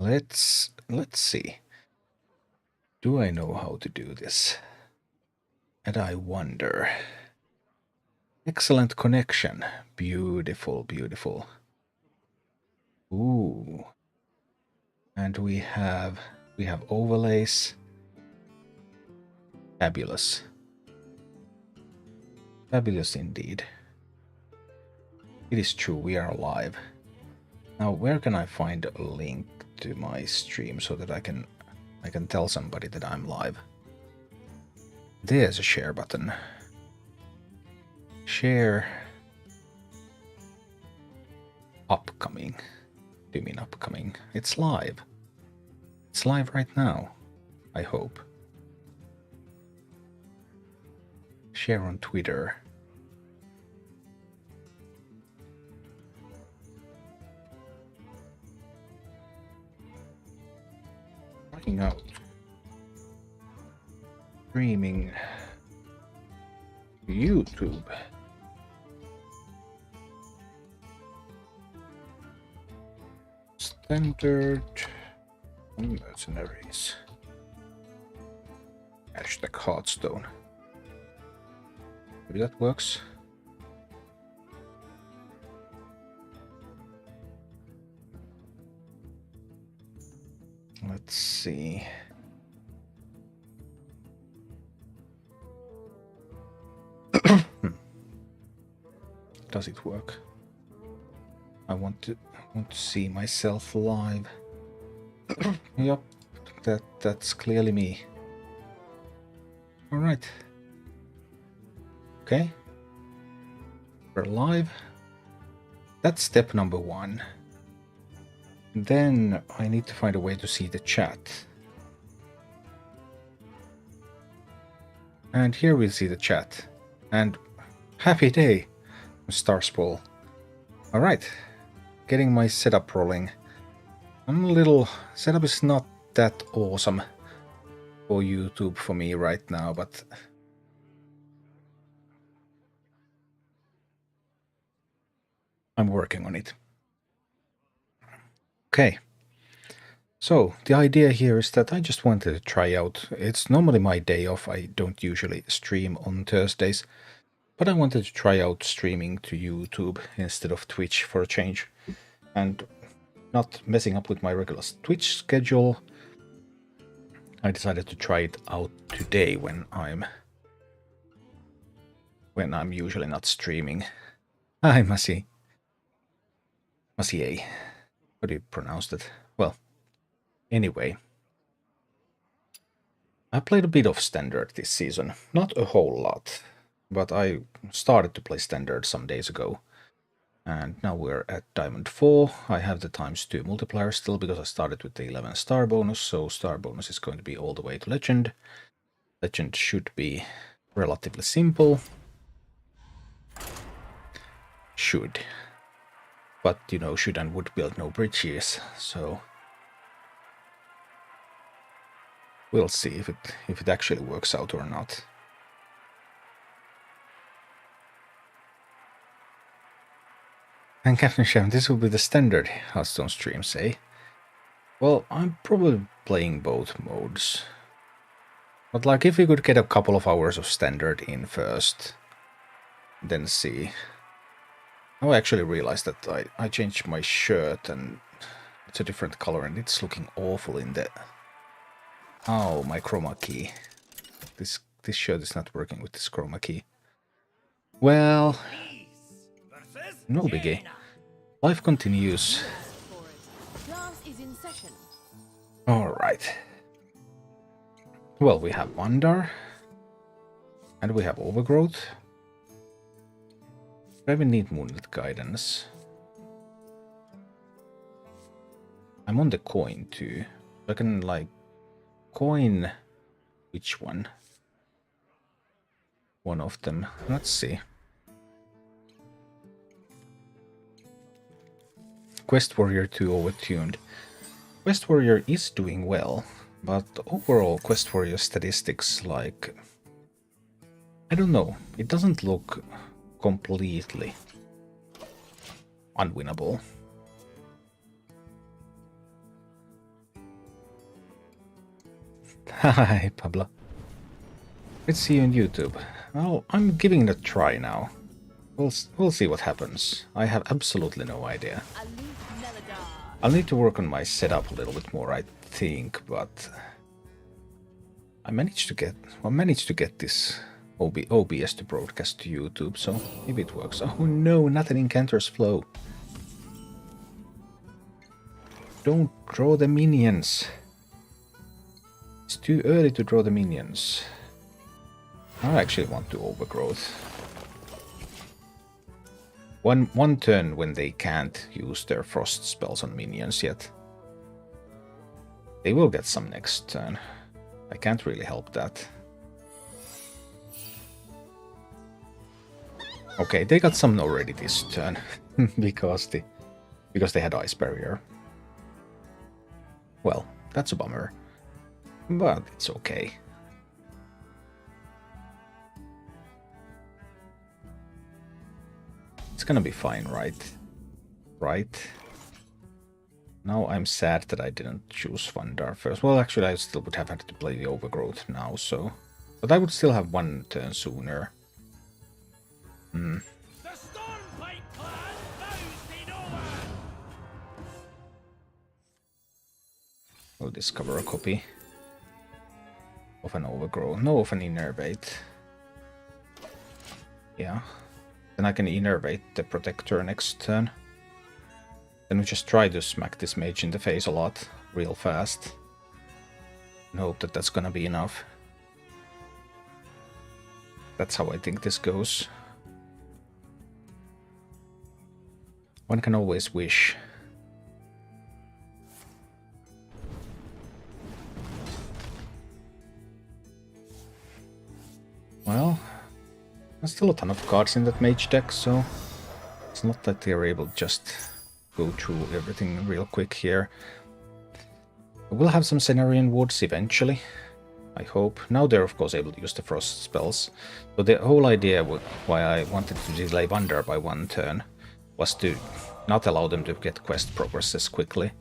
Let's see. Do I know how to do this? And I wonder. Excellent connection. Beautiful, beautiful. Ooh. And we have overlays. Fabulous. Fabulous indeed. It is true, we are live. Now, where can I find a link to my stream so that I can tell somebody that I'm live? There's a share button. Share upcoming. Do you mean upcoming? It's live. It's live right now, I hope. Share on Twitter. Trying out. Streaming YouTube. Standard mercenaries. Hashtag Hearthstone. Maybe that works. Let's see. Does it work? I want to see myself live. Yep, that's clearly me. All right. Okay. We're live. That's step number 1. Then I need to find a way to see the chat. And here we see the chat. And happy day, Starspool. All right. Getting my setup rolling. Setup is not that awesome for YouTube for me right now, but I'm working on it. Okay. So the idea here is that I just wanted to try out. It's normally my day off. I don't usually stream on Thursdays, but I wanted to try out streaming to YouTube instead of Twitch for a change. And not messing up with my regular Twitch schedule, I decided to try it out today when I'm usually not streaming. Hi, Massey. Massier. How do you pronounce that? Well, anyway. I played a bit of Standard this season. Not a whole lot, but I started to play Standard some days ago. And now we're at Diamond 4. I have the ×2 multiplier still because I started with the 11 star bonus, so star bonus is going to be all the way to Legend. Legend should be relatively simple. Should. But, you know, should and would build no bridges, so we'll see if it actually works out or not. And Captain Shem, this will be the standard Hearthstone stream, say? Well, I'm probably playing both modes. But like, if we could get a couple of hours of standard in first, then see. Now I actually realized that I changed my shirt and it's a different color and it's looking awful in the... Oh, my chroma key. This shirt is not working with this chroma key. Well, no biggie. Life continues. Alright. Well, we have Wandar. And we have Overgrowth. I even need Moonlit Guidance. I'm on the coin too. I can like coin which one? One of them. Let's see. Quest Warrior 2 overtuned. Quest Warrior is doing well, but overall Quest Warrior statistics, like, I don't know, it doesn't look completely unwinnable. Hi, Pablo. Let's see you on YouTube. Well, I'm giving it a try now. We'll see what happens. I have absolutely no idea. I'll need to work on my setup a little bit more, I think, but I managed to get this OBS to broadcast to YouTube, so maybe it works. Oh no, not an Incanter's Flow. Don't draw the minions. It's too early to draw the minions. I actually want to overgrowth. One turn when they can't use their frost spells on minions yet. They will get some next turn. I can't really help that. Okay, they got some already this turn because they had Ice Barrier. Well, that's a bummer, but it's okay. It's gonna be fine, right? Right? Now I'm sad that I didn't choose Vandar first. Well, actually, I still would have had to play the Overgrowth now, so... But I would still have one turn sooner. We'll discover a copy of an Overgrowth. No, of an Innervate. Yeah. Then I can Innervate the Protector next turn. Then we just try to smack this mage in the face a lot, real fast. And hope that that's gonna be enough. That's how I think this goes. One can always wish. Well, there's still a ton of cards in that mage deck, so it's not that they're able to just go through everything real quick here. We'll have some Cenarian Woods eventually, I hope. Now they're of course able to use the frost spells. So the whole idea why I wanted to delay Wonder by one turn was to not allow them to get quest progresses quickly.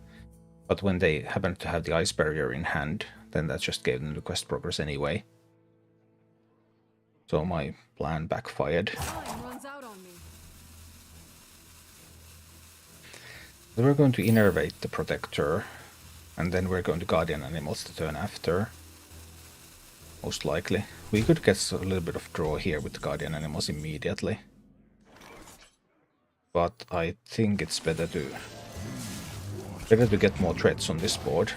But when they happened to have the Ice Barrier in hand, then that just gave them the quest progress anyway. So my plan backfired. So we're going to Innervate the Protector, and then we're going to Guardian Animals the turn after. Most likely. We could get a little bit of draw here with the Guardian Animals immediately. But I think it's better to get more threats on this board.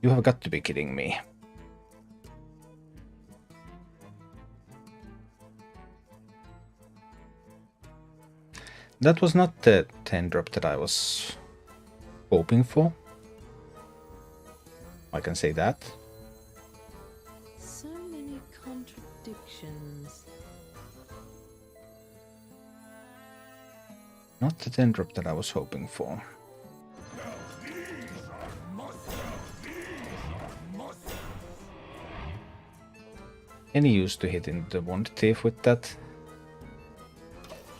You have got to be kidding me. That was not the 10-drop that I was hoping for. I can say that. So many contradictions. Not the 10-drop that I was hoping for. Any use to hit in the Wound Thief with that?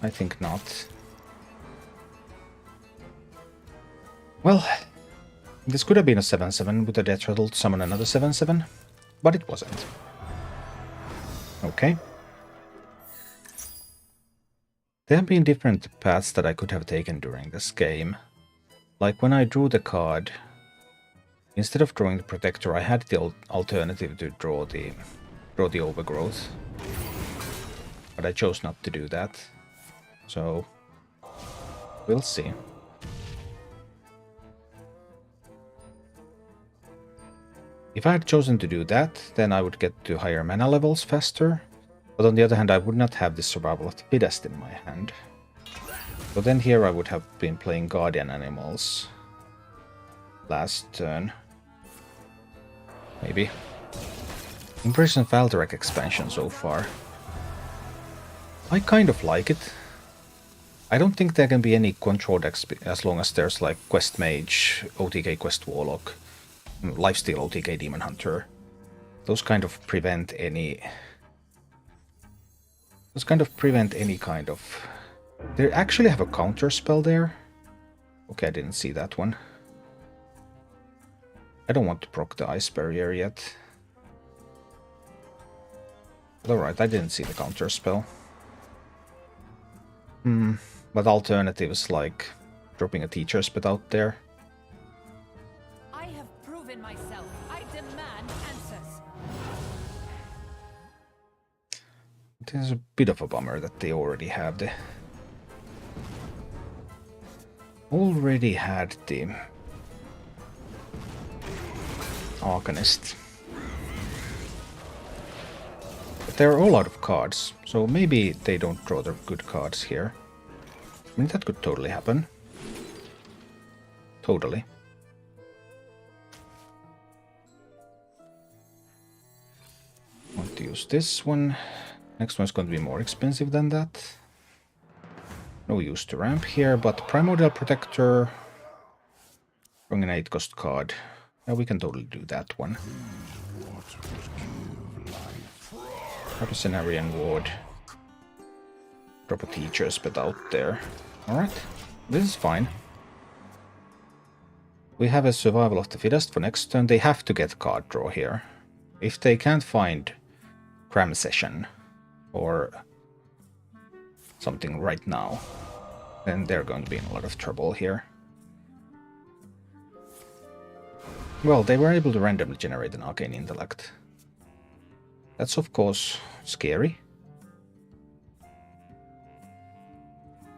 I think not. Well, this could have been a 7-7 with a Death Rattle to summon another 7-7, but it wasn't. Okay. There have been different paths that I could have taken during this game. Like when I drew the card, instead of drawing the Protector, I had the alternative to draw the Overgrowth. But I chose not to do that. So, we'll see. If I had chosen to do that, then I would get to higher mana levels faster. But on the other hand, I would not have the Survival of the Fittest in my hand. So then here I would have been playing Guardian Animals last turn. Maybe. Impression of Alterac expansion so far. I kind of like it. I don't think there can be any control decks as long as there's like Quest Mage, OTK Quest Warlock, Lifesteal OTK Demon Hunter. Those kind of prevent any... kind of... They actually have a counter spell there. Okay, I didn't see that one. I don't want to proc the ice barrier yet. Alright, I didn't see the counter spell. But alternatives like dropping a teacher's pet out there. I have proven myself. I demand answers. It is a bit of a bummer that they already have the... Already had the... Arcanist. But they're all out of cards, so maybe they don't draw the good cards here. I mean, that could totally happen. Totally. Want to use this one. Next one's going to be more expensive than that. No use to ramp here, but Primordial Protector. Bring an 8-cost card. Yeah, we can totally do that one. Drop a Cenarian Ward. Drop a Teacher's Pet out there. Alright, this is fine. We have a Survival of the Fittest for next turn. They have to get card draw here. If they can't find Cram Session or something right now, then they're going to be in a lot of trouble here. Well, they were able to randomly generate an Arcane Intellect. That's of course scary.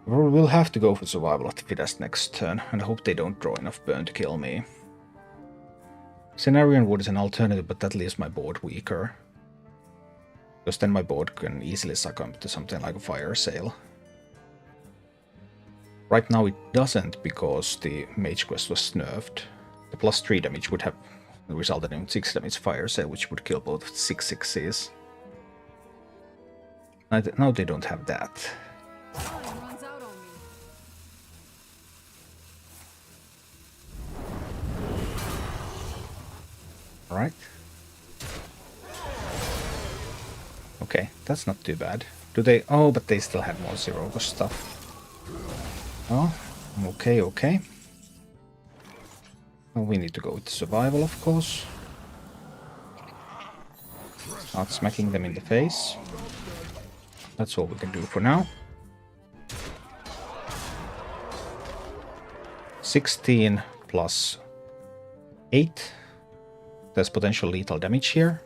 We'll have to go for Survival of the Fittest next turn, and hope they don't draw enough burn to kill me. Cenarian Wood is an alternative, but that leaves my board weaker. Because then my board can easily succumb to something like a Fire Sale. Right now it doesn't, because the Mage Quest was nerfed. The plus 3 damage would have resulted in 6 damage Fire Sale, which would kill both 6/6s. Now they don't have that. Alright. Okay, that's not too bad. Do they... Oh, but they still have more zero-cost stuff. Oh, okay, okay. Well, we need to go with survival, of course. Start smacking them in the face. That's all we can do for now. 16 plus 8. There's potential lethal damage here.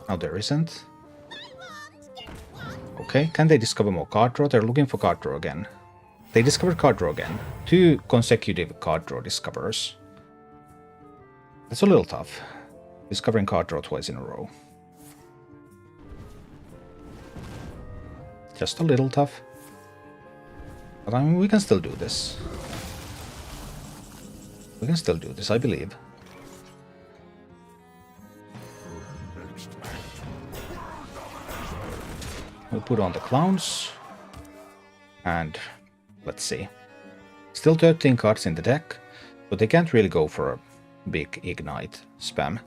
Now there isn't. Okay, can they discover more card draw? They're looking for card draw again. They discovered card draw again. 2 consecutive card draw discovers. That's a little tough. Discovering card draw twice in a row. Just a little tough. But I mean, we can still do this. We can still do this, I believe. We'll put on the clowns. And let's see. Still 13 cards in the deck, but they can't really go for a big ignite spam.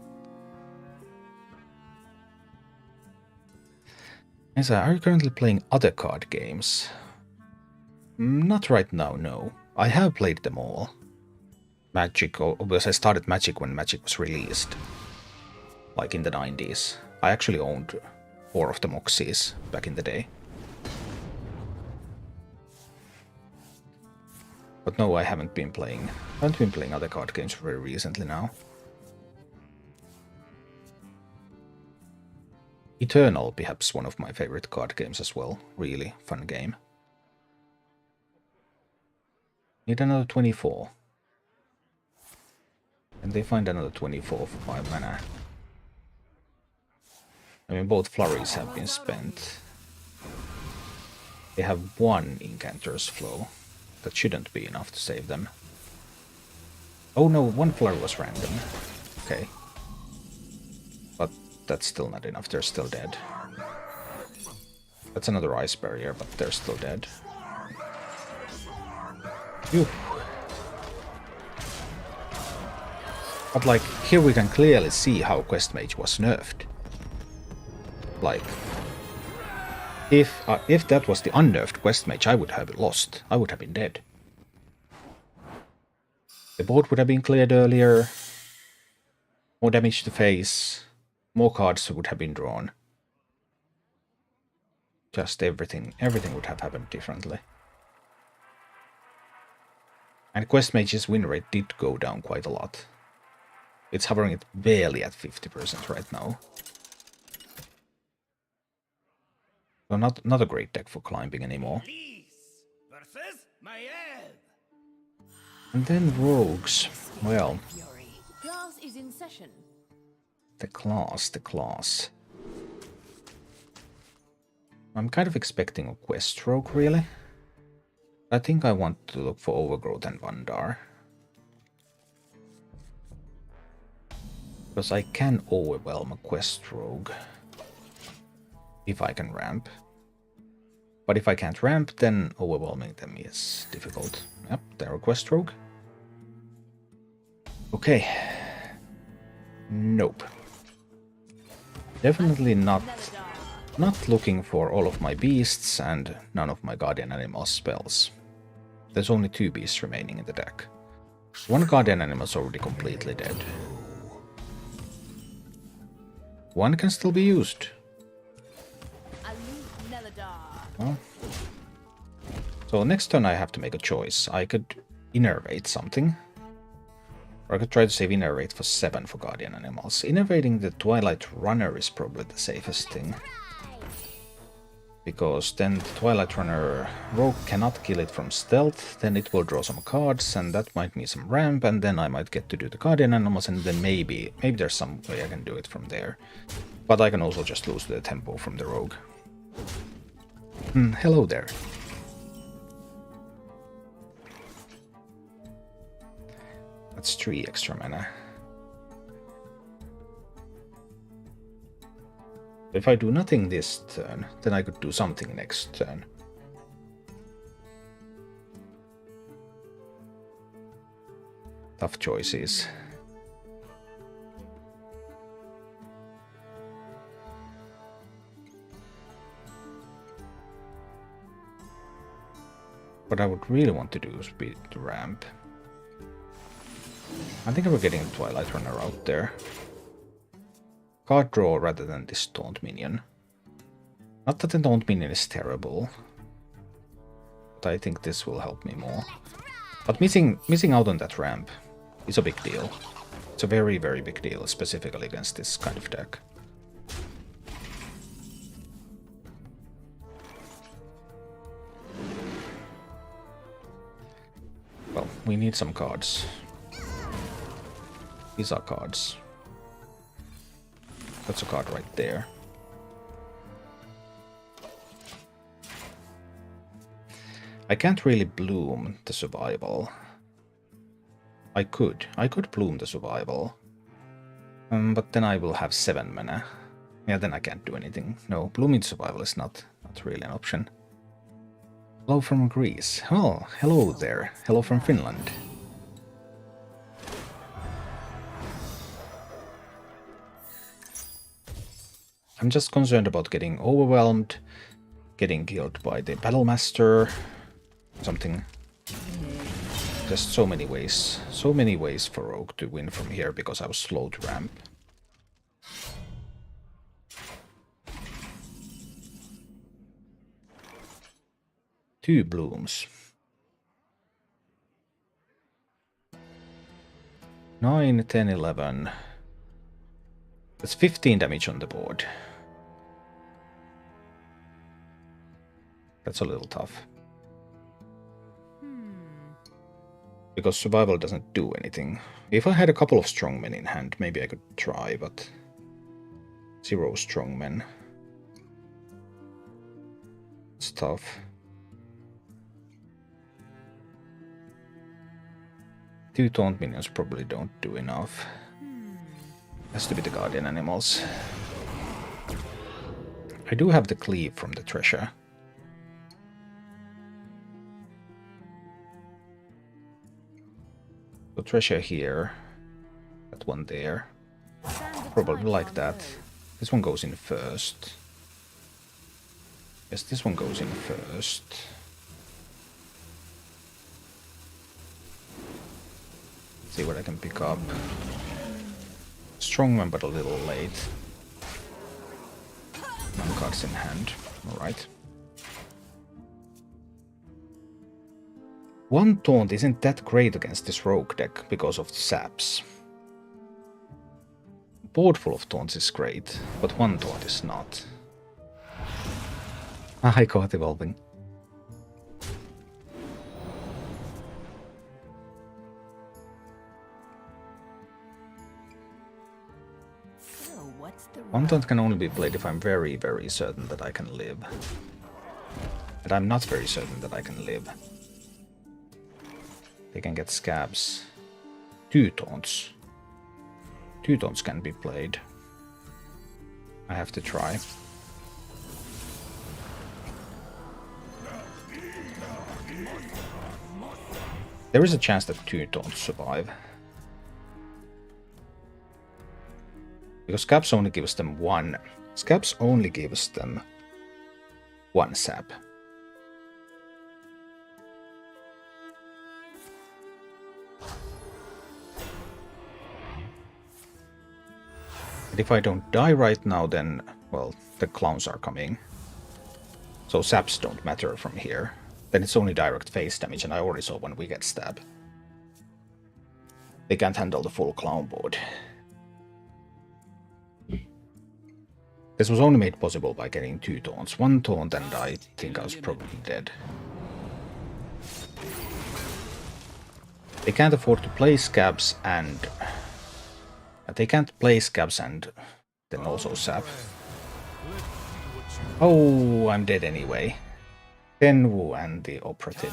Isa, are you currently playing other card games? Not right now, no. I have played them all. Magic, because I started Magic when Magic was released. Like in the 90s. I actually owned 4 of the Moxies back in the day. But no, I haven't been playing other card games very recently now. Eternal, perhaps one of my favorite card games as well. Really fun game. Need another 24. And they find another 24 for 5 mana. I mean, both flurries have been spent. They have 1 Incanter's Flow. That shouldn't be enough to save them. Oh no, 1 flurry was random. Okay. But that's still not enough, they're still dead. That's another ice barrier, but they're still dead. Phew. But like, here we can clearly see how Quest Mage was nerfed. Like, if that was the unnerfed Quest Mage, I would have lost. I would have been dead. The board would have been cleared earlier. More damage to face. More cards would have been drawn. Just everything would have happened differently. And Quest Mage's win rate did go down quite a lot. It's hovering it barely at 50% right now. So not a great deck for climbing anymore. And then rogues. Well, Class is in session. the class. I'm kind of expecting a quest rogue, really. I think I want to look for Overgrowth and Vandar. Because I can overwhelm a quest rogue. If I can ramp. But if I can't ramp, then overwhelming them is difficult. Yep, they're a quest rogue. Okay. Nope. Definitely not looking for all of my beasts and none of my guardian animal spells. There's only 2 beasts remaining in the deck. One guardian animal is already completely dead. One can still be used. Well, so next turn I have to make a choice. I could innervate something. Or I could try to save innervate for 7 for guardian animals. Innervating the Twilight Runner is probably the safest thing. Because then the Twilight Runner rogue cannot kill it from stealth, then it will draw some cards, and that might mean some ramp, and then I might get to do the guardian animals, and then maybe there's some way I can do it from there. But I can also just lose the tempo from the rogue. Hello there. That's 3 extra mana. If I do nothing this turn, then I could do something next turn. Tough choices. What I would really want to do is be the ramp. I think we're getting the Twilight Runner out there. Card draw rather than this Taunt Minion. Not that the Taunt Minion is terrible, but I think this will help me more. But missing out on that ramp is a big deal. It's a very, very big deal, specifically against this kind of deck. Well, we need some cards. These are cards. That's a card right there. I can't really bloom the survival. I could bloom the survival. But then I will have 7 mana. Yeah, then I can't do anything. No, blooming survival is not really an option. Hello from Greece. Oh, hello there. Hello from Finland. I'm just concerned about getting overwhelmed, getting killed by the Battlemaster, something. Just so many ways for Rogue to win from here because I was slow to ramp. Two blooms. 9, 10, 11. That's 15 damage on the board. That's a little tough. Because survival doesn't do anything. If I had a couple of strongmen in hand, maybe I could try, but 0 strongmen. It's tough. Two taunt minions probably don't do enough. Has to be the guardian animals. I do have the cleave from the treasure. The treasure here. That one there. Probably like that. This one goes in first. Yes, this one goes in first. See what I can pick up. Strongman, but a little late. 1 card's in hand. Alright. 1 taunt isn't that great against this rogue deck because of the saps. Board full of taunts is great, but 1 taunt is not. I caught evolving. So what's the 1 taunt can only be played if I'm very, very certain that I can live. And I'm not very certain that I can live. They can get scabs. 2 taunts. 2 taunts can be played. I have to try. There is a chance that 2 taunts survive. Because scabs only gives them 1. Scabs only gives them 1 sap. And if I don't die right now, then, well, the clowns are coming. So saps don't matter from here. Then it's only direct face damage, and I already saw when we get stabbed. They can't handle the full clown board. This was only made possible by getting 2 taunts. 1 taunt and I think I was probably dead. They can't afford to play scabs and... They can't play scabs and then also sap. Oh, I'm dead anyway. Tenwu and the operative.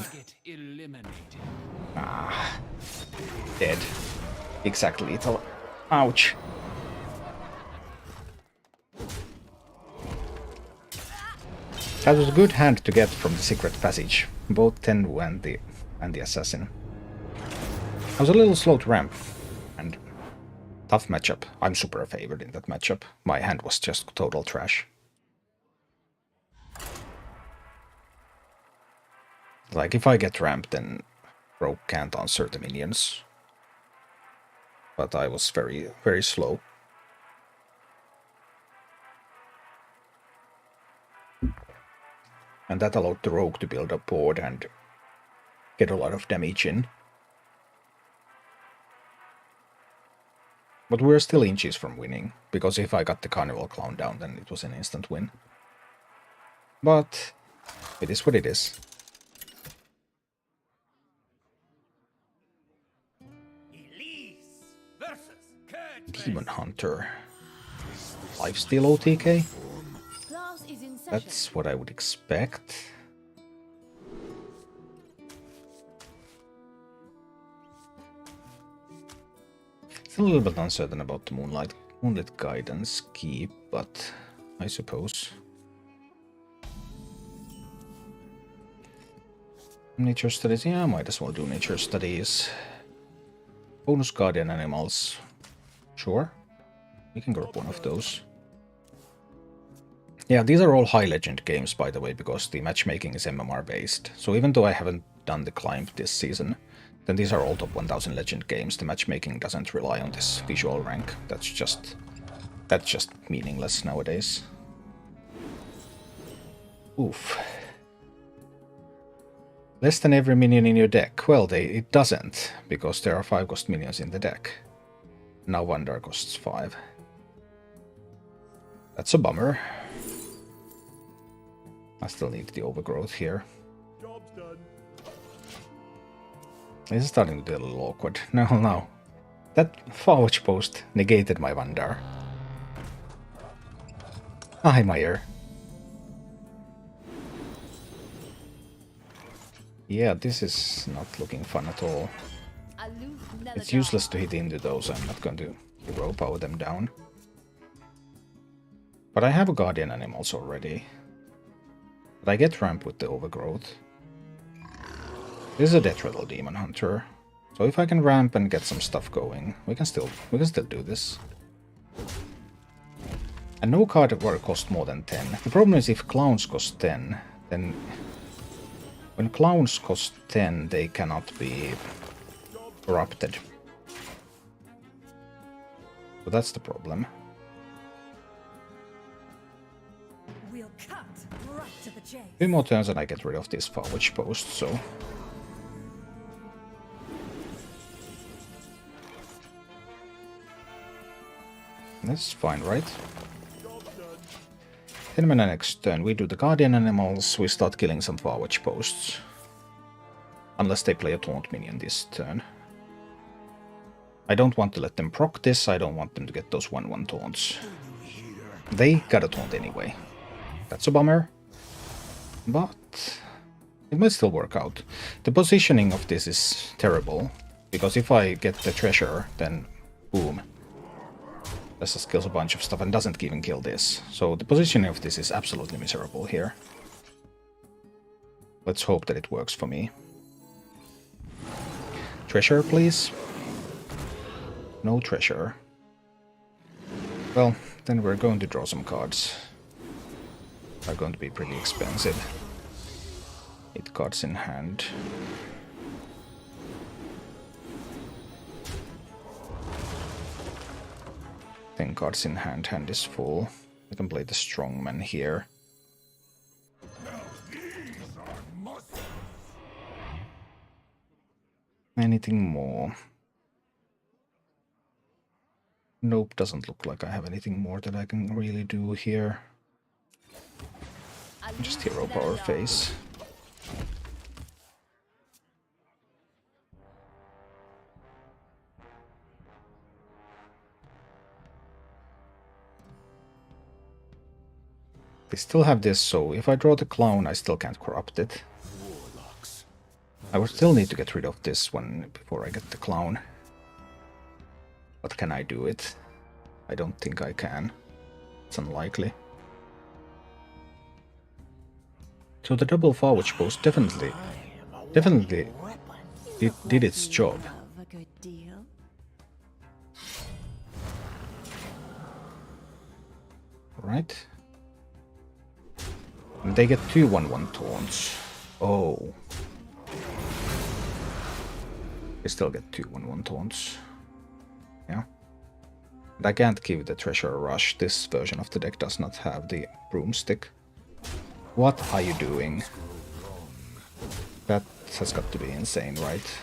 Ah, dead. Exactly lethal. Ouch. That was a good hand to get from the secret passage. Both Tenwu and the assassin. I was a little slow to ramp, and tough matchup. I'm super favored in that matchup. My hand was just total trash. Like, if I get ramped, then Rogue can't answer the minions. But I was very, very slow. And that allowed the Rogue to build up board and get a lot of damage in. But we're still inches from winning, because if I got the Carnival Clown down, then it was an instant win. But it is what it is. Demon Hunter. Lifesteal OTK? Class is in session. That's what I would expect. Still a little bit uncertain about the Moonlit Guidance keep, but I suppose. Nature Studies, yeah, might as well do Nature Studies. Bonus Guardian Animals. Sure, we can grab one of those. Yeah, these are all high legend games, by the way, because the matchmaking is MMR based. So even though I haven't done the climb this season, then these are all top 1000 legend games. The matchmaking doesn't rely on this visual rank. That's just meaningless nowadays. Oof. Less than every minion in your deck. Well, it doesn't, because there are 5 cost minions in the deck. Now Wonder costs 5. That's a bummer. I still need the overgrowth here. Job's done. This is starting to get a little awkward. No. That forward post negated my Wonder. Hi, Meyer. Yeah, this is not looking fun at all. It's useless to hit into those. I'm not going to hero power them down. But I have a Guardian Animals already. But I get ramp with the overgrowth. This is a Death Rattle Demon Hunter. So if I can ramp and get some stuff going, we can still do this. And no card ever cost more than 10. The problem is if clowns cost 10, then when clowns cost 10, they cannot be corrupted. So that's the problem. We'll cut right to the chase. 2 more turns and I get rid of this far witch post, so... That's fine, right? 10 mana next turn, we do the guardian animals, we start killing some far witch posts. Unless they play a taunt minion this turn. I don't want to let them proc this, I don't want them to get those 1/1 taunts. They got a taunt anyway. That's a bummer. But it might still work out. The positioning of this is terrible, because if I get the treasure, then boom. This just kills a bunch of stuff and doesn't even kill this. So the positioning of this is absolutely miserable here. Let's hope that it works for me. Treasure, please. No treasure. Well, then we're going to draw some cards. They're going to be pretty expensive. 8 cards in hand. Ten cards in hand, hand is full. I can play the strongman here. Anything more? Nope, doesn't look like I have anything more that I can really do here. Just hero power phase. They still have this, so if I draw the clown, I still can't corrupt it. I would still need to get rid of this one before I get the clown. But can I do it? I don't think I can. It's unlikely. So the double far witch post definitely did its job. Love a good deal. Right? And they get 2 1/1 taunts. Oh. They still get 2 1/1 taunts. Yeah. And I can't give the treasure rush. This version of the deck does not have the broomstick. What are you doing? That has got to be insane, right?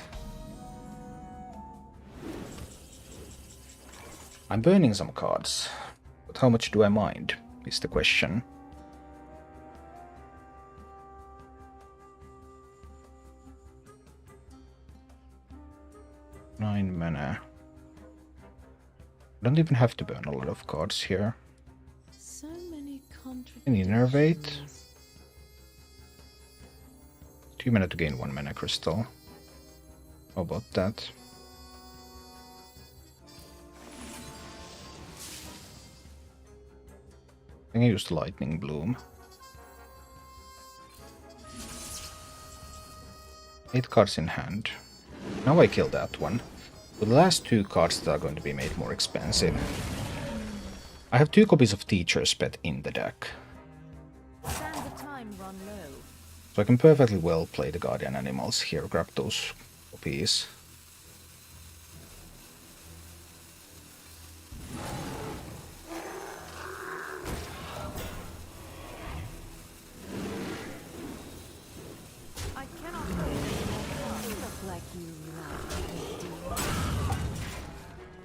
I'm burning some cards. But how much do I mind, is the question. Nine mana. Don't even have to burn a lot of cards here. So many Can innervate. 2 mana to gain 1 mana crystal. How about that? I can use the lightning bloom. 8 cards in hand. Now I kill that one. So the last 2 cards that are going to be made more expensive. I have 2 copies of Teacher's Pet in the deck. Stand the time run low. So I can perfectly well play the Guardian Animals here, grab those copies. I cannot look like you love a good deal.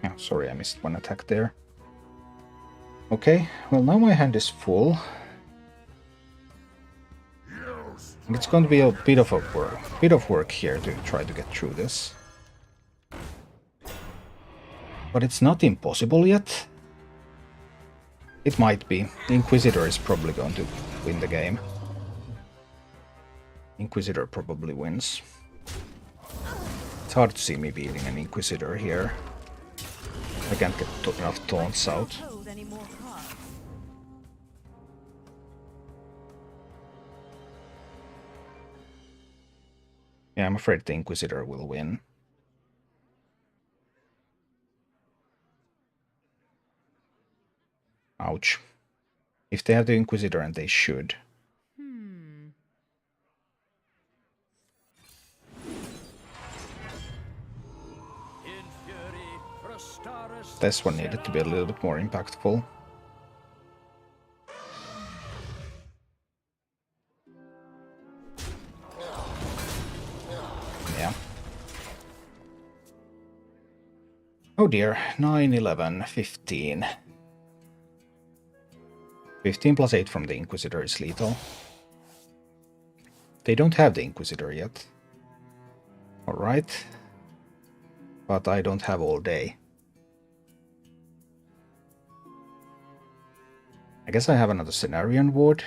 Yeah, sorry, I missed one attack there. Okay, well now my hand is full. And it's going to be a bit of work here to try to get through this. But it's not impossible yet. It might be. The Inquisitor is probably going to win the game. Inquisitor probably wins. It's hard to see me beating an Inquisitor here. I can't get enough taunts out. Hold any more cards. Yeah, I'm afraid the Inquisitor will win. Ouch. If they have the Inquisitor, and they should. This one needed to be a little bit more impactful. Yeah. Oh dear, 9, 11, 15. 15 plus 8 from the Inquisitor is lethal. They don't have the Inquisitor yet. Alright. But I don't have all day. I guess I have another Cenarian Ward.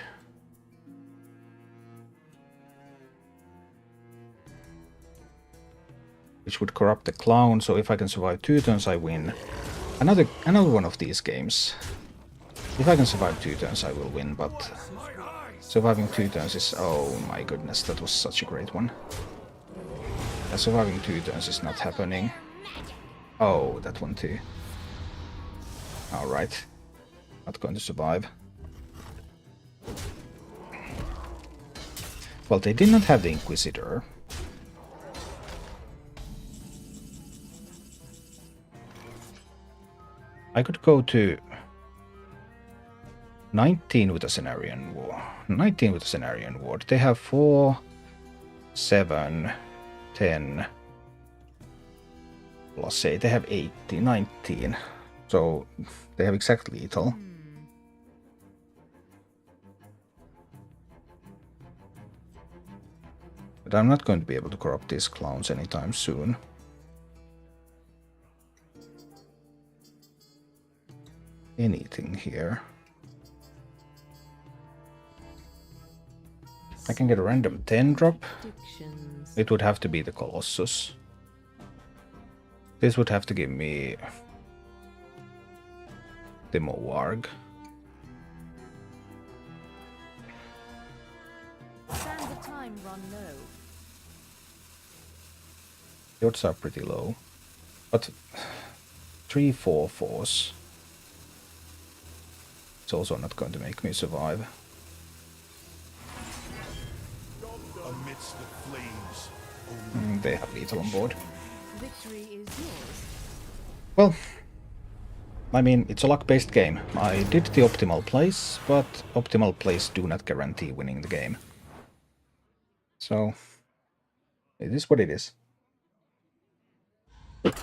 Which would corrupt the Clown, so if I can survive 2 turns I win. Another one of these games. If I can survive 2 turns I will win, but surviving 2 turns is... oh my goodness, that was such a great one. Surviving 2 turns is not happening. Oh, that one too. Alright. Not going to survive. Well, they did not have the Inquisitor. I could go to 19 with a Cenarian Ward. 19 with a Cenarian Ward. They have 4, 7, 10, plus 8. They have 18, 19. So they have exactly lethal. But I'm not going to be able to corrupt these clowns anytime soon. Anything here. I can get a random 10 drop. It would have to be the Colossus. This would have to give me the Moarg. Stand the time run low. The odds are pretty low. But 3 4/4s. It's also not going to make me survive. Amidst the flames. They have lethal on board. Victory is yours. Well, I mean, it's a luck-based game. I did the optimal plays, but optimal plays do not guarantee winning the game. So, it is what it is. Let's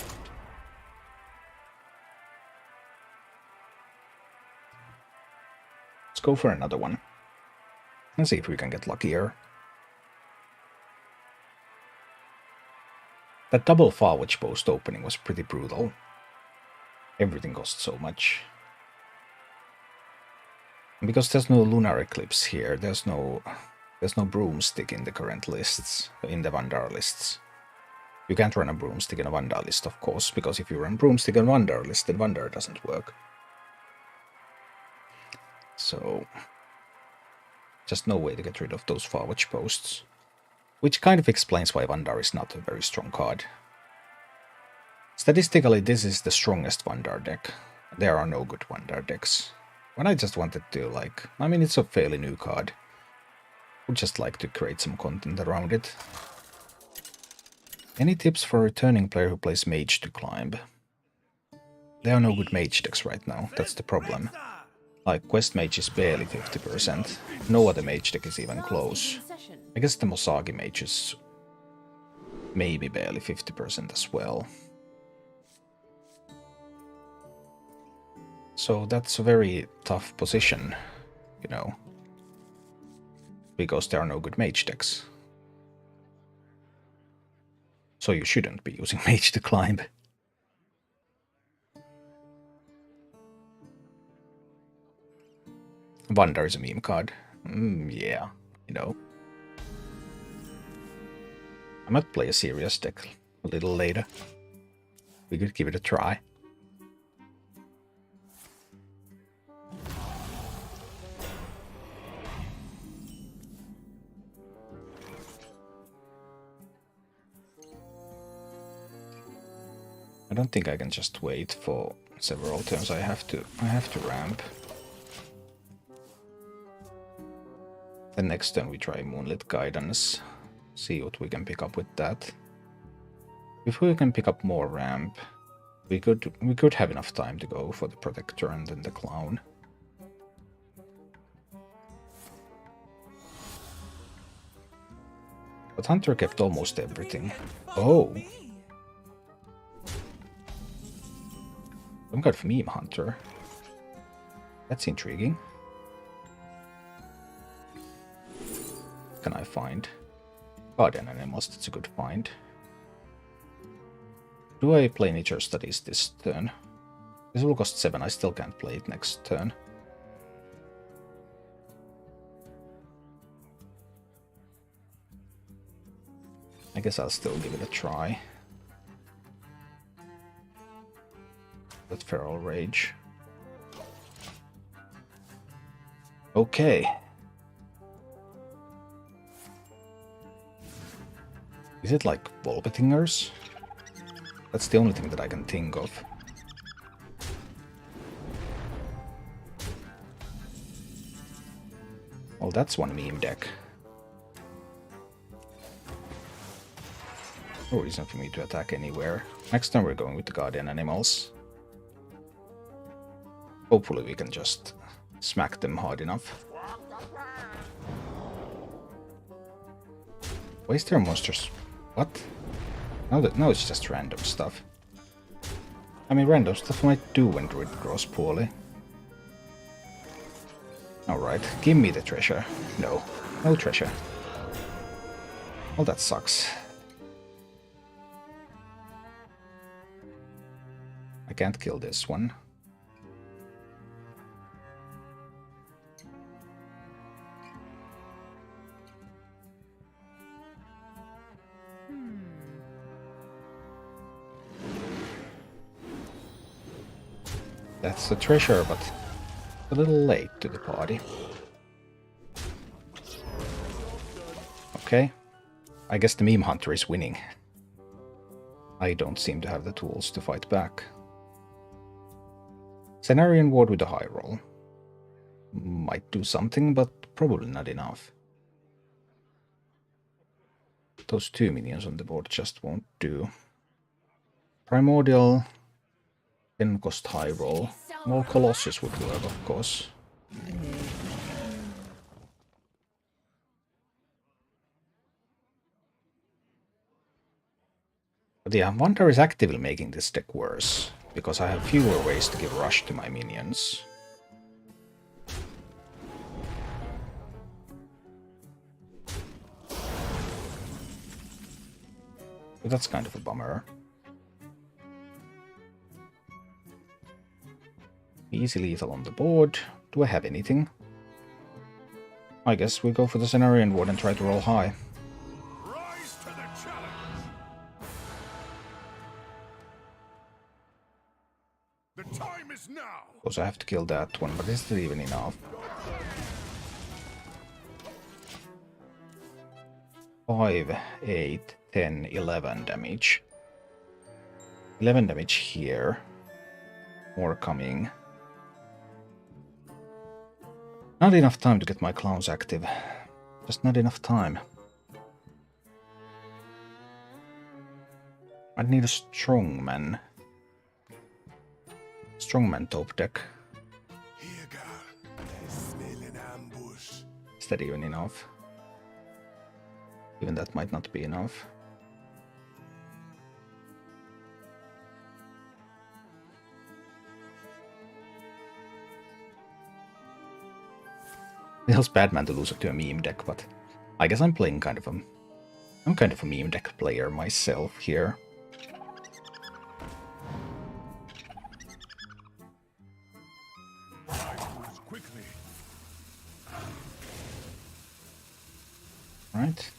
go for another one. Let's see if we can get luckier. That double Farwatch post opening was pretty brutal. Everything costs so much. And because there's no lunar eclipse here, there's no broomstick in the current lists, in the Vandar lists. You can't run a broomstick in a Vandar list, of course, because if you run broomstick in a Vandar list, then Vandar doesn't work. So, just no way to get rid of those Farwatch posts. Which kind of explains why Vandar is not a very strong card. Statistically, this is the strongest Vandar deck. There are no good Vandar decks. But I just wanted to, like... I mean, it's a fairly new card. Would just like to create some content around it. Any tips for a returning player who plays Mage to climb? There are no good Mage decks right now, that's the problem. Like, Quest Mage is barely 50%. No other Mage deck is even close. I guess the Mosagi Mage is maybe barely 50% as well. So that's a very tough position, you know. Because there are no good Mage decks. So you shouldn't be using Mage to climb. Vandar is a meme card. Yeah, you know. I might play a serious deck a little later. We could give it a try. I don't think I can just wait for several turns. I have to ramp. Then next turn we try Moonlit Guidance. See what we can pick up with that. If we can pick up more ramp, We could have enough time to go for the Protector and then the Clown. But Hunter kept almost everything. Oh! Some kind of meme Hunter. That's intriguing. What can I find? Guardian Animals, that's a good find. Do I play Nature Studies this turn? This will cost 7, I still can't play it next turn. I guess I'll still give it a try. That Feral Rage. Okay. Is it like Volbetingers? That's the only thing that I can think of. Well, that's one meme deck. No reason for me to attack anywhere. Next time we're going with the Guardian Animals. Hopefully we can just smack them hard enough. Why is there monsters? What? No, it's just random stuff. I mean, random stuff might do when Druid grows poorly. Alright, give me the treasure. No, no treasure. Well, that sucks. I can't kill this one. That's the treasure, but a little late to the party. Okay. I guess the meme hunter is winning. I don't seem to have the tools to fight back. Cenarian Ward with a high roll. Might do something, but probably not enough. Those 2 minions on the board just won't do. Primordial... Then cost high roll. Well, Colossus would work, of course. But yeah, Wonder is actively making this deck worse, because I have fewer ways to give rush to my minions. But that's kind of a bummer. Easy lethal on the board. Do I have anything? I guess we go for the Cenarian Ward and try to roll high. Rise to the challenge. The time is now. Of course I have to kill that one, but is it even enough? 5, 8, 10, 11 damage. 11 damage here. More coming. Not enough time to get my clowns active. Just not enough time. I'd need a strongman. Strongman top deck. Here, girl. I smell an ambush. Is that even enough? Even that might not be enough. It feels bad man to lose to a meme deck, but I guess I'm playing kind of a... I'm kind of a meme deck player myself here. Quickly. Right.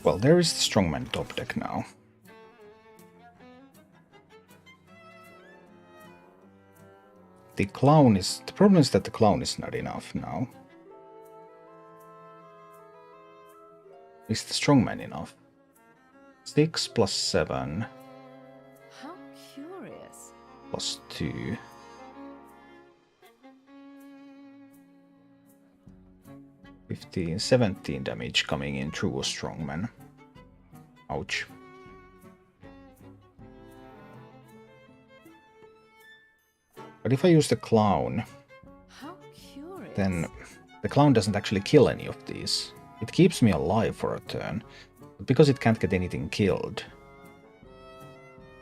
Well, there is the Strongman top deck now. The Clown is... The problem is that the Clown is not enough now. Is the Strongman enough? 6 plus 7 How curious. plus 2. 15, 17 damage coming in through a strongman. Ouch. But if I use the clown, How curious. then the clown doesn't actually kill any of these. It keeps me alive for a turn, but because it can't get anything killed,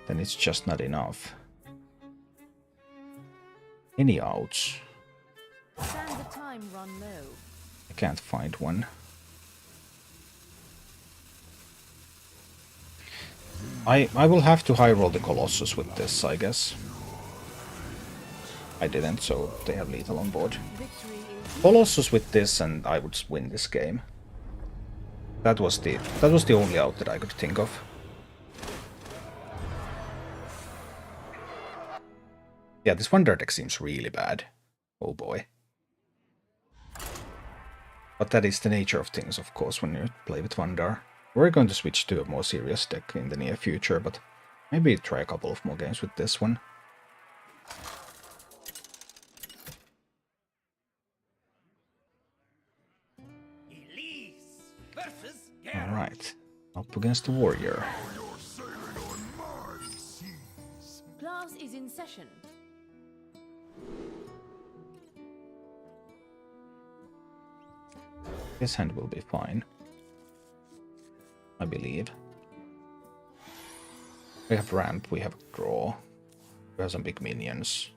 then it's just not enough. Any outs? Standard time run low. I can't find one. I will have to high roll the Colossus with this, I guess. I didn't, so they have lethal on board. Victory is Colossus with this, and I would win this game. That was the only out that I could think of. Yeah, this Wonder deck seems really bad. Oh boy. But that is the nature of things, of course, when you play with Wonder. We're going to switch to a more serious deck in the near future, but maybe try a couple of more games with this one. Alright, up against the Warrior. You're sailing on my seas. class is in session. His hand will be fine, I believe. We have ramp, we have draw, we have some big minions.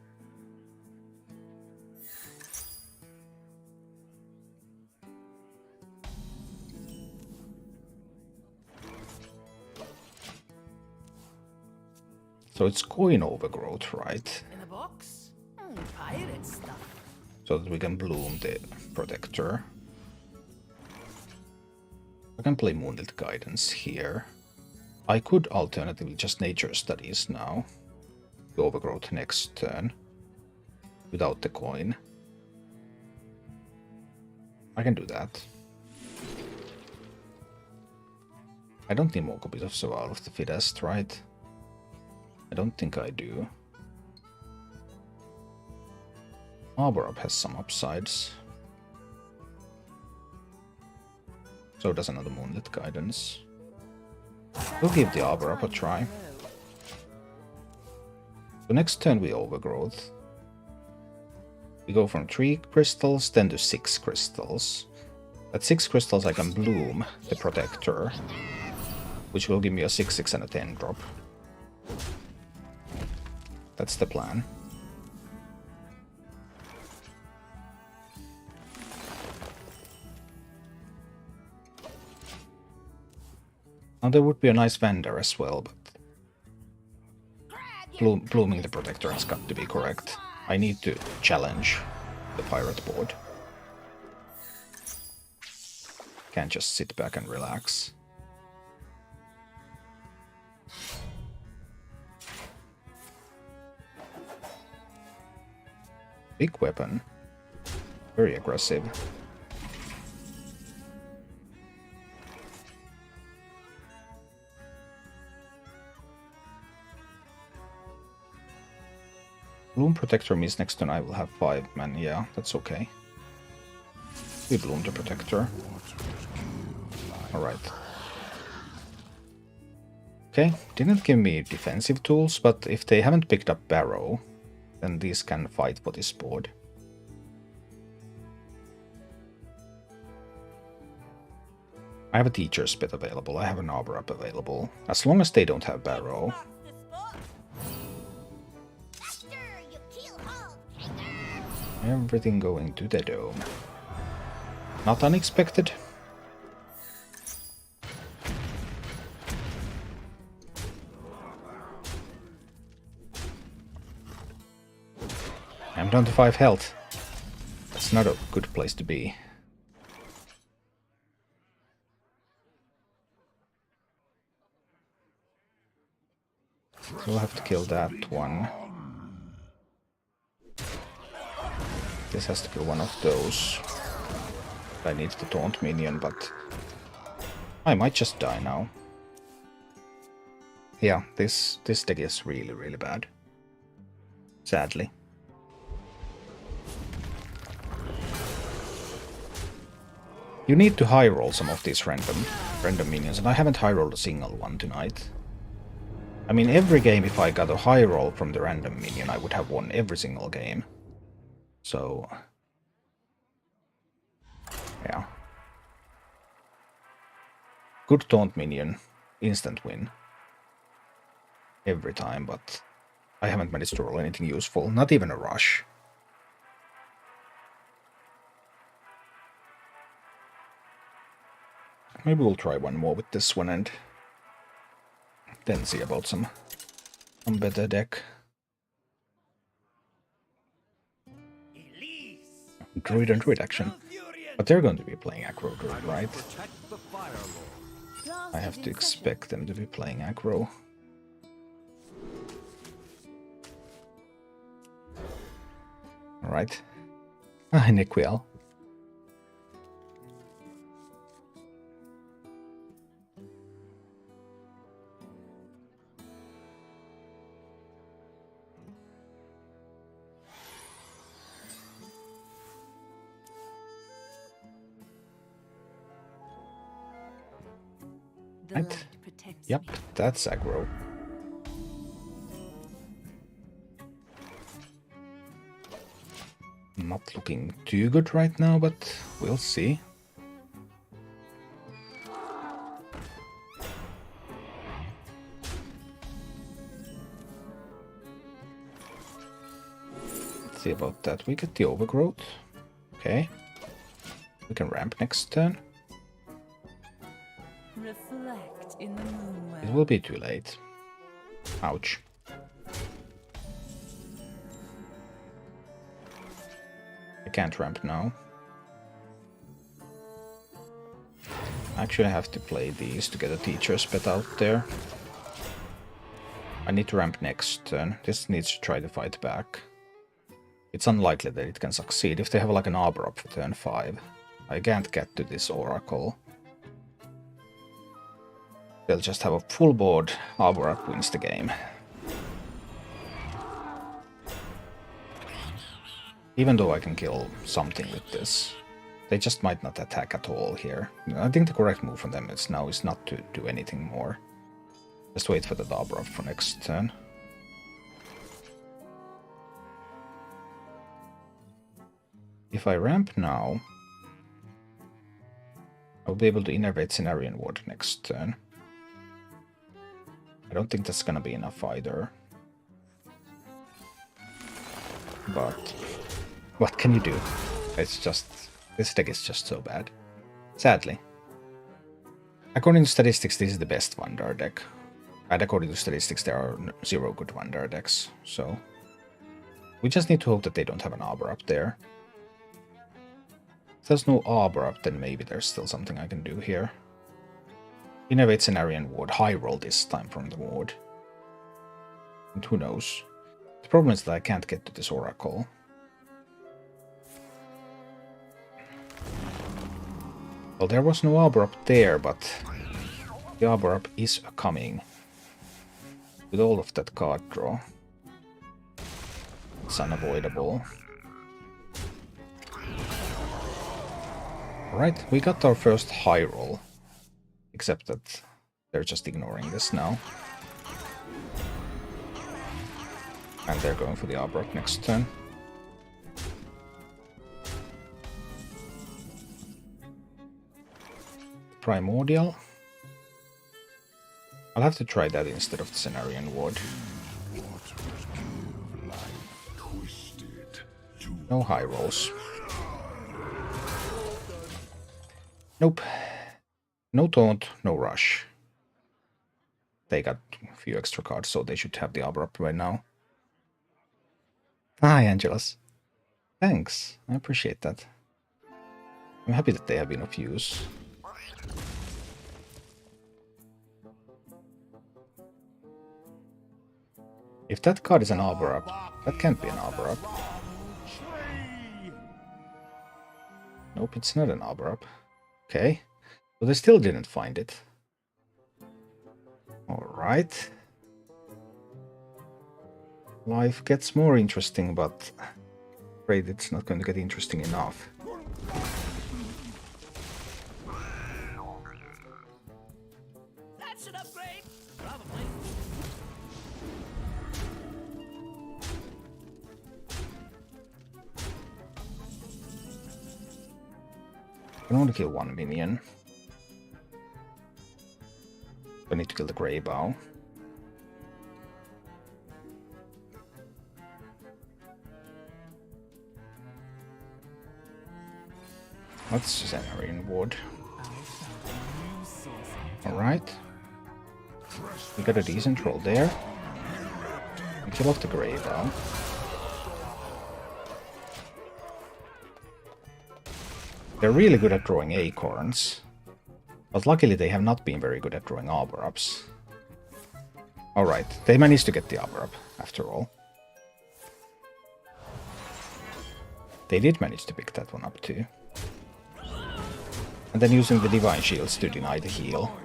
So it's coin overgrowth, right? In a box? Pirate stuff. So that we can bloom the protector. I can play Moonlit Guidance here. I could alternatively just Nature Studies now. The overgrowth next turn. Without the coin. I can do that. I don't need more copies of Survival of the Fittest, right? I don't think I do. Arbor Up has some upsides. So does another Moonlit Guidance. We'll give the Arbor Up a try. So next turn we overgrowth. We go from 3 crystals then to 6 crystals. At 6 crystals I can bloom the protector, which will give me a 6/6 and a 10 drop. That's the plan. Now there would be a nice vendor as well, but blooming the protector has got to be correct. I need to challenge the pirate board. Can't just sit back and relax. Big weapon. Very aggressive. Bloom Protector means next turn I will have 5 men. Yeah, that's okay. We bloom the Protector. Alright. Okay, didn't give me defensive tools, but if they haven't picked up Barrow, then these can fight for this board. I have a Teacher's Pet available, I have an Arbor Up available. As long as they don't have Barrow. Everything going to the dome. Not unexpected. I'm down to 5 health. That's not a good place to be. So we'll have to kill that one. This has to kill one of those. I need the taunt minion, but I might just die now. Yeah, this deck is really, really bad. Sadly. You need to high roll some of these random minions, and I haven't high rolled a single one tonight. I mean, every game if I got a high roll from the random minion, I would have won every single game. So, yeah. Good taunt minion, instant win. Every time, but I haven't managed to roll anything useful, not even a rush. Maybe we'll try one more with this one and then see about some better deck. Druid and Druid action. But they're going to be playing aggro Druid, right? I have to expect them to be playing aggro. Alright. Nequiel. Right. Yep, that's aggro. Not looking too good right now, but we'll see. Let's see about that. We get the overgrowth. Okay. We can ramp next turn. Reflect in the moonwell. It will be too late. Ouch. I can't ramp now. Actually, I have to play these to get a teacher's pet out there. I need to ramp next turn. This needs to try to fight back. It's unlikely that it can succeed if they have like an Arbor up for turn 5. I can't get to this Oracle. They'll just have a full board. Arbor up wins the game. Even though I can kill something with this, they just might not attack at all here. I think the correct move from them is not to do anything more. Just wait for the Arbor up for next turn. If I ramp now, I'll be able to innervate Cenarian Ward next turn. I don't think that's gonna be enough either. But what can you do? It's just... this deck is just so bad. Sadly. According to statistics, this is the best Vandar deck. And according to statistics, there are 0 good Vandar decks, so... we just need to hope that they don't have an Arbor up there. If there's no Arbor up, then maybe there's still something I can do here. Innervate Cenarian Ward, high roll this time from the ward. And who knows? The problem is that I can't get to this Oracle. Well, there was no Arbor up there, but the Arbor up is coming. With all of that card draw. It's unavoidable. Alright, we got our first high roll. Except that they're just ignoring this now. And they're going for the Arbor up next turn. Primordial. I'll have to try that instead of the Cenarian Ward. No high rolls. Nope. No taunt, no rush. They got a few extra cards, so they should have the Arbor up right now. Hi, Angelus. Thanks, I appreciate that. I'm happy that they have been of use. If that card is an Arbor up, that can't be an Arbor up. Nope, it's not an Arbor up. Okay, but they still didn't find it. Alright, Life gets more interesting, but afraid it's not going to get interesting enough. That's an upgrade. Probably. I can only kill one minion. I need to kill the Grey Bow. Let's just enter in wood. Alright. We got a decent roll there. We kill off the Grey Bow. They're really good at drawing acorns. But luckily they have not been very good at drawing arbor ups. Alright, they managed to get the arbor up, after all. They did manage to pick that one up too. And then using the divine shields to deny the heal.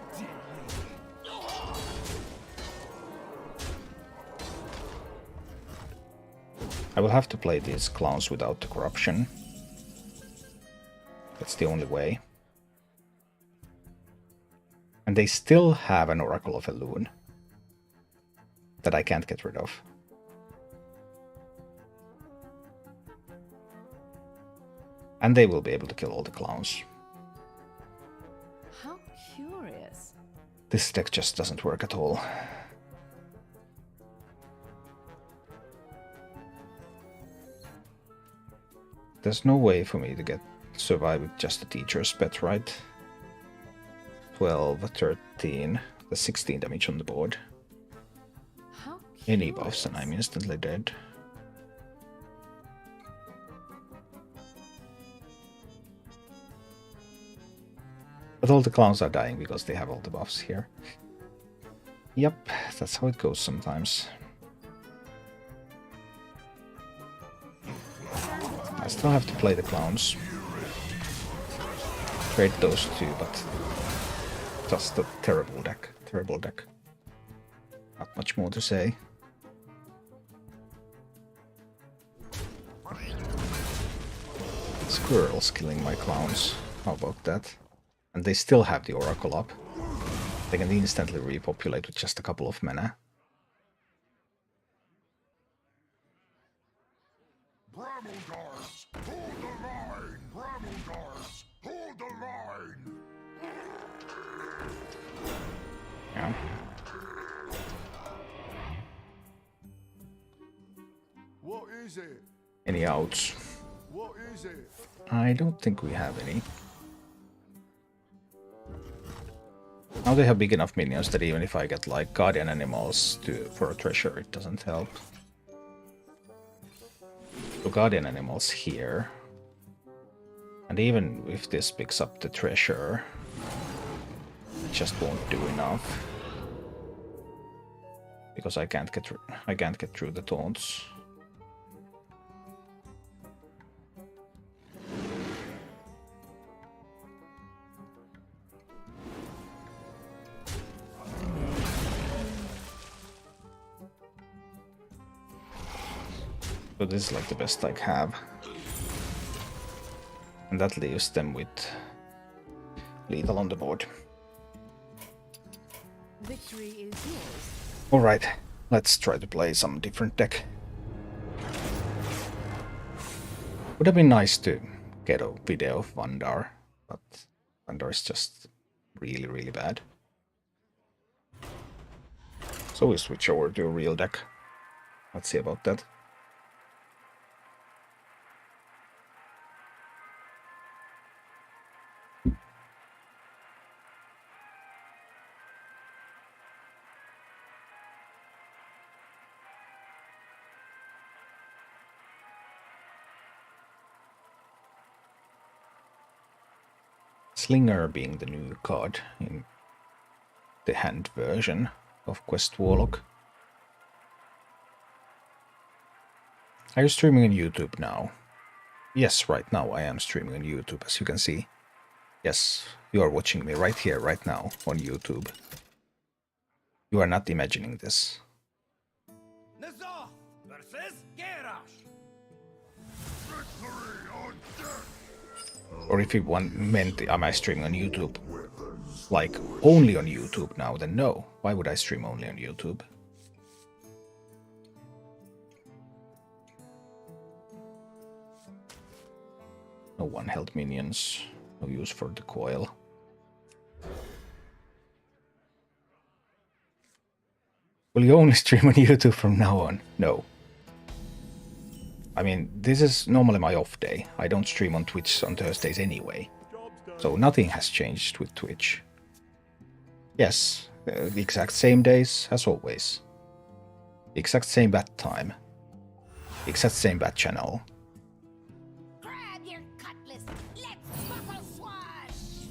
I will have to play these clowns without the corruption. That's the only way. And they still have an Oracle of Elune that I can't get rid of. And they will be able to kill all the clowns. How curious. This deck just doesn't work at all. There's no way for me to survive with just a teacher's pet, right? 12, 13, the 16 damage on the board. How Any buffs and I'm instantly dead. But all the clowns are dying because they have all the buffs here. Yep, that's how it goes sometimes. I still have to play the clowns. Trade those two, but just a terrible deck. Terrible deck. Not much more to say. Squirrels killing my clowns. How about that? And they still have the Oracle up. They can instantly repopulate with just a couple of mana. Bramelgars, hold the line! Bramelgars, hold the line! Yeah. What is it? Any outs? What is it? I don't think we have any. Now they have big enough minions that even if I get like guardian animals for a treasure, it doesn't help. So guardian animals here. And even if this picks up the treasure, it just won't do enough. Because I can't get through the taunts. So this is like the best I have. And that leaves them with lethal on the board. Victory is yours. Alright, let's try to play some different deck. Would have been nice to get a video of Vandar, but Vandar is just really, really bad. So we switch over to a real deck. Let's see about that. Slinger being the new card in the hand version of Quest Warlock. Are you streaming on YouTube now? Yes, right now I am streaming on YouTube, as you can see. Yes, you are watching me right here, right now, on YouTube. You are not imagining this. Nazar! Or if you meant, am I streaming on YouTube? Like, only on YouTube now, then no. Why would I stream only on YouTube? No one-held minions. No use for the coil. Will you only stream on YouTube from now on? No. I mean, this is normally my off day. I don't stream on Twitch on Thursdays anyway. So nothing has changed with Twitch. Yes, the exact same days as always. The exact same bat time. The exact same bat channel. Grab your cutlass. Let's buckle swash.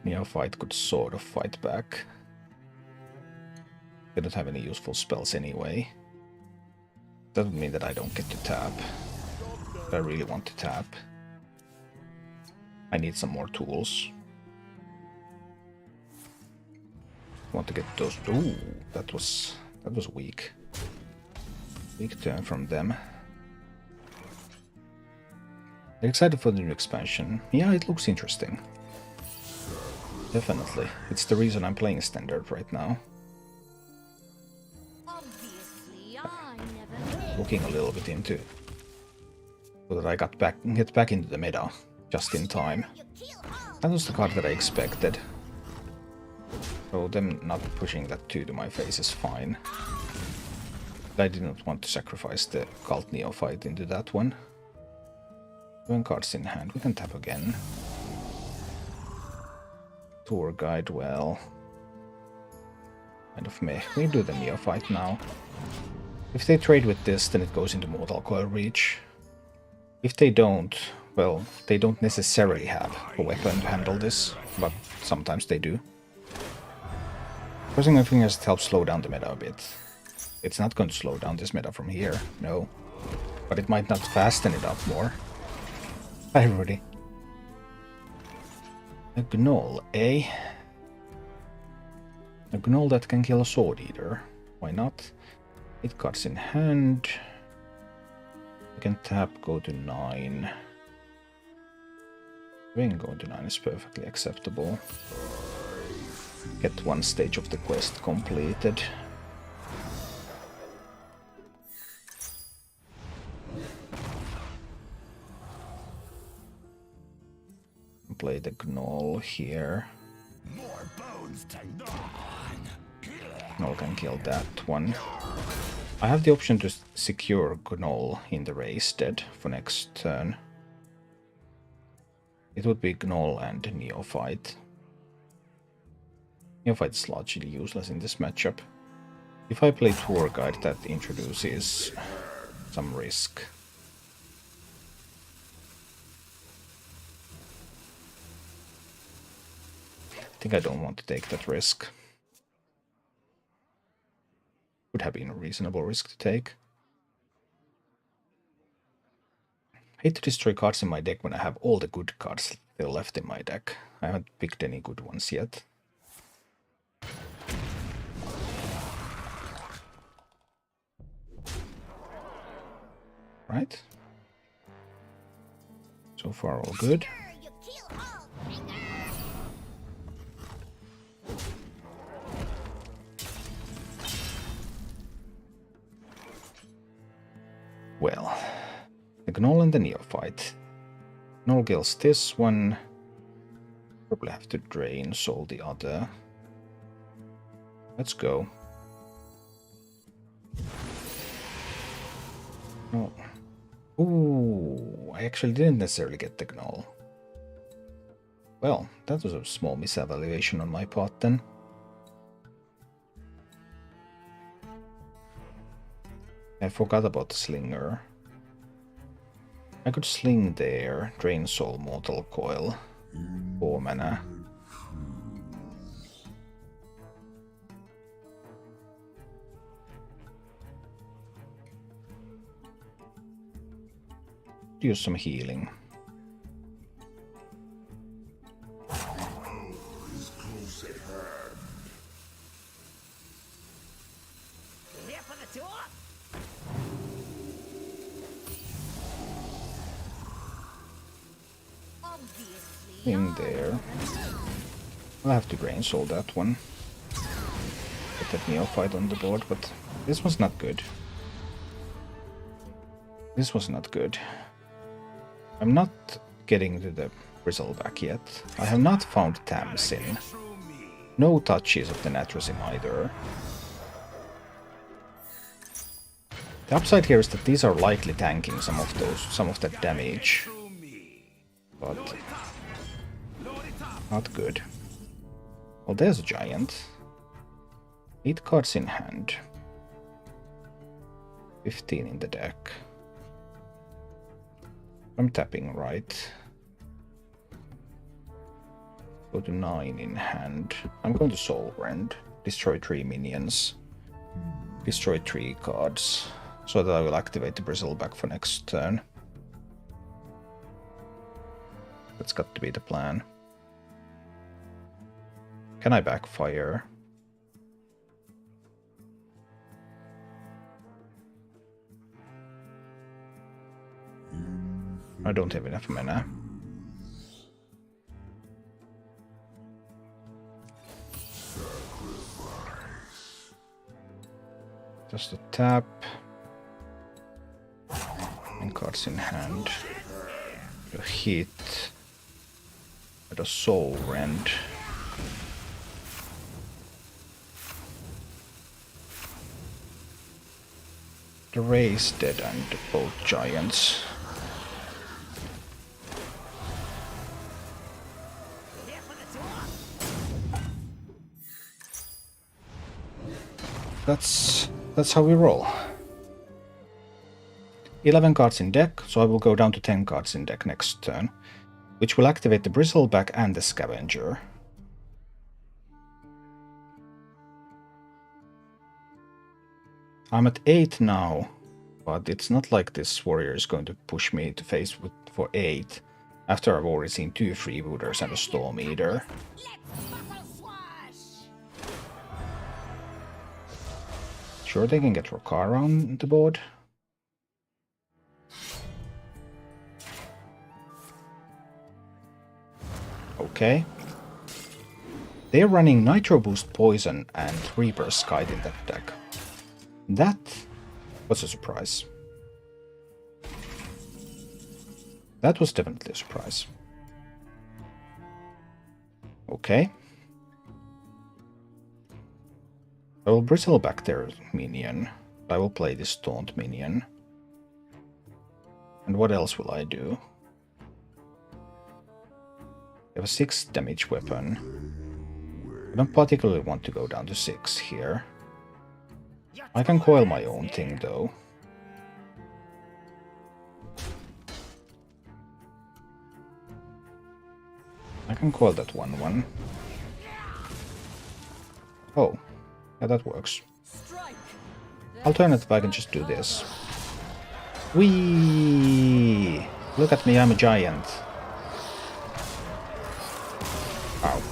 Neophyte could sort of fight back. They don't have any useful spells anyway. Doesn't mean that I don't get to tap. But I really want to tap. I need some more tools. Want to get those. Ooh, that was weak. Weak turn from them. I'm excited for the new expansion. Yeah, it looks interesting. Definitely. It's the reason I'm playing Standard right now. Obviously, I never lived. Looking a little bit into so that I get back into the meta just in time. That was the card that I expected. So them not pushing that 2 to my face is fine. But I didn't want to sacrifice the Cult Neophyte into that one. 7 cards in hand, we can tap again. Tour Guide, well... kind of meh. We do the Neophyte now. If they trade with this, then it goes into Mortal Coil reach. If they don't, well, they don't necessarily have a weapon to handle this, but sometimes they do. Crossing my fingers helps slow down the meta a bit. It's not going to slow down this meta from here, no. But it might not fasten it up more. Hi, Rudy. A Gnoll, eh? A Gnoll that can kill a Sword Eater. Why not? 8 cards in hand. We can tap, go to 9. Ring going to 9 is perfectly acceptable. Get 1 stage of the quest completed. Play the Gnoll here. More bones to gnaw. Gnoll can kill that one. I have the option to secure Gnoll in the race dead for next turn. It would be Gnoll and Neophyte. Neophyte is largely useless in this matchup. If I play Tour Guide, that introduces some risk. I think I don't want to take that risk. Would have been a reasonable risk to take. I hate to destroy cards in my deck when I have all the good cards still left in my deck. I haven't picked any good ones yet. Right? So far all good. Well, the Gnoll and the Neophyte. Gnoll kills this one. Probably have to drain soul the other. Let's go. Oh. Ooh, I actually didn't necessarily get the Gnoll. Well, that was a small misevaluation on my part then. I forgot about the Slinger. I could sling there, drain soul, mortal coil, 4 mana. Use some healing. Here for the tour? In there. I'll have to drain soul that one. Get that neophyte on the board, but this was not good. This was not good. I'm not getting to the Bristleback yet. I have not found Tamsin. No touches of the Natrasim either. The upside here is that these are likely tanking some of that damage. But not good. Well, there's a giant. 8 cards in hand. 15 in the deck. I'm tapping right. Go to 9 in hand. I'm going to Stormwind. Destroy 3 minions. Destroy 3 cards. So that I will activate the Bristleback for next turn. That's got to be the plan. Can I backfire? I don't have enough mana. Just a tap. And cards in hand. A hit. And a soul rend. The race dead and both giants. That's how we roll. 11 cards in deck, so I will go down to 10 cards in deck next turn, which will activate the Bristleback and the Scavenger. I'm at 8 now, but it's not like this warrior is going to push me to face with for 8 after I've already seen 2 freebooters and a Storm Eater. Sure, they can get Rokara on the board. Okay. They're running Nitro Boost Poison and Reaper Skite in that deck. That was a surprise. That was definitely a surprise. Okay. I will Bristleback their minion. I will play this Taunt minion. And what else will I do? I have a 6 damage weapon. I don't particularly want to go down to 6 here. I can coil my own thing though. I can coil that 1/1. Oh, yeah, that works. Alternative, I can just do this. Whee! Look at me, I'm a giant. Ow.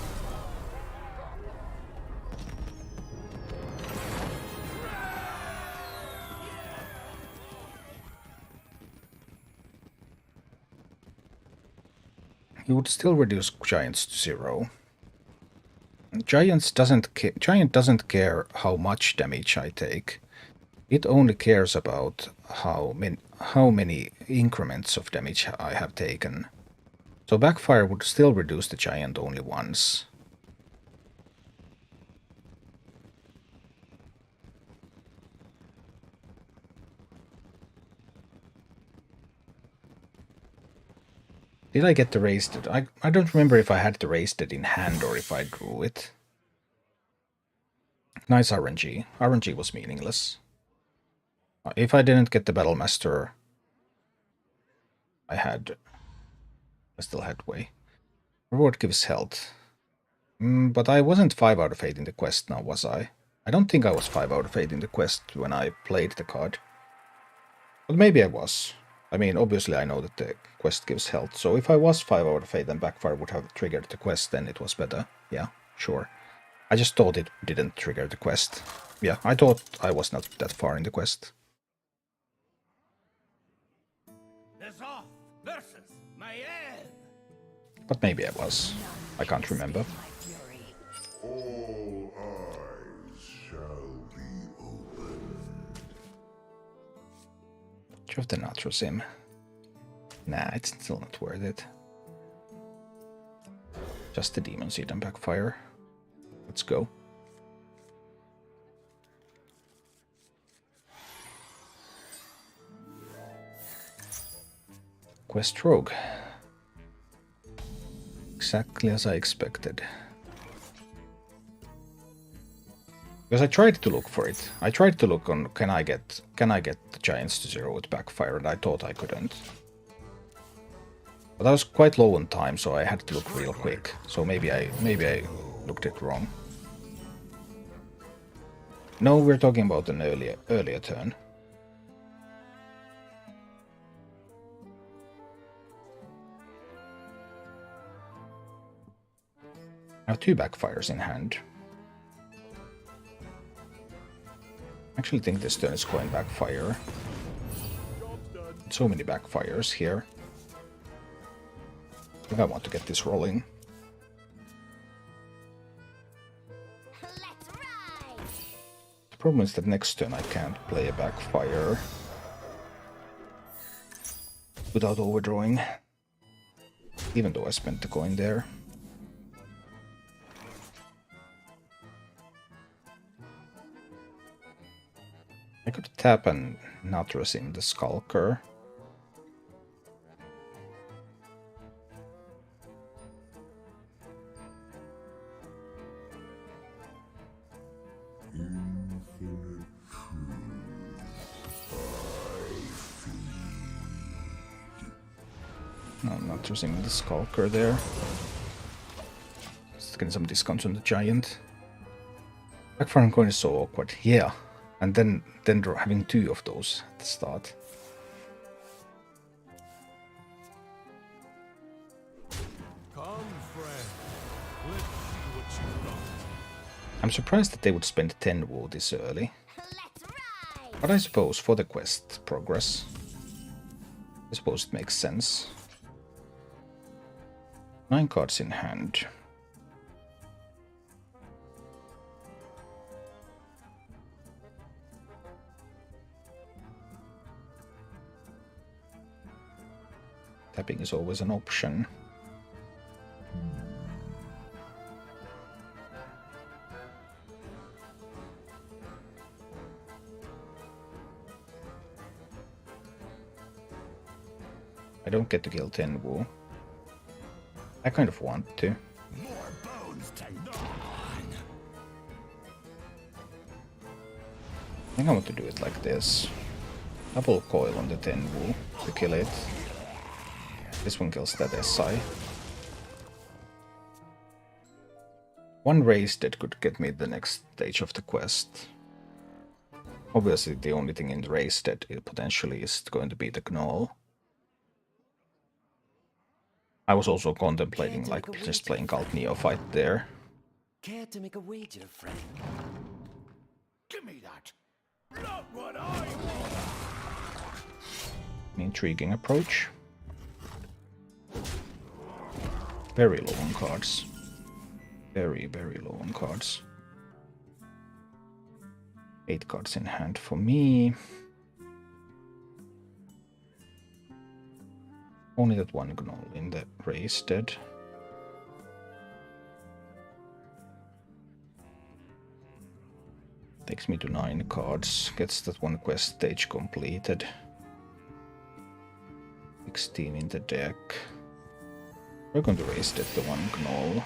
You would still reduce giants to 0. Giant doesn't care how much damage I take. It only cares about how many increments of damage I have taken. So backfire would still reduce the giant only once. Did I get the raised? I don't remember if I had the raised in hand or if I drew it. Nice RNG. RNG was meaningless. If I didn't get the Battlemaster, I still had way. Reward gives health. But I wasn't 5 out of 8 in the quest now, was I? I don't think I was 5 out of 8 in the quest when I played the card. But maybe I was. I mean, obviously I know that the quest gives health, so if I was 5 out of 8 and backfire would have triggered the quest, then it was better. Yeah, sure. I just thought it didn't trigger the quest. Yeah, I thought I was not that far in the quest. But maybe I was. I can't remember. My fury. All eyes shall be open. Which of the Natrosim? Nah, it's still not worth it. Just the Demon Seed and Backfire. Let's go. Quest Rogue. Exactly as I expected. Because I tried to look for it. I tried to look on can I get the Giants to 0 with Backfire, and I thought I couldn't. But I was quite low on time, so I had to look real quick. So maybe I looked it wrong. No, we're talking about an earlier turn. I have 2 Backfires in hand. I actually think this turn is going Backfire. So many Backfires here. I think I want to get this rolling. Let's ride. The problem is that next turn I can't play a Backfire without overdrawing, even though I spent the coin there. I could tap and not resim the Skulker. Infinite No, I'm not using the Skulker there. Just getting some discounts on the Giant. Backfire coin is so awkward. Yeah. And then having 2 of those at the start. Come, friend. Let's see what you got. I'm surprised that they would spend 10 wool this early. Let's ride. But I suppose for the quest progress, I suppose it makes sense. 9 cards in hand. Tapping is always an option. I don't get to kill 10 wool. I kind of want to. More bones to gnaw on. I think I want to do it like this. Double coil on the 10 wool to kill it. This one kills that SI. One raise that could get me the next stage of the quest. Obviously the only thing in the race that it potentially is going to be the Gnoll. I was also contemplating like just playing Cult Neophyte there. Care to make a wager, friend? Give me that. Not what I want. An intriguing approach. Very low on cards. Very, very low on cards. 8 cards in hand for me. Only that one Gnoll in the race dead. Takes me to 9 cards. Gets that one quest stage completed. 16 in the deck. We're going to raise that the one Gnoll.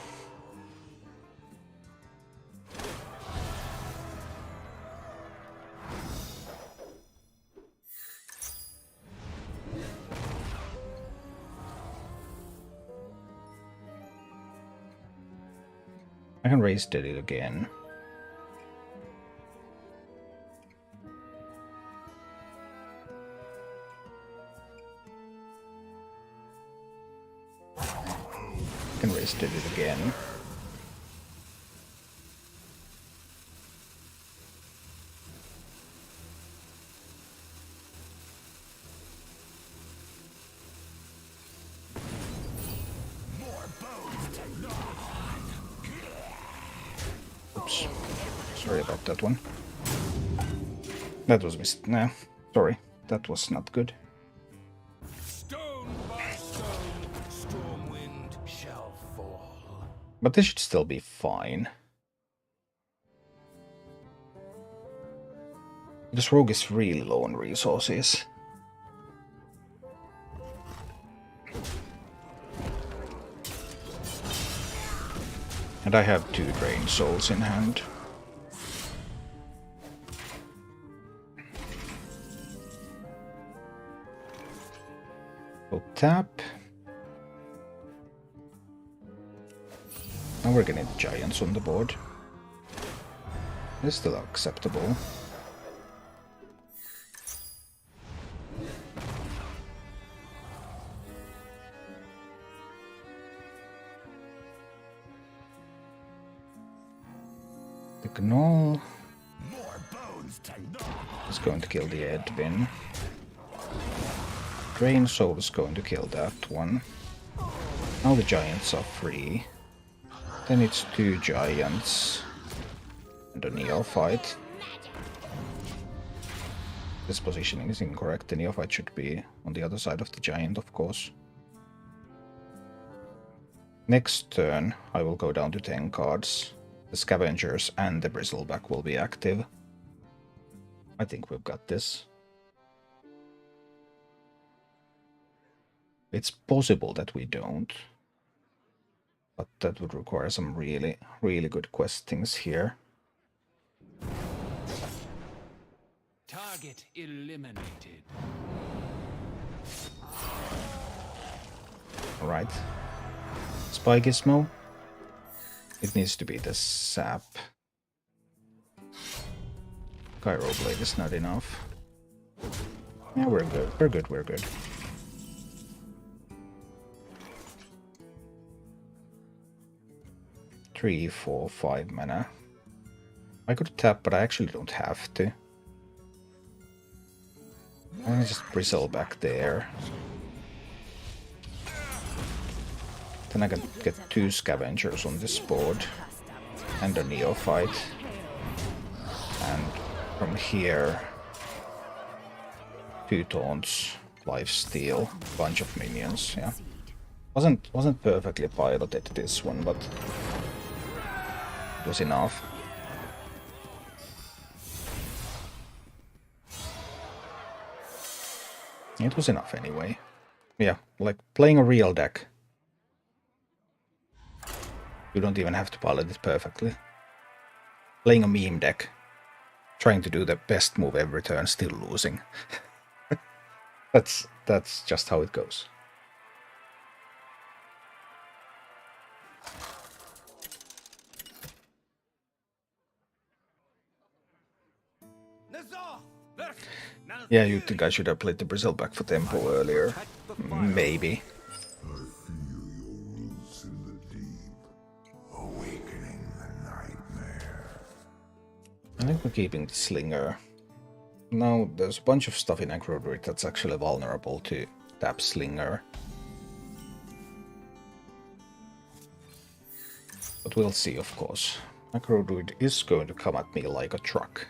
I can raise dead it again. I can raise dead it again. More Oops. Sorry about that one. That was nah, sorry. That was not good. Stone by stone, Stormwind shall fall. But this should still be fine. This rogue is really low on resources. And I have 2 drained souls in hand. So tap. Now we're getting giants on the board. It's still acceptable. The Gnoll is going to kill the Edwin. Drain Soul is going to kill that one. Now the giants are free. Then it's 2 giants and a neophyte. This positioning is incorrect. The neophyte should be on the other side of the giant, of course. Next turn, I will go down to 10 cards. The scavengers and the bristleback will be active. I think we've got this. It's possible that we don't. But that would require some really, really good questings here. Target eliminated. Alright. Spy Gizmo. It needs to be the sap. Gyro Blade is not enough. Yeah, we're good. We're good, we're good. Three, 4, 5 mana. I could tap, but I actually don't have to. I'm gonna just bristle back there. Then I can get 2 scavengers on this board. And a neophyte. And from here, 2 taunts, lifesteal, bunch of minions, yeah. Wasn't perfectly piloted this one, but it was enough. It was enough anyway. Yeah, like playing a real deck. You don't even have to pilot it perfectly. Playing a meme deck. Trying to do the best move every turn, still losing. That's just how it goes. Yeah, you think I should have played the bristleback for tempo earlier? Maybe. I think we're keeping the Slinger. Now, there's a bunch of stuff in Aggro Druid that's actually vulnerable to tap Slinger. But we'll see, of course. Aggro Druid is going to come at me like a truck.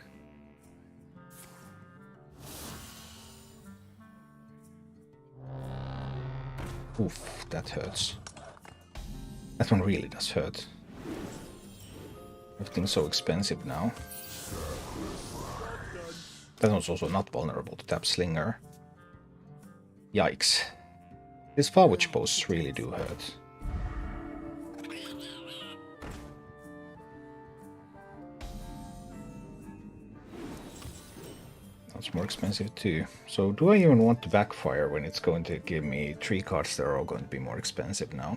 Oof, that hurts. That one really does hurt. Everything's so expensive now. That one's also not vulnerable to tap Slinger. Yikes. These Farwich posts really do hurt. That's more expensive too. So do I even want to backfire when it's going to give me 3 cards that are all going to be more expensive now?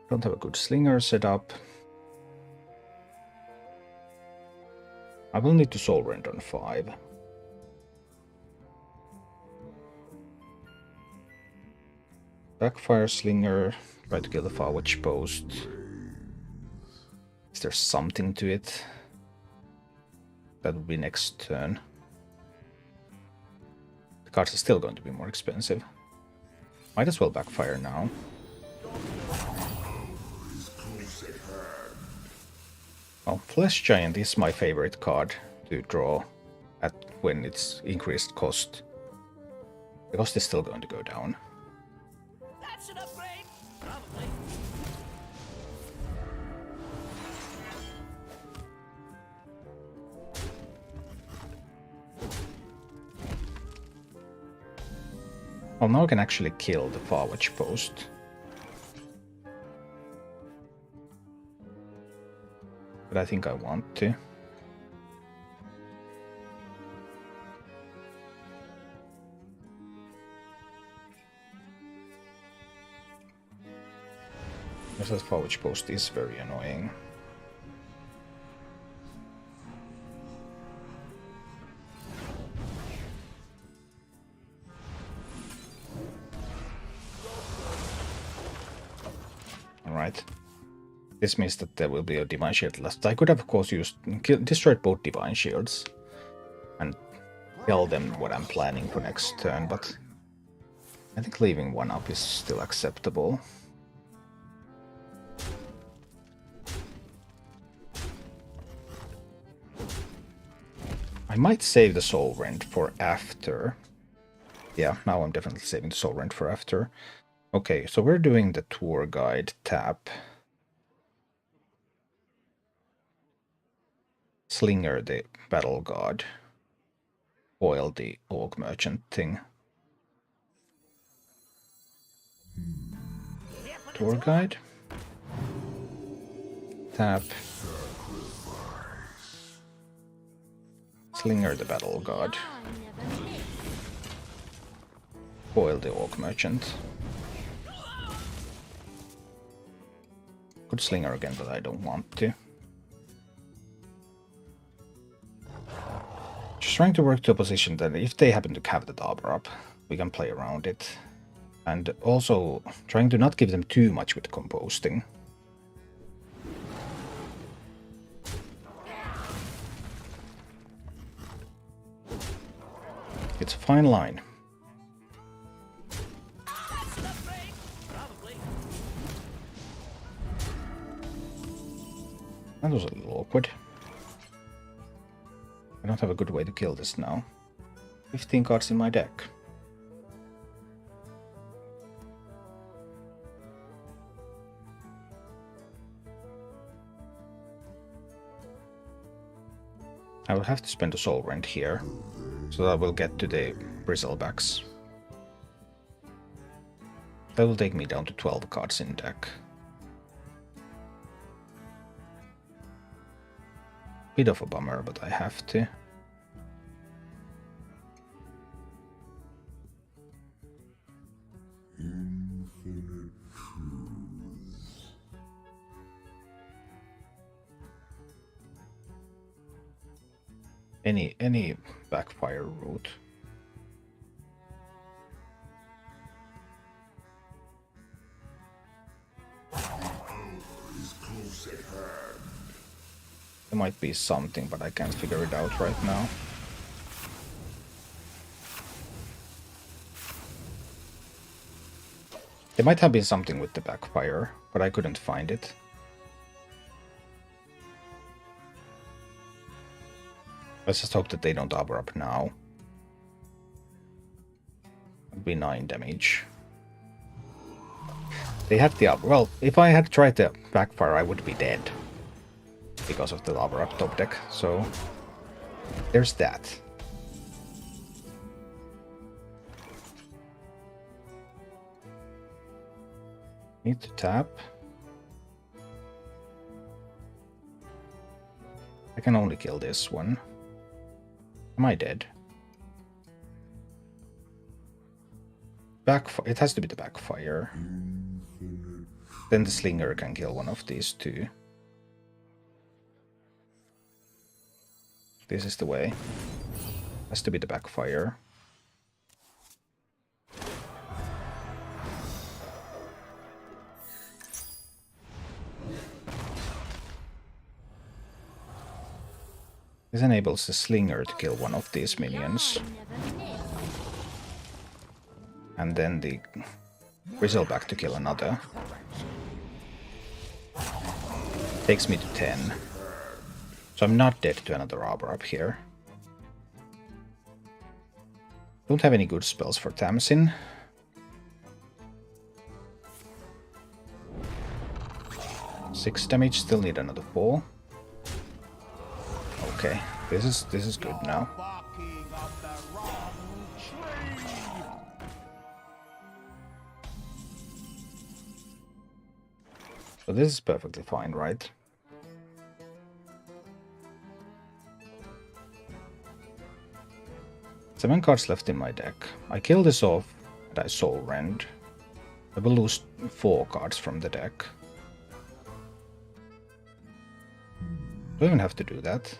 Don't have a good Slinger set up. I will need to Soul Rend on 5. Backfire Slinger, try to kill the Farwich post. Is there something to it? That would be next turn. The cards are still going to be more expensive. Might as well backfire now. Well, Flesh Giant is my favorite card to draw at when it's increased cost. The cost is still going to go down. That's an upgrade. Probably. Well, now I can actually kill the Farwatch Post. But I think I want to. Because that Farwatch Post is very annoying. Alright. This means that there will be a Divine Shield left. I could have, of course, destroyed both Divine Shields and tell them what I'm planning for next turn, but I think leaving one up is still acceptable. I might save the Soul Rend for after. Yeah, now I'm definitely saving the Soul Rend for after. Okay, so we're doing the Tour Guide tap. Slinger the Battle God. Foil the Orc Merchant thing. Tour Guide. Tap. Slinger the Battle God. Foil the Orc Merchant. Could Slinger again, but I don't want to. Just trying to work to a position that if they happen to have the Dabber up, we can play around it. And also trying to not give them too much with composting. It's a fine line. That was a little awkward. I don't have a good way to kill this now. 15 cards in my deck. I will have to spend a Soul Rend here, so that I will get to the Bristlebacks. That will take me down to 12 cards in deck. Bit of a bummer, but I have to. Any backfire route. There might be something, but I can't figure it out right now. There might have been something with the backfire, but I couldn't find it. Let's just hope that they don't Dabber up now. It'd be 9 damage. They had the Dabber. Well, if I had tried the backfire, I would be dead. Because of the Dabber up top deck, so there's that. Need to tap. I can only kill this one. Am I dead? Backfire. It has to be the backfire. Then the Slinger can kill one of these two. This is the way. Has to be the backfire. This enables the Slinger to kill one of these minions. Never miss. And then the Grizzleback to kill another. Takes me to 10. So I'm not dead to another arbor up here. Don't have any good spells for Tamsin. Six damage, still need another 4. Okay, this is good now. Barking up the wrong tree. So this is perfectly fine, right? Seven cards left in my deck. I kill this off and I Soul Rend. I will lose 4 cards from the deck. Do I even have to do that?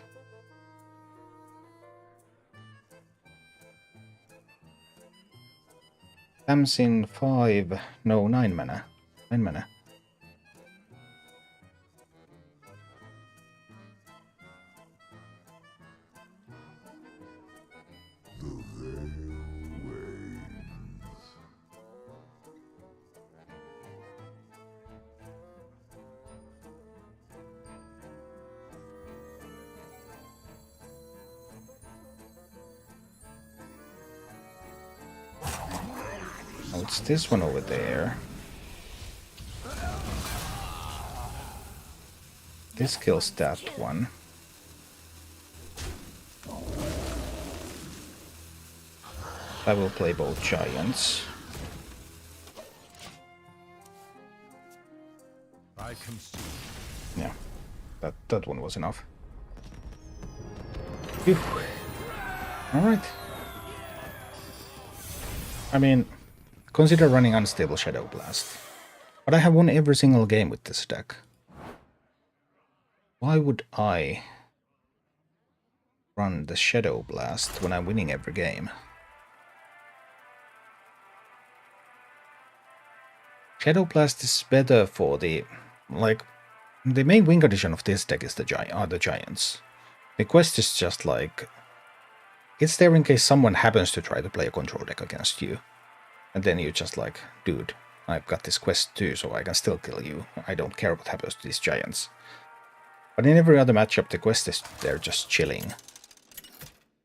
Tamsin 5, no 9 mana. 9 mana. Oh, it's this one over there. This kills that one. I will play both giants. I concede. Yeah, that one was enough. Phew. All right. I mean, consider running Unstable Shadow Blast. But I have won every single game with this deck. Why would I run the Shadow Blast when I'm winning every game? Shadow Blast is better for the... like, the main win condition of this deck is the giants. The quest is just like... it's there in case someone happens to try to play a control deck against you. And then you just like, dude, I've got this quest too, so I can still kill you. I don't care what happens to these giants. But in every other matchup, the quest is they're just chilling.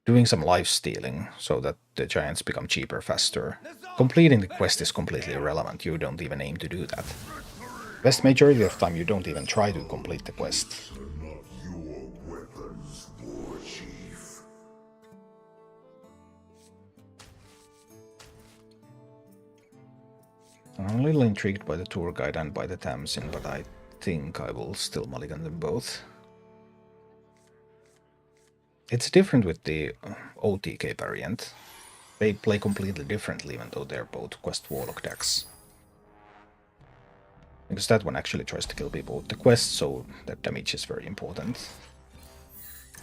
Doing some life stealing, so that the giants become cheaper faster. Completing the quest is completely irrelevant, you don't even aim to do that. Vast majority of the time you don't even try to complete the quest. I'm a little intrigued by the tour guide and by the Tamsin, but I think I will still mulligan them both. It's different with the OTK variant. They play completely differently, even though they're both Quest Warlock decks. Because that one actually tries to kill people with the quest, so that damage is very important.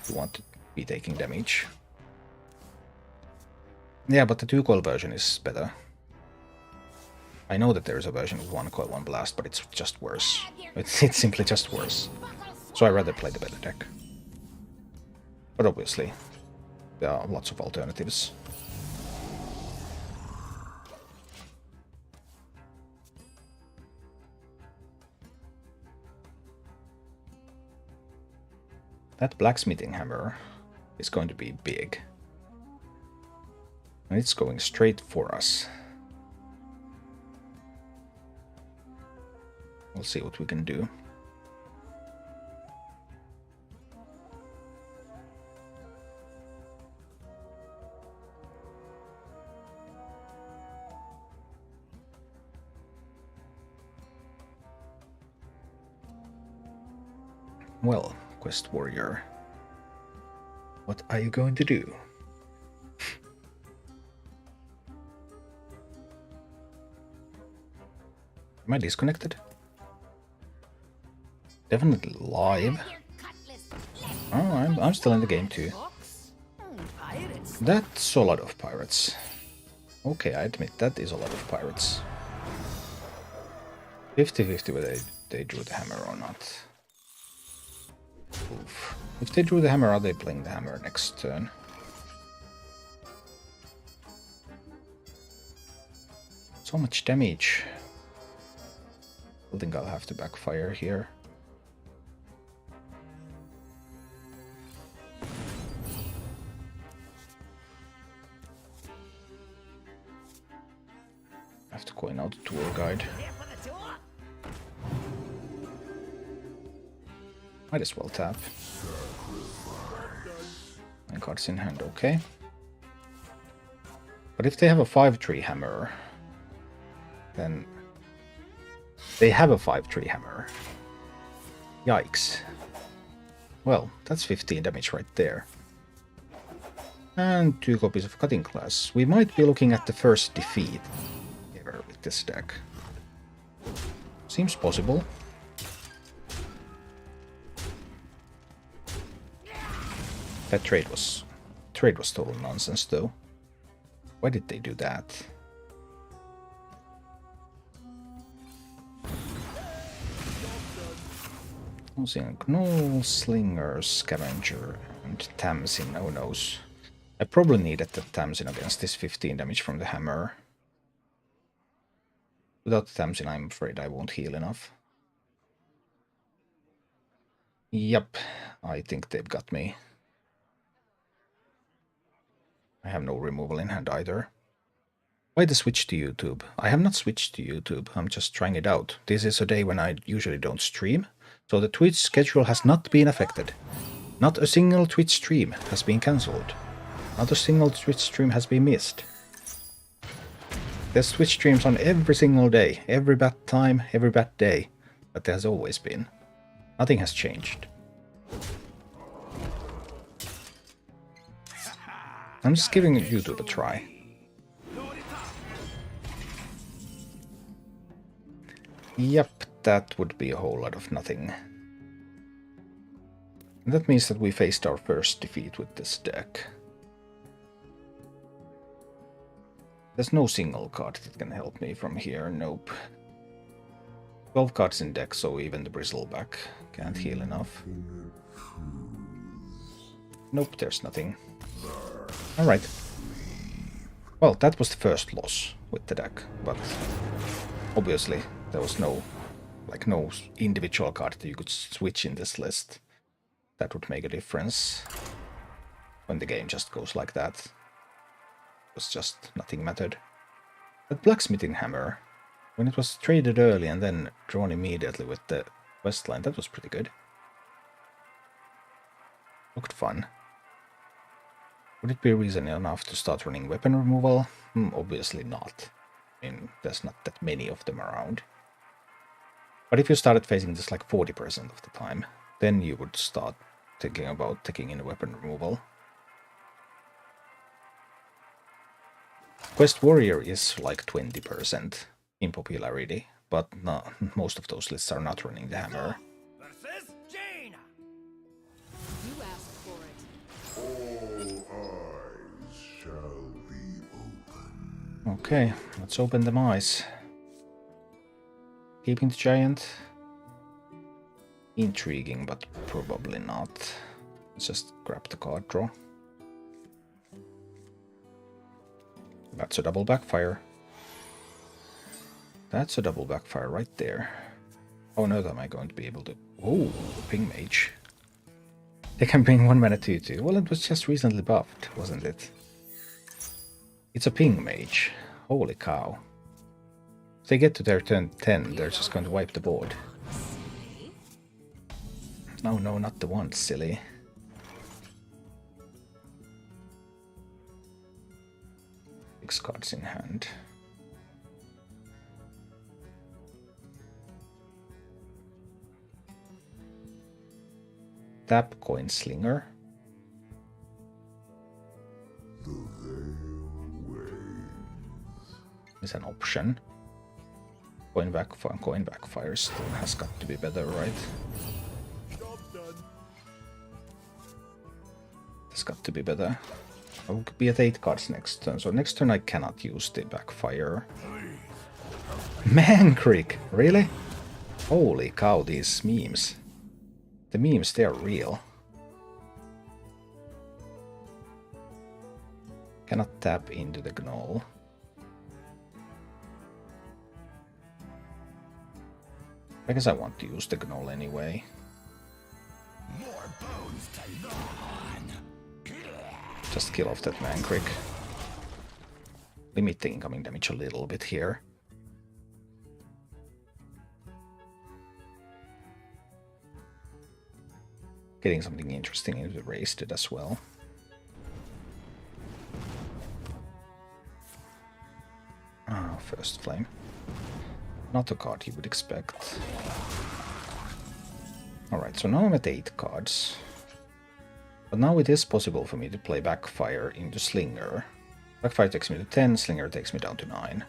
You want to be taking damage. Yeah, but the 2-coil version is better. I know that there is a version with 1-coil, 1 blast, but it's just worse. It's simply just worse. So I rather play the better deck. But obviously, there are lots of alternatives. That blacksmithing hammer is going to be big. And it's going straight for us. We'll see what we can do. Well, Quest Warrior, what are you going to do? Am I disconnected? Definitely live. Oh, I'm still in the game too. Pirates. That's a lot of pirates. Okay, I admit that is a lot of pirates. 50-50 whether they drew the hammer or not. Oof. If they drew the hammer, are they playing the hammer next turn? So much damage. I think I'll have to backfire here. I have to coin out the tour guide. Might as well tap. 9 cards in hand, okay. But if they have a 5-tree hammer, then they have a 5-tree hammer. Yikes. Well, that's 15 damage right there. And 2 copies of Cutting Class. We might be looking at the first defeat ever with this deck. Seems possible. That trade was total nonsense, though. Why did they do that? Gnoll, Slinger, Scavenger, and Tamsin. Oh noes. I probably needed the Tamsin against this 15 damage from the hammer. Without the Tamsin, I'm afraid I won't heal enough. Yep, I think they've got me. I have no removal in hand either. Why the switch to YouTube? I have not switched to YouTube, I'm just trying it out. This is a day when I usually don't stream, so the Twitch schedule has not been affected. Not a single Twitch stream has been cancelled. Not a single Twitch stream has been missed. There's Twitch streams on every single day, every bad time, every bad day, but there has always been. Nothing has changed. I'm just giving YouTube a try. Yep, that would be a whole lot of nothing. And that means that we faced our first defeat with this deck. There's no single card that can help me from here, nope. 12 cards in deck, so even the Bristleback can't heal enough. Nope, there's nothing. Alright. Well, that was the first loss with the deck, but obviously there was no individual card that you could switch in this list. That would make a difference when the game just goes like that. It was just nothing mattered. That blacksmithing hammer, when it was traded early and then drawn immediately with the Westline, that was pretty good. Looked fun. Would it be reason enough to start running weapon removal? Obviously not. I mean, there's not that many of them around. But if you started facing this like 40% of the time, then you would start thinking about taking in a weapon removal. Quest Warrior is like 20% in popularity, but no, most of those lists are not running the hammer. Versus Jaina. You asked for it. All eyes shall be open. Okay, let's open them eyes. Keeping the giant. Intriguing, but probably not. Let's just grab the card draw. That's a double backfire. That's a double backfire right there. Oh no, am I going to be able to... Oh, Ping Mage. They can bring 1 mana 2/2. Well, it was just recently buffed, wasn't it? It's a Ping Mage. Holy cow. If they get to their turn 10, they're just going to wipe the board. No, no, not the one, silly. Six cards in hand. Tap Coin Slinger. Is an option. Coin backfire still has got to be better, right? It's got to be better. I will be at 8 cards next turn, so next turn I cannot use the backfire. Mankrik! Really? Holy cow, these memes. The memes, they're real. Cannot tap into the Gnoll. I guess I want to use the Gnoll anyway. Just kill off that Mankrik. Limit the incoming damage a little bit here. Getting something interesting into Wasted as well. Ah, First Flame. Not a card you would expect. Alright, so now I'm at 8 cards. But now it is possible for me to play Backfire into Slinger. Backfire takes me to 10, Slinger takes me down to 9.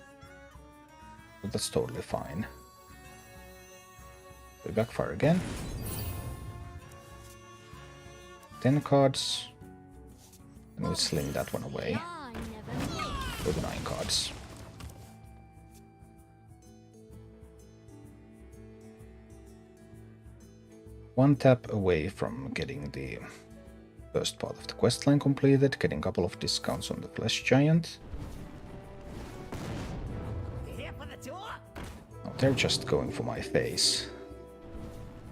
But that's totally fine. Play Backfire again. 10 cards. And we sling that one away. I never miss. With 9 cards. One tap away from getting the first part of the questline completed, getting a couple of discounts on the Flesh Giant. Here for the tour? Oh, they're just going for my face.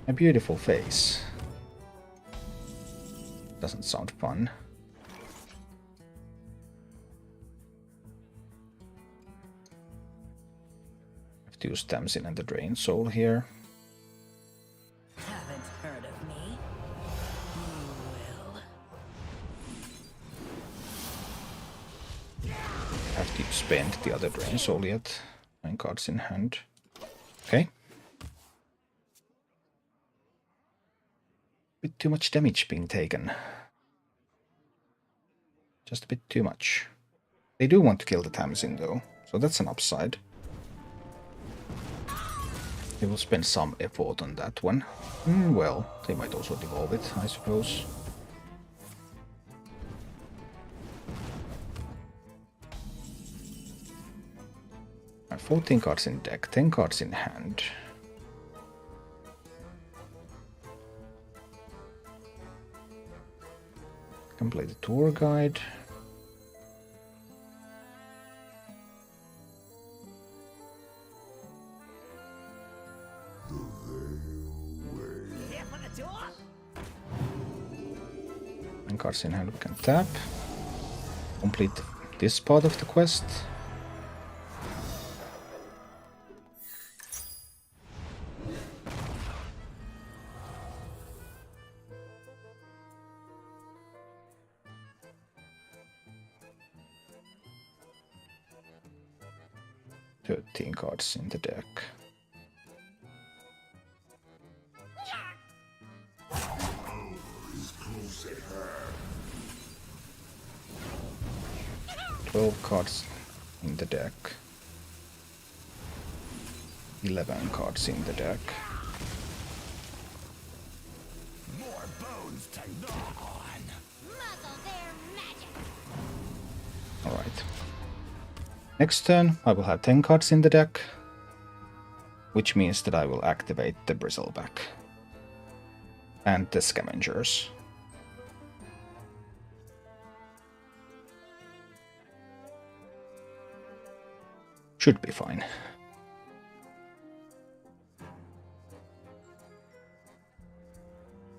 My beautiful face. Doesn't sound fun. Have to use Tamsin and the Drain Soul here. Haven't heard of me? You will. Have to spend the other Drain Soul yet. 9 cards in hand. Okay. Bit too much damage being taken. Just a bit too much. They do want to kill the Tamsin though, so that's an upside. They will spend some effort on that one. Well, they might also devolve it, I suppose. I have 14 cards in deck, 10 cards in hand. Can play the tour guide. Here for the tour? And cards in hand we can tap. Complete this part of the quest. Cards in the deck. Is close at hand. 12 cards in the deck. 11 cards in the deck. More bones to gnaw on. Muzzle their magic. Alright. Next turn, I will have 10 cards in the deck, which means that I will activate the Bristleback and the Scavengers. Should be fine.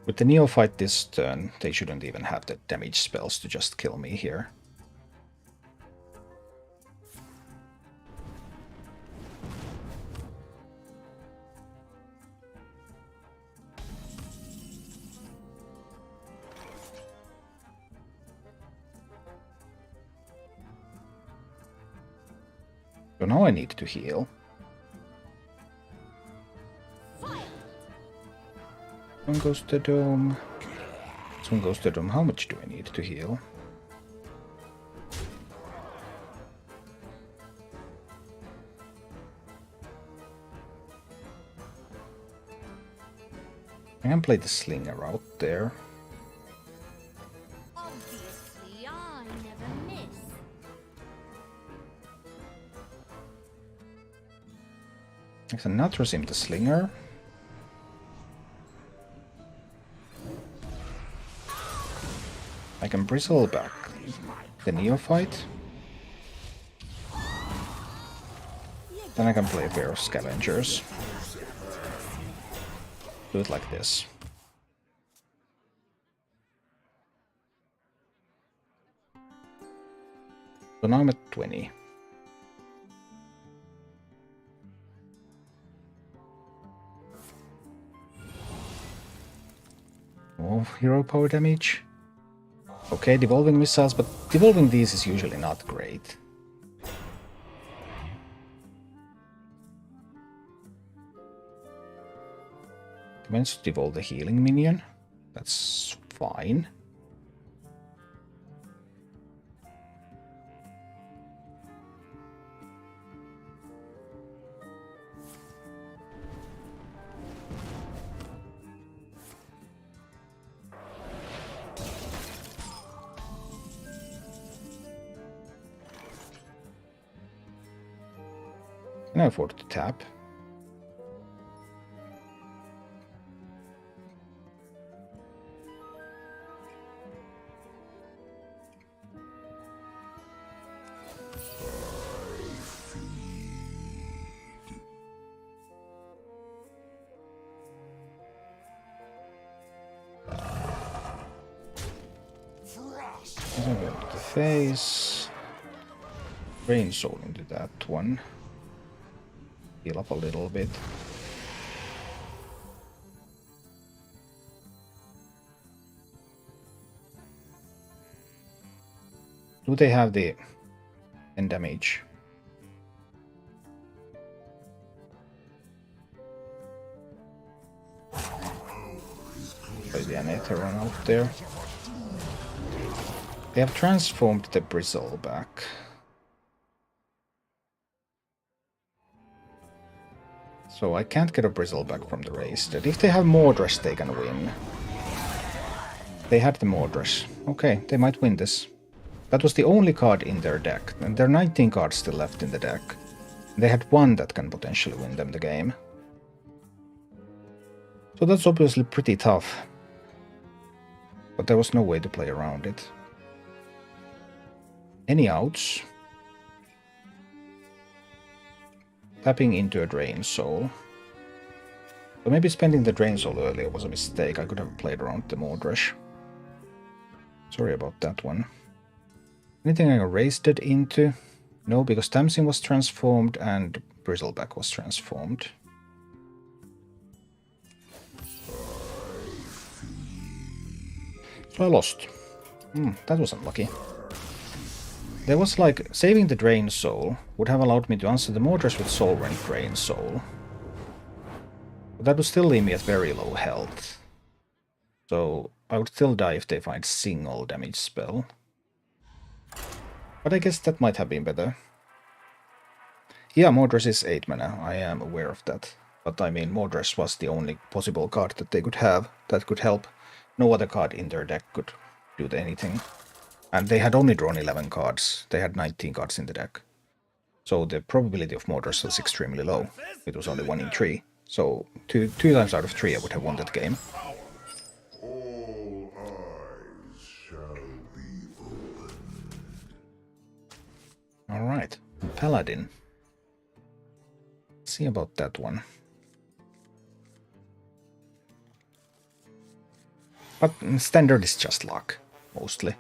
With the Neophyte this turn, they shouldn't even have the damage spells to just kill me here. So now I need to heal. One goes to the dome. This one goes to the dome. How much do I need to heal? I can play the Slinger out there. Obviously, I never miss. I can Natrasim the Slinger. I can Bristleback the Neophyte. Then I can play a pair of Scavengers. Do it like this. So now I'm at 20. Oh, hero power damage. Okay, devolving missiles, but devolving these is usually not great. Managed to devolve the healing minion. That's fine. Can I afford to tap? The face. Rain soul into that one. Heal up a little bit. Do they have the 10 damage? Play the Anetheron out there. They have transformed the Bristle back. So I can't get a Bristle back from the race. If they have Mordresh, they can win. They had the Mordresh. Okay, they might win this. That was the only card in their deck, and there are 19 cards still left in the deck. They had one that can potentially win them the game. So that's obviously pretty tough. But there was no way to play around it. Any outs? Tapping into a Drain Soul. So maybe spending the Drain Soul earlier was a mistake. I could have played around the Mordresh. Sorry about that one. Anything I erased it into? No, because Tamsin was transformed and Bristleback was transformed. So I lost. That was unlucky. There was like, saving the Drain Soul would have allowed me to answer the Mordresh with Soul Rank Drain Soul. But that would still leave me at very low health. So I would still die if they find single damage spell. But I guess that might have been better. Yeah, Mordresh is 8 mana, I am aware of that. But I mean, Mordresh was the only possible card that they could have that could help. No other card in their deck could do anything. And they had only drawn 11 cards. They had 19 cards in the deck. So the probability of Mordresh was extremely low. It was only 1 in 3. So two times out of 3 I would have won that game. All eyes shall be open. Alright, Paladin. Let's see about that one. But Standard is just luck, mostly.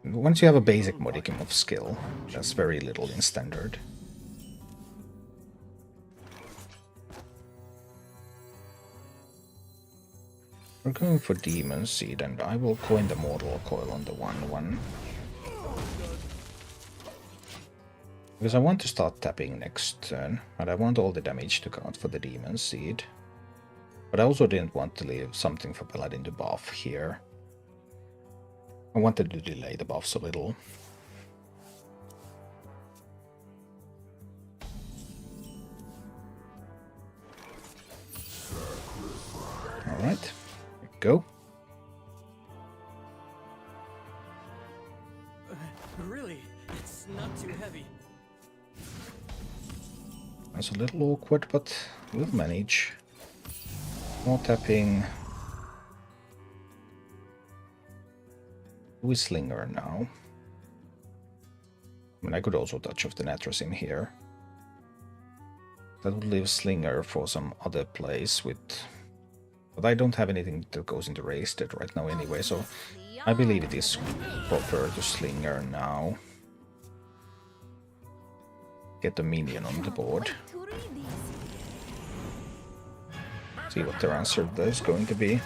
Once you have a basic modicum of skill, there's very little in Standard. We're going for Demon Seed, and I will coin the Mortal Coil on the 1/1. Because I want to start tapping next turn, and I want all the damage to count for the Demon Seed. But I also didn't want to leave something for Paladin to buff here. I wanted to delay the buffs a little. Alright, here we go. Really? It's not too heavy. That's a little awkward, but we'll manage. More tapping. Who is Slinger now? I mean, I could also touch off the Natrasim here. That would leave Slinger for some other place with... But I don't have anything that goes into Wasted right now anyway, so I believe it is proper to Slinger now. Get the minion on the board. To read these. See what their answer is going to be.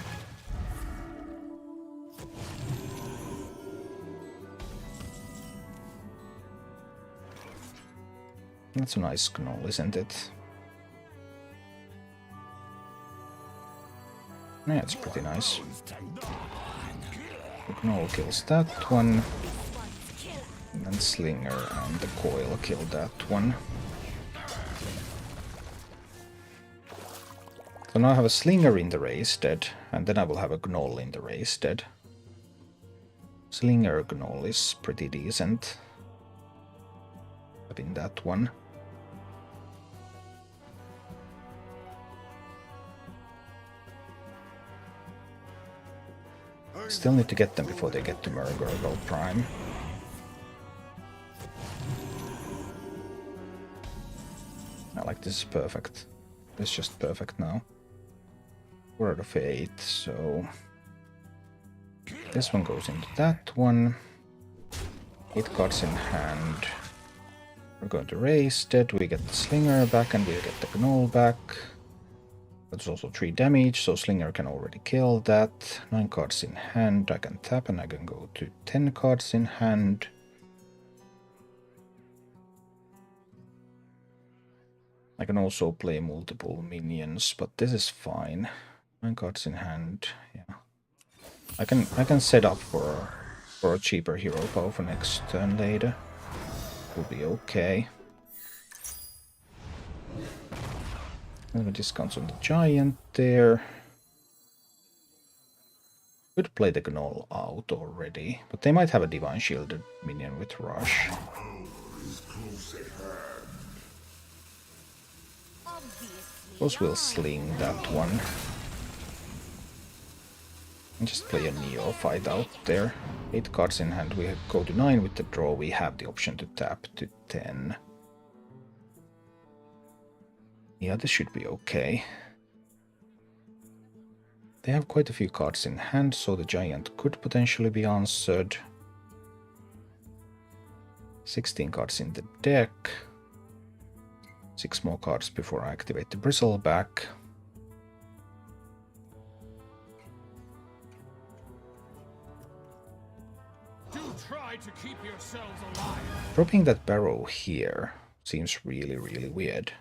That's a nice Gnoll, isn't it? Yeah, it's pretty nice. The Gnoll kills that one. And then Slinger and the Coil kill that one. So now I have a Slinger in the Wasted, and then I will have a Gnoll in the Wasted. Slinger Gnoll is pretty decent. Having that one. Still need to get them before they get to Murgurgle Prime. I like this is perfect. This is just perfect now. 4 out of 8, so... This one goes into that one. 8 cards in hand. We're going to raise it. We get the Slinger back and we get the Gnoll back. That's also 3 damage, so Slinger can already kill that. 9 cards in hand. I can tap and I can go to 10 cards in hand. I can also play multiple minions, but this is fine. 9 cards in hand, yeah. I can set up for a cheaper hero power for next turn later. Will be okay. And the discounts on the Giant there. Could play the Gnoll out already, but they might have a Divine Shielded minion with Rush. Suppose we'll sling that one. And just play a Neophyte out there. 8 cards in hand, we go to 9 with the draw, we have the option to tap to 10. Yeah, this should be okay. They have quite a few cards in hand, so the Giant could potentially be answered. 16 cards in the deck. 6 more cards before I activate the Bristleback. Do try to keep yourselves alive. Dropping that Barrow here seems really, really weird.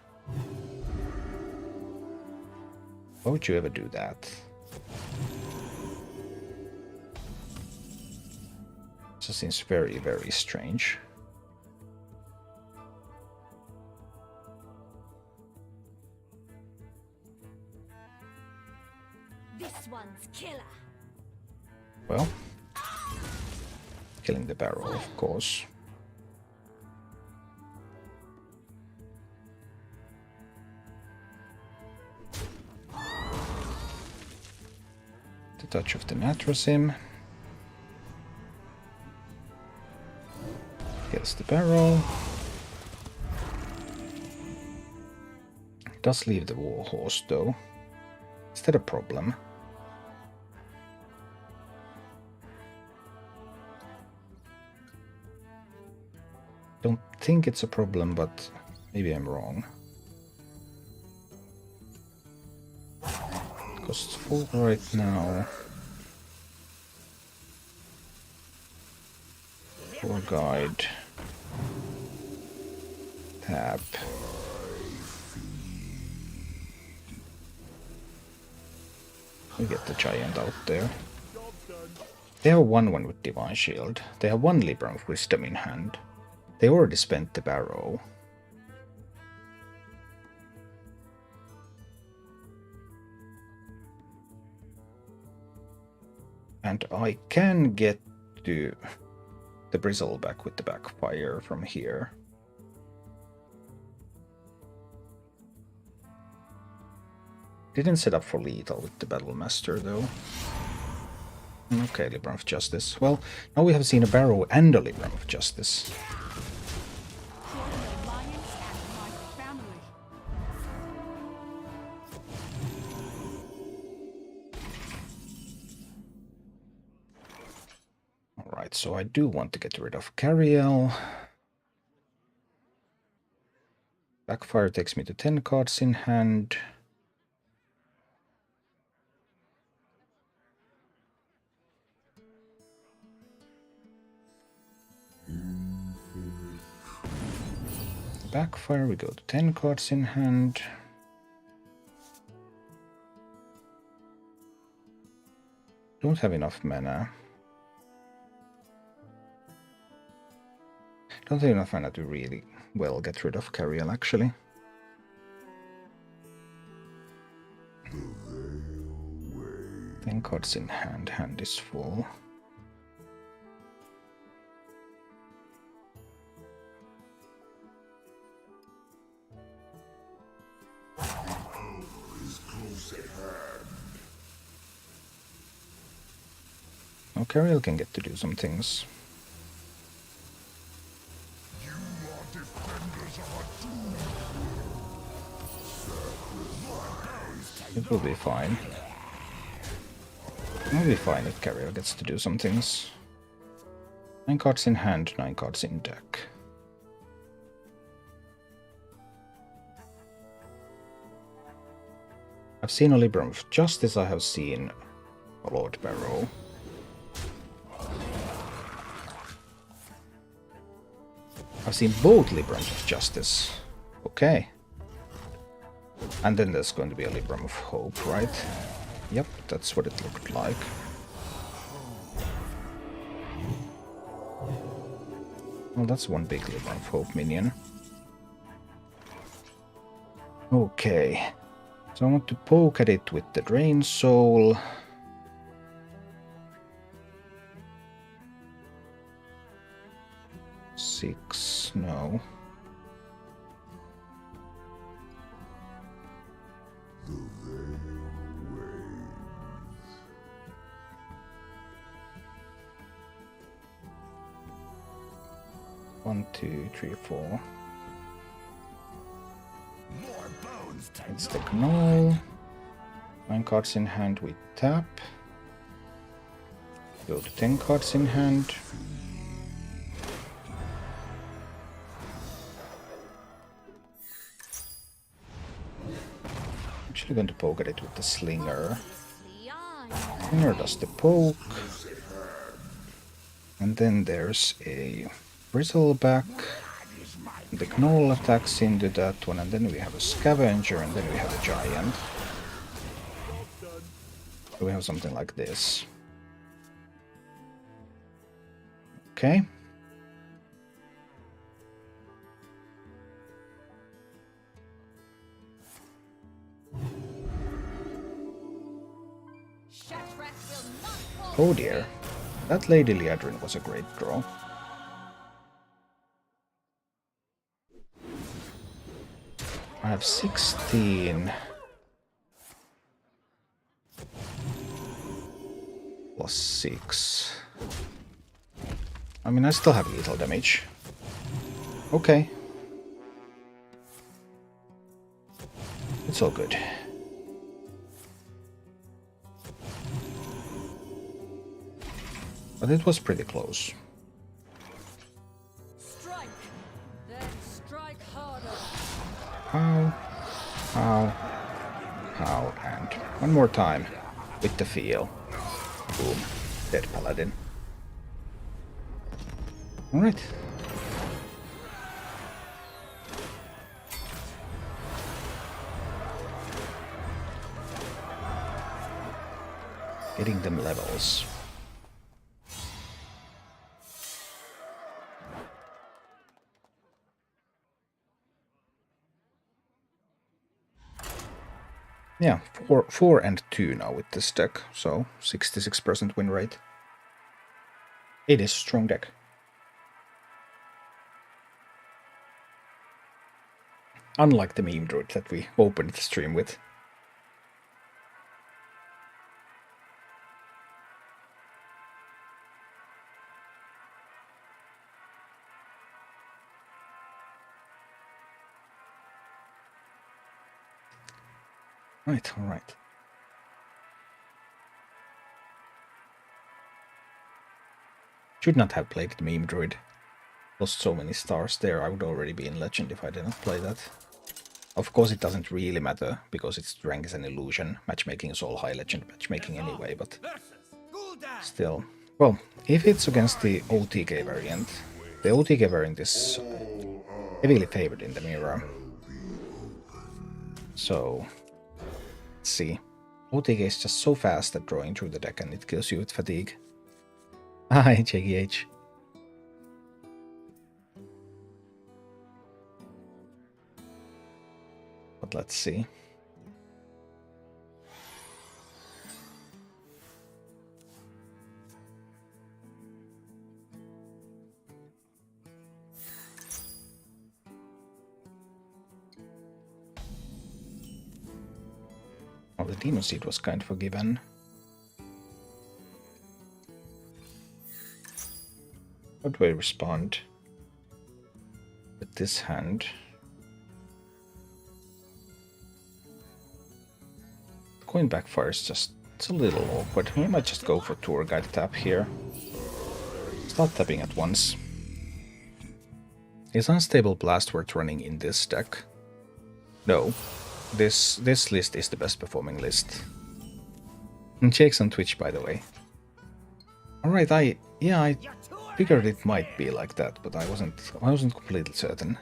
Why would you ever do that? This seems very, very strange. This one's killer. Well, killing the Barrow, of course. The touch of the Natrasim. Kills the Barrow. Does leave the Warhorse though. Is that a problem? Don't think it's a problem, but maybe I'm wrong. Costs 4 right now. 4 guide. Tap. We get the Giant out there. They have 1/1 with Divine Shield. They have 1 Libram of Wisdom in hand. They already spent the Barrow. And I can get to the Bristleback with the Backfire from here. Didn't set up for lethal with the Battlemaster though. Okay, Libram of Justice. Well, now we have seen a Barrow and a Libram of Justice. Right, so I do want to get rid of Cariel. Backfire takes me to 10 cards in hand. Backfire, we go to 10 cards in hand. Don't have enough mana. Don't have enough mana to really well get rid of Cariel, actually. The veil waves. 10 cards in hand, hand is full. Is close at hand. Oh, Cariel can get to do some things. You are defenders of a tomb. It will be fine. It will be fine if Cariel gets to do some things. 9 cards in hand, 9 cards in deck. I've seen a Libram of Justice, I have seen a Lord Barrow. I've seen both Librams of Justice. Okay. And then there's going to be a Libram of Hope, right? Yep, that's what it looked like. Well, that's one big Libram of Hope minion. Okay. So I want to poke at it with the Drain Soul. Six, no. The veil waves. 1, 2, 3, 4. More bones to Let's take null. 9 cards in hand, we tap. Go to 10 cards in hand. Actually going to poke at it with the Slinger. Slinger does the poke. And then there's a Bristleback. The Gnoll attacks into that one, and then we have a Scavenger, and then we have a Giant. So we have something like this. Okay. Oh dear. That Lady Liadrin was a great draw. I have 16 plus 6. I mean, I still have lethal damage. Okay. It's all good. But it was pretty close. Strike, then strike harder. How, and one more time with the feel. Boom. Dead Paladin. Alright. Getting them levels. Yeah, 4 and 2 now with this deck, so 66% win rate. It is a strong deck. Unlike the meme druid that we opened the stream with. Right, alright. Should not have played the Meme Druid. Lost so many stars there, I would already be in Legend if I didn't play that. Of course it doesn't really matter, because its rank is an illusion. Matchmaking is all high Legend matchmaking anyway, but still. Well, if it's against the OTK variant, the OTK variant is heavily favored in the mirror. So, let's see. OTK is just so fast at drawing through the deck and it kills you with fatigue. Hi, JGH. But let's see. Oh, the Demon Seed was kind of a given. How do I respond with this hand? Going backfire is just, it's a little awkward. We might just go for Tour Guide tap here. Start tapping at once. Is Unstable Blast worth running in this deck? No. This list is the best performing list. And Jake's on Twitch, by the way. Alright, I figured it might be like that, but I wasn't completely certain.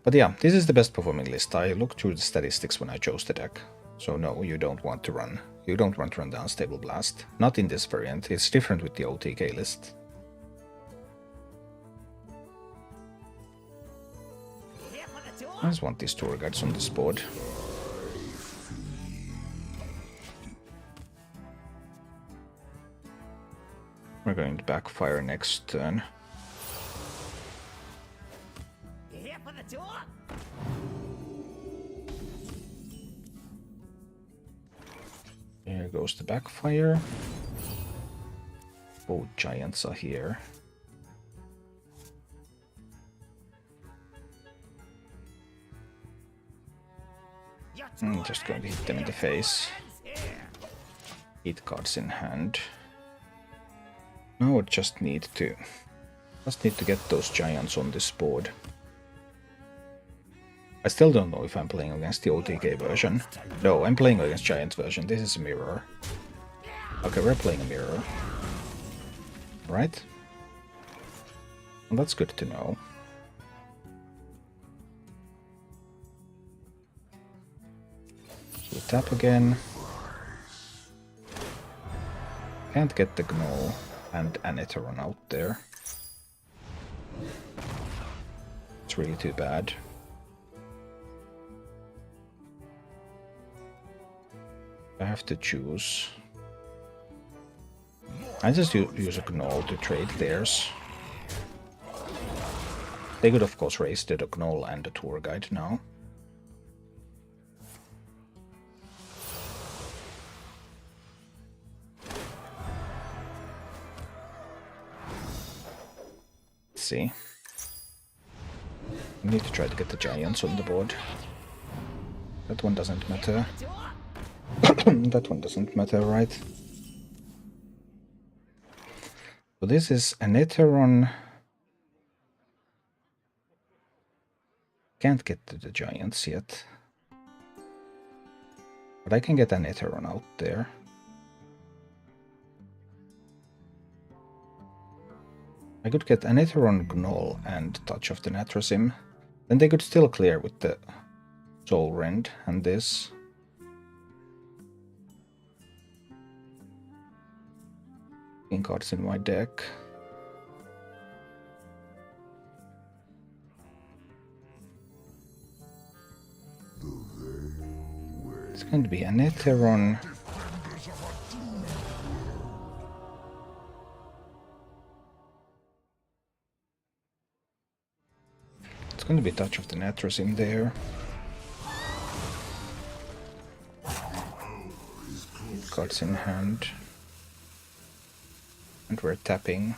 But yeah, this is the best performing list. I looked through the statistics when I chose the deck. So no, you don't want to run. You don't want to run the Unstable Blast. Not in this variant. It's different with the OTK list. I just want these tour guides on this board. We're going to backfire next turn. Here goes the backfire. Both giants are here. I'm just going to hit them in the face. Hit cards in hand. Now I just need to get those giants on this board. I still don't know if I'm playing against the OTK version. No, I'm playing against Giant version. This is a mirror. Okay, we're playing a mirror. Right? Well, that's good to know. So tap again. Can't get the Gnoll and Anetaron out there. It's really too bad. I have to choose. I just use a Gnoll to trade theirs. They could of course raise the Gnoll and the Tour Guide now. Let's see. I need to try to get the giants on the board. That one doesn't matter. That one doesn't matter, right? So this is Anetaron. Can't get to the giants yet. But I can get Anetaron out there. I could get Anetaron, Gnoll, and Touch of the Natrasim. Then they could still clear with the Soul Rend and this. Cards in my deck. It's going to be Anetaron. It's going to be Touch of the Natrasim there. Cards in hand. And we're tapping.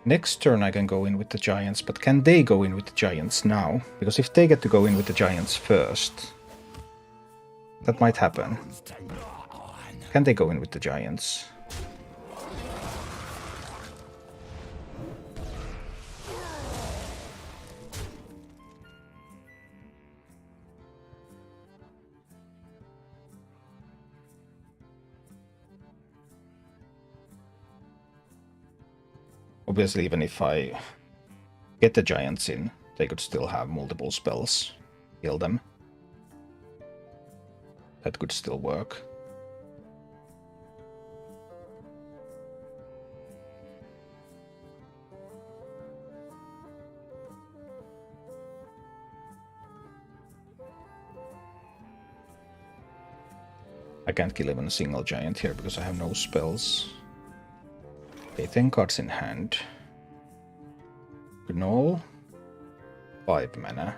Next turn I can go in with the giants, but can they go in with the giants now? Because if they get to go in with the giants first, that might happen. Can they go in with the giants? Obviously, even if I get the giants in, they could still have multiple spells. Kill them. That could still work. I can't kill even a single giant here because I have no spells. Okay, 10 cards in hand. Gnoll. 5 mana.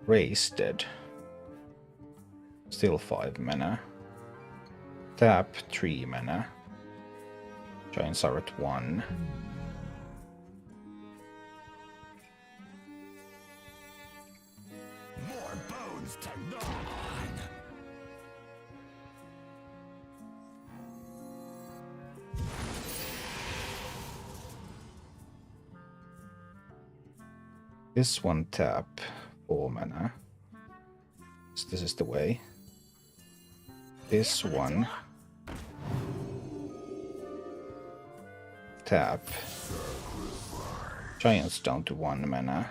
Raise dead. Still 5 mana. Tap 3 mana. Giants are at 1. More bones to gnaw on. This one tap 4 mana. So this is the way. This one tap. Giants down to 1 mana.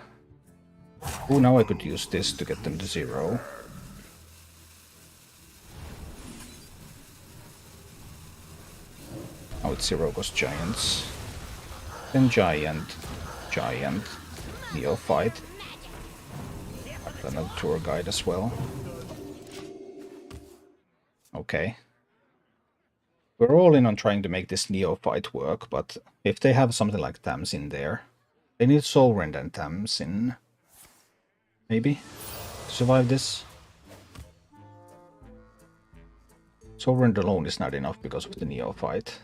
Oh, now I could use this to get them to 0. Now it's 0 cost giants. Then giant, giant, neophyte. Another tour guide as well. Okay. We're all in on trying to make this neophyte work, but if they have something like Thames in there, they need Soulrend and Thames in. Maybe? To survive this? Soulrend alone is not enough because of the neophyte.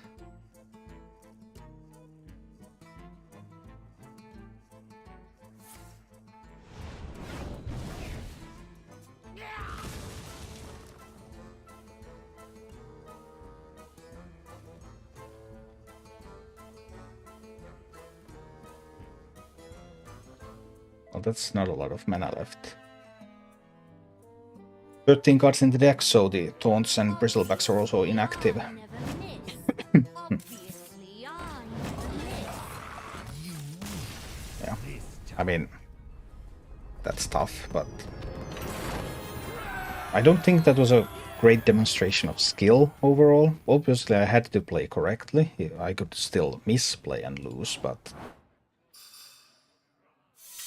Well, that's not a lot of mana left. 13 cards in the deck, so the taunts and bristlebacks are also inactive. Never miss. Obviously, I never miss. Yeah, I mean, that's tough, but I don't think that was a great demonstration of skill overall. Obviously, I had to play correctly. I could still misplay and lose, but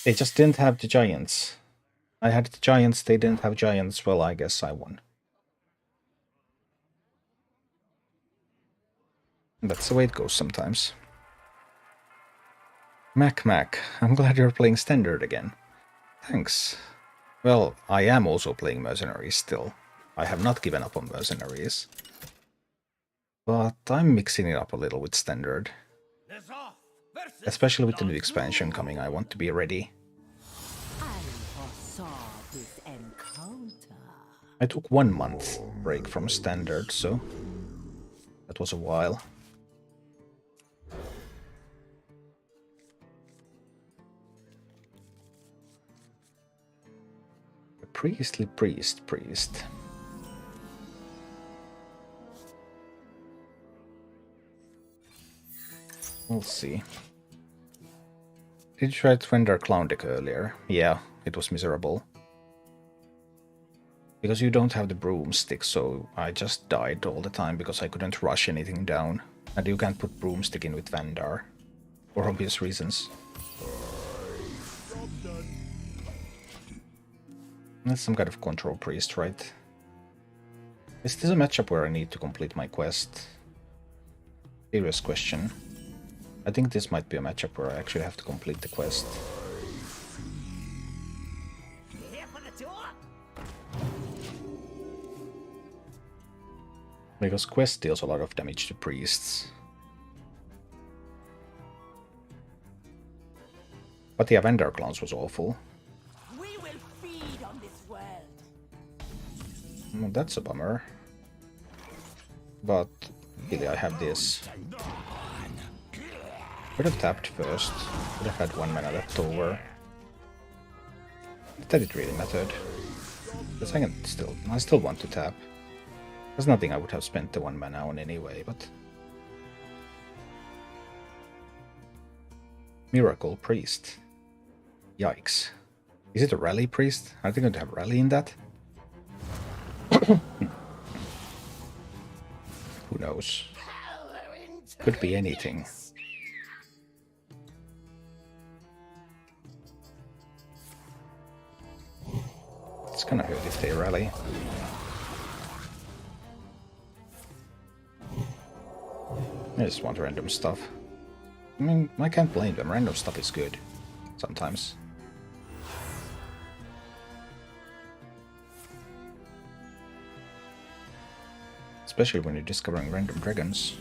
they just didn't have the giants. I had the giants, they didn't have giants. Well, I guess I won. That's the way it goes sometimes. Mac, I'm glad you're playing Standard again. Thanks. Well, I am also playing Mercenaries still. I have not given up on Mercenaries. But I'm mixing it up a little with Standard. Especially with the new expansion coming, I want to be ready. I took 1 month break from Standard, so that was a while. Priestly priest. We'll see. Did you try to render Clown deck earlier? Yeah, it was miserable. Because you don't have the broomstick, so I just died all the time because I couldn't rush anything down. And you can't put broomstick in with Vandar. For obvious reasons. That's some kind of control priest, right? Is this a matchup where I need to complete my quest? Serious question. I think this might be a matchup where I actually have to complete the quest. Because quest deals a lot of damage to priests. But yeah, Vandar Clowns was awful. We will feed on this world. Well, that's a bummer. But really, I have this. Could have tapped first. Could have had 1 mana left over. That it really mattered. Because I still want to tap. There's nothing I would have spent the 1 mana on anyway, but... Miracle Priest. Yikes. Is it a rally priest? Are they going to have rally in that? Who knows? Could be anything. It's gonna hurt if they rally. I just want random stuff. I mean, I can't blame them. Random stuff is good. Sometimes. Especially when you're discovering random dragons.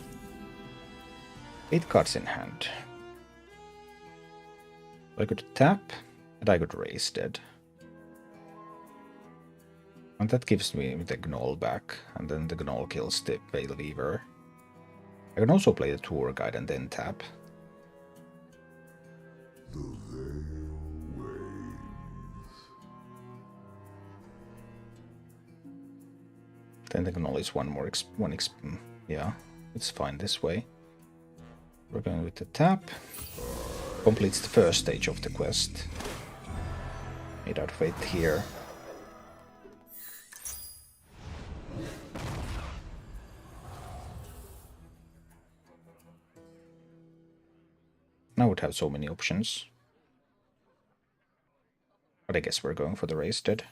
8 cards in hand. I could tap, and I could raise dead. And that gives me the Gnoll back, and then the Gnoll kills the Veil Weaver. I can also play the Tour Guide and then tap. The veil wanes. Then the Gnoll is yeah, it's fine this way. We're going with the tap. Completes the first stage of the quest. Made out of 8 here. I would have so many options. But I guess we're going for the raised dead.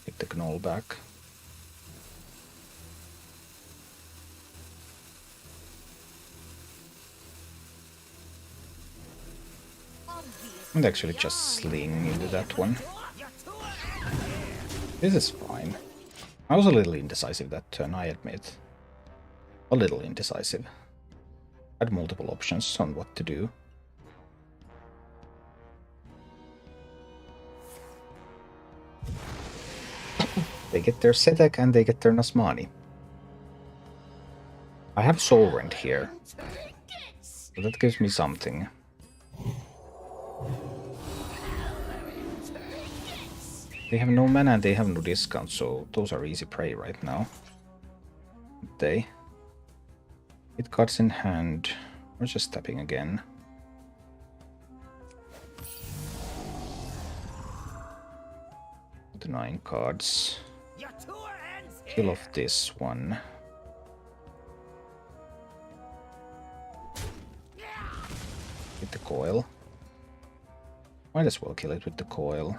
Take the Gnoll back. And actually just sling into that one. This is fine. I was a little indecisive that turn, I admit. A little indecisive. I had multiple options on what to do. They get their Setek and they get their Nasmani. I have Soulrend here. So that gives me something. They have no mana and they have no discount, so those are easy prey right now. They 8 cards in hand. We're just tapping again. The 9 cards. Kill off this one. With the coil. Might as well kill it with the coil.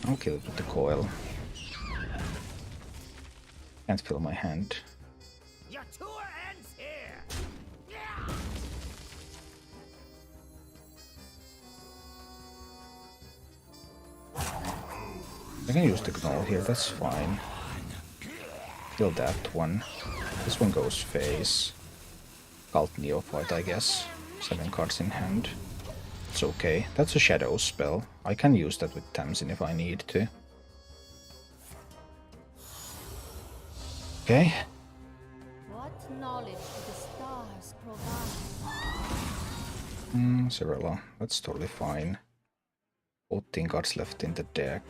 I'll kill it with the coil. Can't feel my hand. Your tour ends here. I can use the Gnoll here, that's fine. Kill that one. This one goes face. Cult Neophyte, I guess. 7 cards in hand. It's okay. That's a shadow spell. I can use that with Tamsin if I need to. Okay. What knowledge do the stars provide? Cirilla. That's totally fine. 14 cards left in the deck.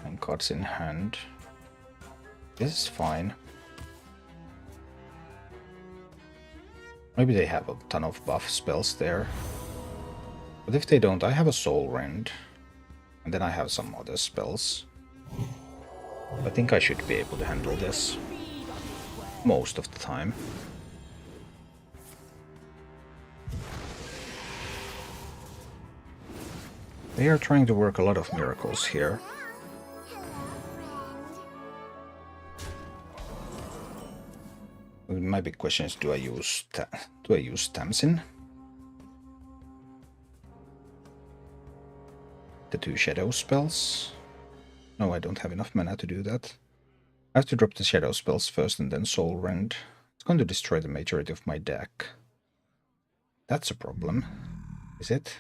9 cards in hand. This is fine. Maybe they have a ton of buff spells there. But if they don't, I have a Soulrend. And then I have some other spells. I think I should be able to handle this. Most of the time. They are trying to work a lot of miracles here. My big question is, do I use Tamsin? the 2 shadow spells. No, I don't have enough mana to do that. I have to drop the shadow spells first and then Soul Rend. It's going to destroy the majority of my deck. That's a problem. Is it?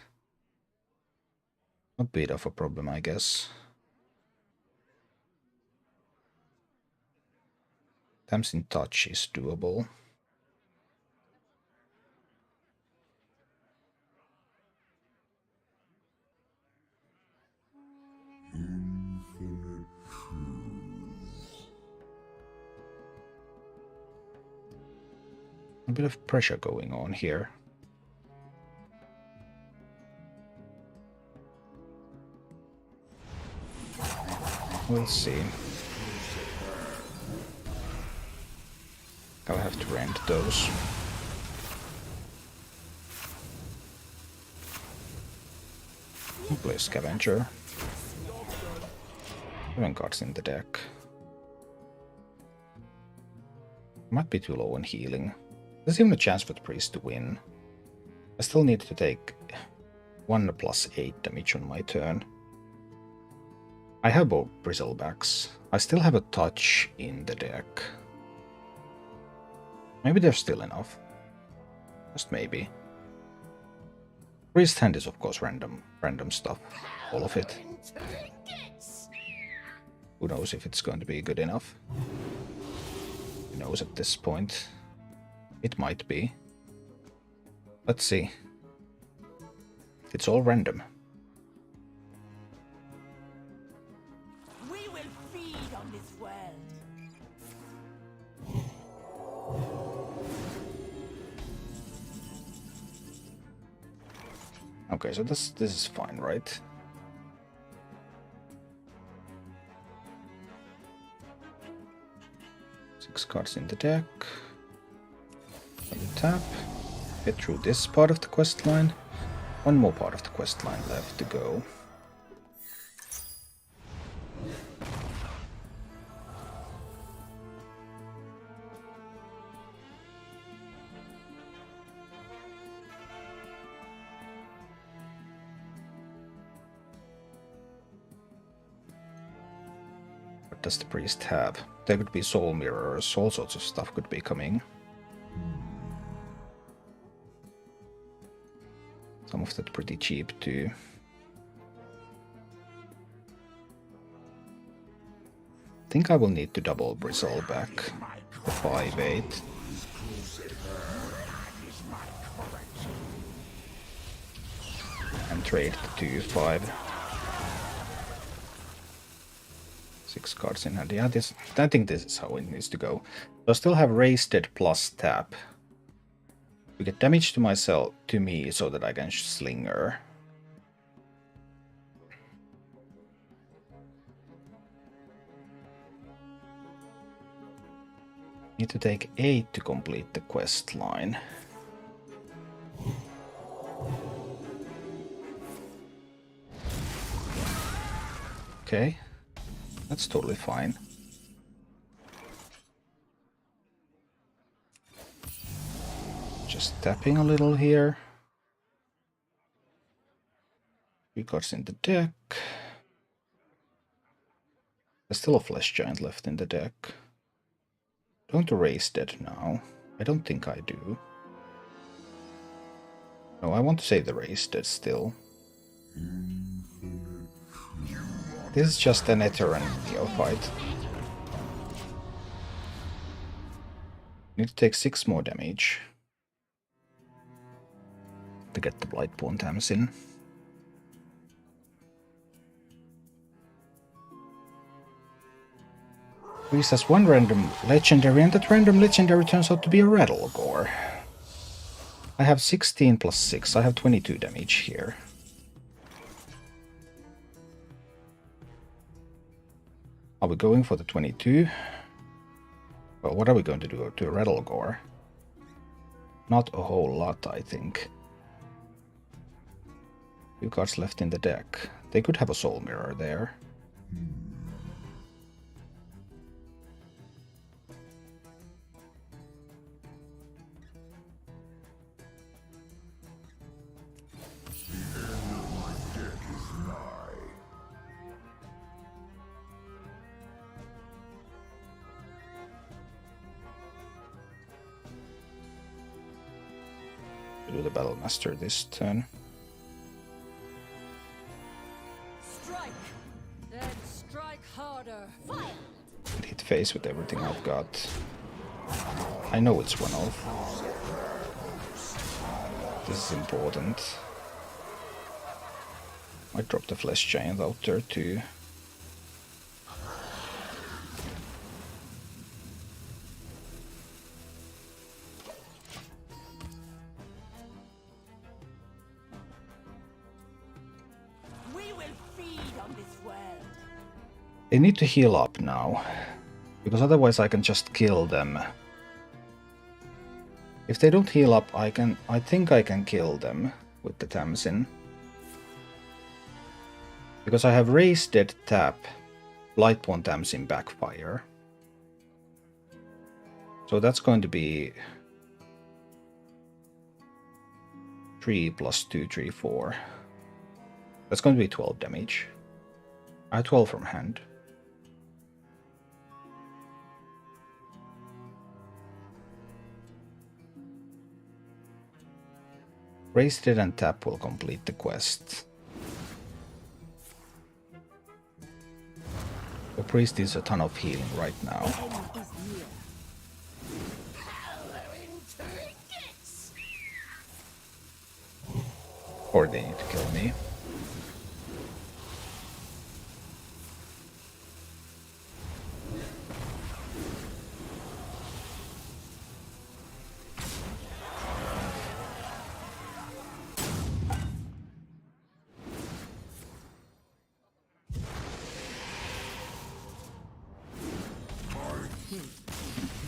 A bit of a problem, I guess. Tamsin Touch is doable. A bit of pressure going on here. We'll see. I'll have to rent those. I'll play Scavenger. 7 cards in the deck. Might be too low on healing. There's even a chance for the priest to win. I still need to take 1 plus 8 damage on my turn. I have both bristlebacks. I still have a touch in the deck. Maybe there's still enough. Just maybe. Priest hand is of course random stuff. All of it. Who knows if it's going to be good enough? Who knows at this point? It might be. Let's see. It's all random. We will feed on this world. Okay, so this is fine, right? Six cards in the deck. Tap. Get through this part of the quest line. One more part of the quest line left to go. What does the priest have? There could be soul mirrors, all sorts of stuff could be coming. Some of that pretty cheap too. I think I will need to double Bristleback the 5/8. And trade the 2/5. 6 cards in hand. Yeah, I think this is how it needs to go. So I still have Wasted plus tap. We get damage to me so that I can slinger. Need to take 8 to complete the quest line. Okay, that's totally fine. Just tapping a little here. 3 cards in the deck. There's still a Flesh Giant left in the deck. Don't erase that now. I don't think I do. No, I want to save the race dead still. This is just an Ether and Neophyte. Need to take 6 more damage to get the Blightborn Tamsin. Priest has 1 random legendary, and that random legendary turns out to be a Rattlegore. I have 16 plus 6, I have 22 damage here. Are we going for the 22? Well, what are we going to do to a Rattlegore? Not a whole lot, I think. 2 cards left in the deck. They could have a Soul Mirror there. do the Battle Master this turn. Strike! Then strike harder! Fire! And hit face with everything I've got. I know it's 1-0. This is important. I dropped the Flesh Giant out there too. We will feed on this world! They need to heal up now, because otherwise I can just kill them. If they don't heal up, I think I can kill them with the Tamsin. Because I have raised Dead Tap, Blightborn Tamsin backfire. So that's going to be 3 plus 2, 3, 4. That's going to be 12 damage. I have 12 from hand. Raised it and tap will complete the quest. The priest is a ton of healing right now. Or they need to kill me.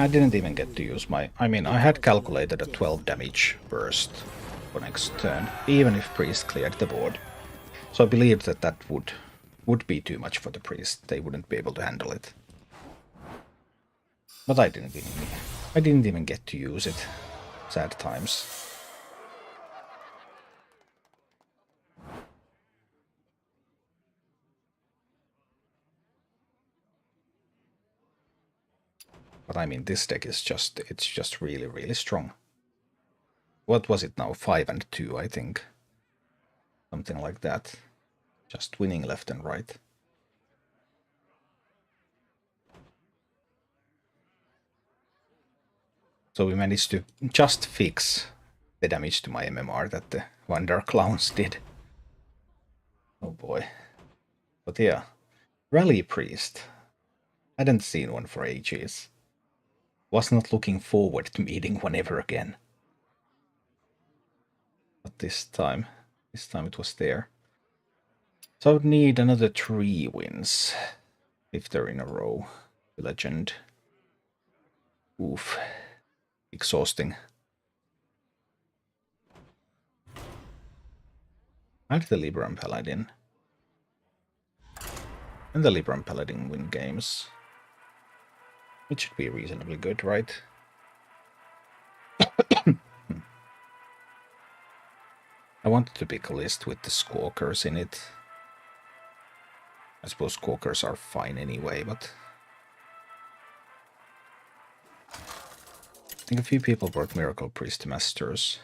I didn't even get to use my... I mean, I had calculated a 12 damage burst for next turn, even if priest cleared the board. So I believed that that would be too much for the priest. They wouldn't be able to handle it. But I didn't even get to use it. Sad times. But I mean, this deck is it's just really, really strong. What was it now? 5 and 2, I think. Something like that. Just winning left and right. So we managed to just fix the damage to my MMR that the Wonder Clowns did. Oh boy. But yeah. Rally Priest. Hadn't seen one for ages. Was not looking forward to meeting one ever again. But this time it was there. So I would need another 3 wins. If they're in a row. Legend. Oof. Exhausting. I like the Libram Paladin. And the Libram Paladin win games. It should be reasonably good, right? I wanted to pick a list with the Squawkers in it. I suppose Squawkers are fine anyway, but... I think a few people brought Miracle Priest Masters.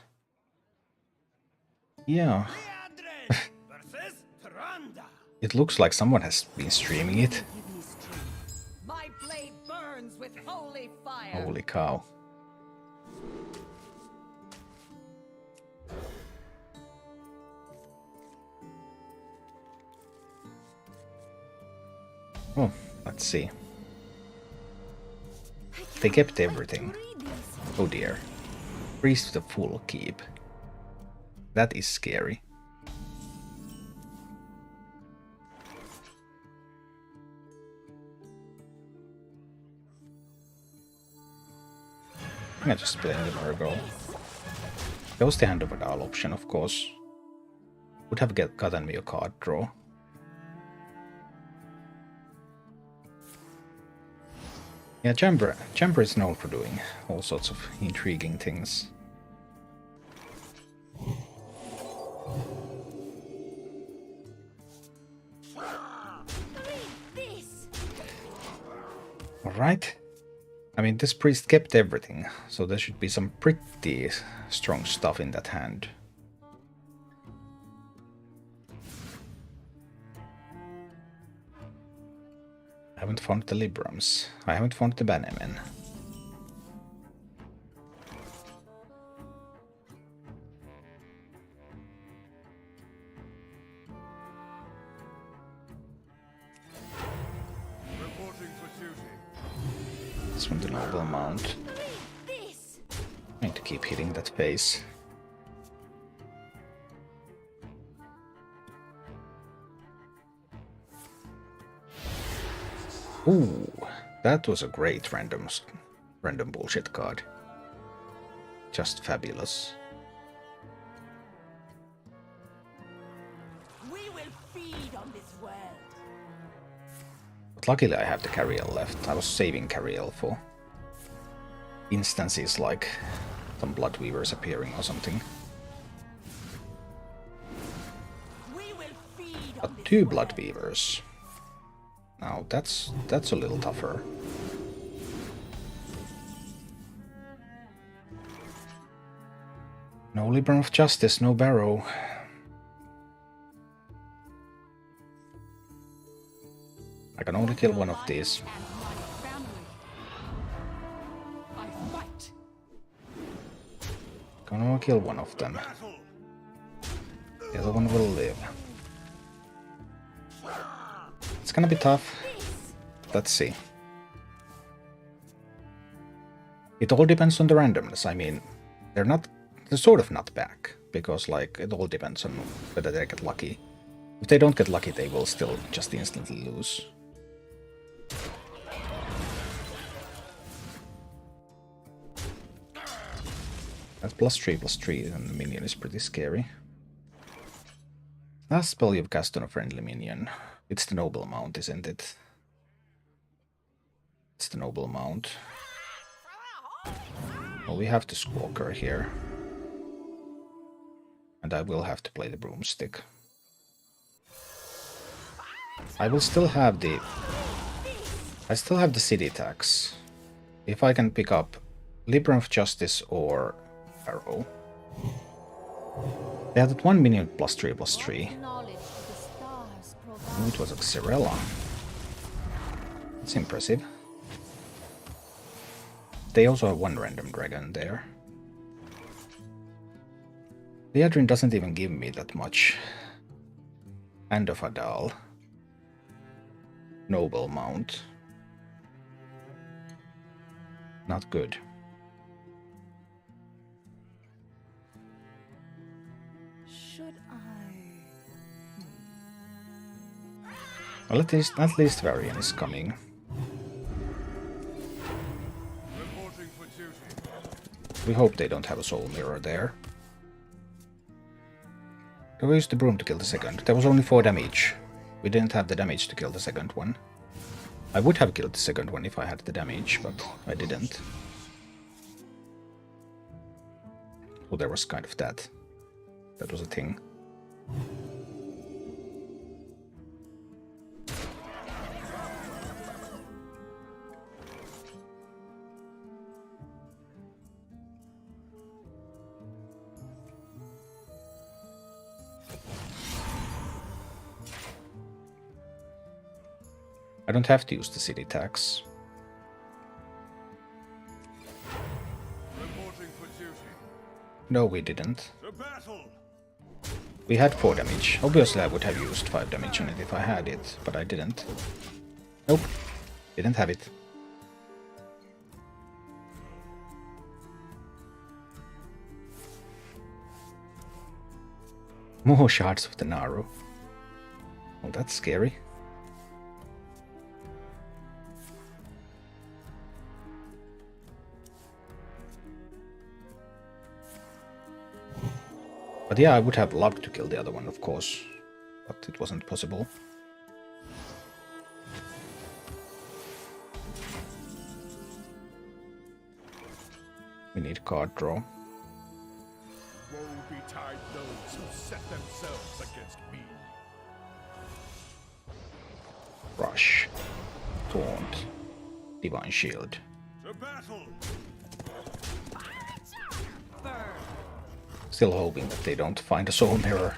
Yeah. It looks like someone has been streaming it. My blade burns with holy fire. Holy cow. Oh, let's see. They kept everything. Oh dear. Priest with a full keep. That is scary. I'm just playing the Virgo. That was the Hand Over Dial option, of course. Would have gotten me a card draw. Yeah, Chamber is known for doing all sorts of intriguing things. Alright. I mean, this priest kept everything, so there should be some pretty strong stuff in that hand. I haven't found the Librams. I haven't found the Bannermen. Reporting for duty. This one, the Noble Mount. I need to keep hitting that face. Ooh, that was a great random bullshit card. Just fabulous. We will feed on this world. But luckily I have the Cariel left. I was saving Cariel for instances like some Bloodweavers appearing or something. We will feed on But this two world. Bloodweavers. Now that's a little tougher. No Libram of Justice, no Barrow. I can only kill one of these. Can only kill one of them. The other one will live. It's gonna be tough. Let's see. It all depends on the randomness. I mean, they're sort of not back, because like it all depends on whether they get lucky. If they don't get lucky, they will still just instantly lose. That's +3/+3, and the minion is pretty scary. Last spell you've cast on a friendly minion. It's the Noble Mount, isn't it? It's the Noble Mount. Well, we have the Squawker here. And I will have to play the Broomstick. I will still have the... I still have the city tax. If I can pick up Libram of Justice or Arrow. They had that one minion +3/+3. Knowledge the stars Oh, provide. it was a Xyrella. That's impressive. They also have one random dragon there. Liadrin doesn't even give me that much. Hand of Adal. Noble Mount. Not good. Should I? Well, at least Varian is coming. Reporting for duty. We hope they don't have a Soul Mirror there. Do we use the broom to kill the second? There was only 4 damage. We didn't have the damage to kill the second one. I would have killed the second one if I had the damage, but I didn't. So there was kind of that. That was a thing. I don't have to use the city tax. Reporting for duty. No, we didn't. To battle. We had 4 damage. Obviously I would have used 5 damage on it if I had it, but I didn't. Nope. Didn't have it. More shards of the Naru. Well, that's scary. But yeah, I would have loved to kill the other one, of course, but it wasn't possible. We need card draw. Woe betide those who set themselves against me. Rush. Taunt. Divine Shield. To battle! Still hoping that they don't find a soul mirror.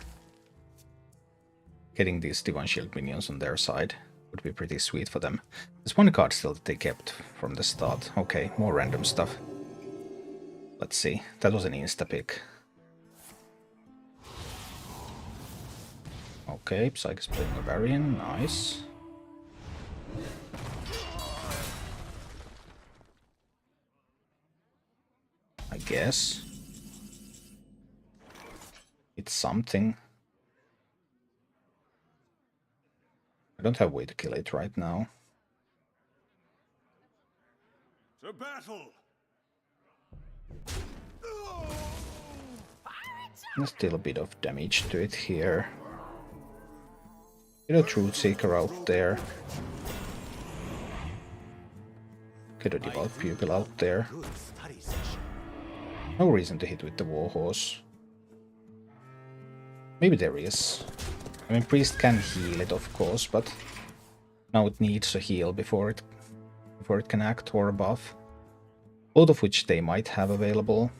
Getting these Divine Shield minions on their side would be pretty sweet for them. There's one card still that they kept from the start. Okay, more random stuff. Let's see. That was an insta-pick. Okay, Psyche is playing a Varian. Nice. I guess. It's something. I don't have a way to kill it right now. To battle! There's still a bit of damage to it here. Get a Truth Seeker out there. Get a Devout Pupil out there. No reason to hit with the Warhorse. Maybe there is. I mean, Priest can heal it, of course, but now it needs a heal before it can act, or a buff. Both of which they might have available.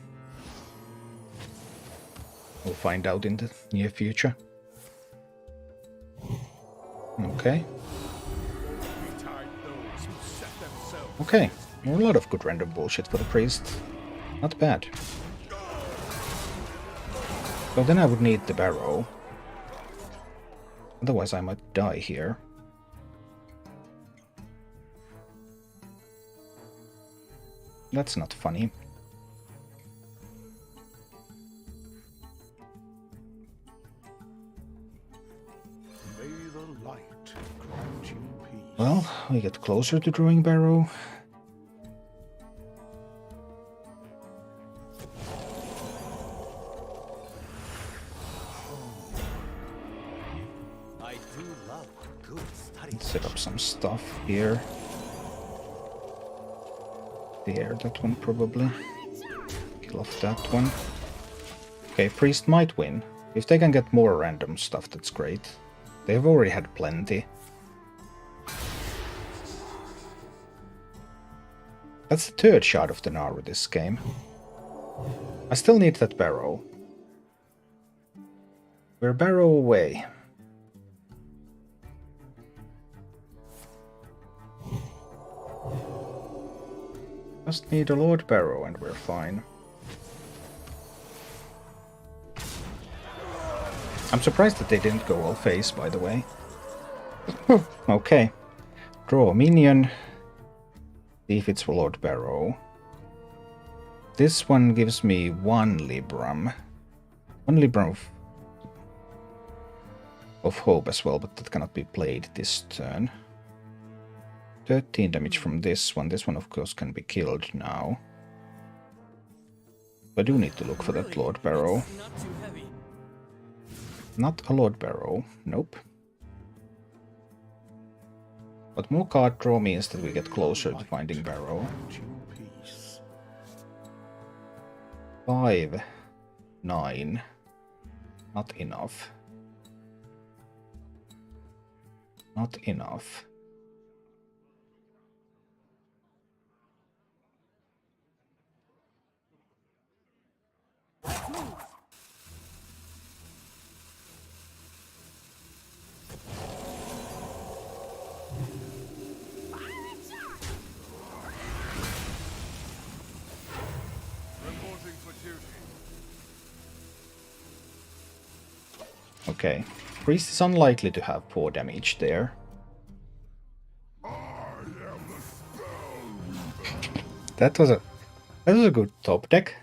We'll find out in the near future. Okay. Okay, a lot of good random bullshit for the Priest. Not bad. So then I would need the Barrow. Otherwise I might die here. That's not funny. May the light grant you peace. Well, we get closer to drawing Barrow. I do love good study. Let's set up some stuff here. There, that one probably. Kill off that one. Okay, Priest might win. If they can get more random stuff, that's great. They've already had plenty. That's the third shot of the Naru this game. I still need that Barrow. We're Barrow away. Just need a Lord Barrow and we're fine. I'm surprised that they didn't go all face, by the way. Okay. Draw a minion. See if it's Lord Barrow. This one gives me 1 Libram. 1 Libram of hope as well, but that cannot be played this turn. 13 damage from this one. This one, of course, can be killed now. I do need to look for that Lord Barrow. It's not too heavy. Not a Lord Barrow. Nope. But more card draw means that we get closer to finding Barrow. 5, 9. Not enough. Not enough. Reporting for duty. Okay. Priest is unlikely to have 4 damage there. That was a good top deck.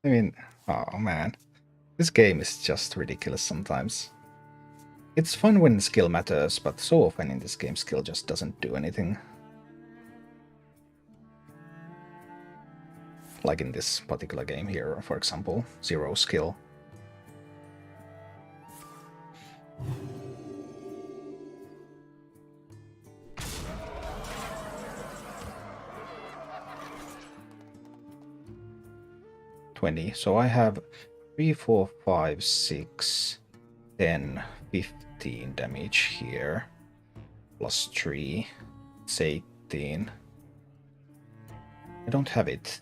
I mean, oh man. This game is just ridiculous sometimes. It's fun when skill matters, but so often in this game skill just doesn't do anything. Like in this particular game here, for example, 0 skill. So I have 3, 4, 5, 6, 10, 15 damage here. Plus 3. It's 18. I don't have it.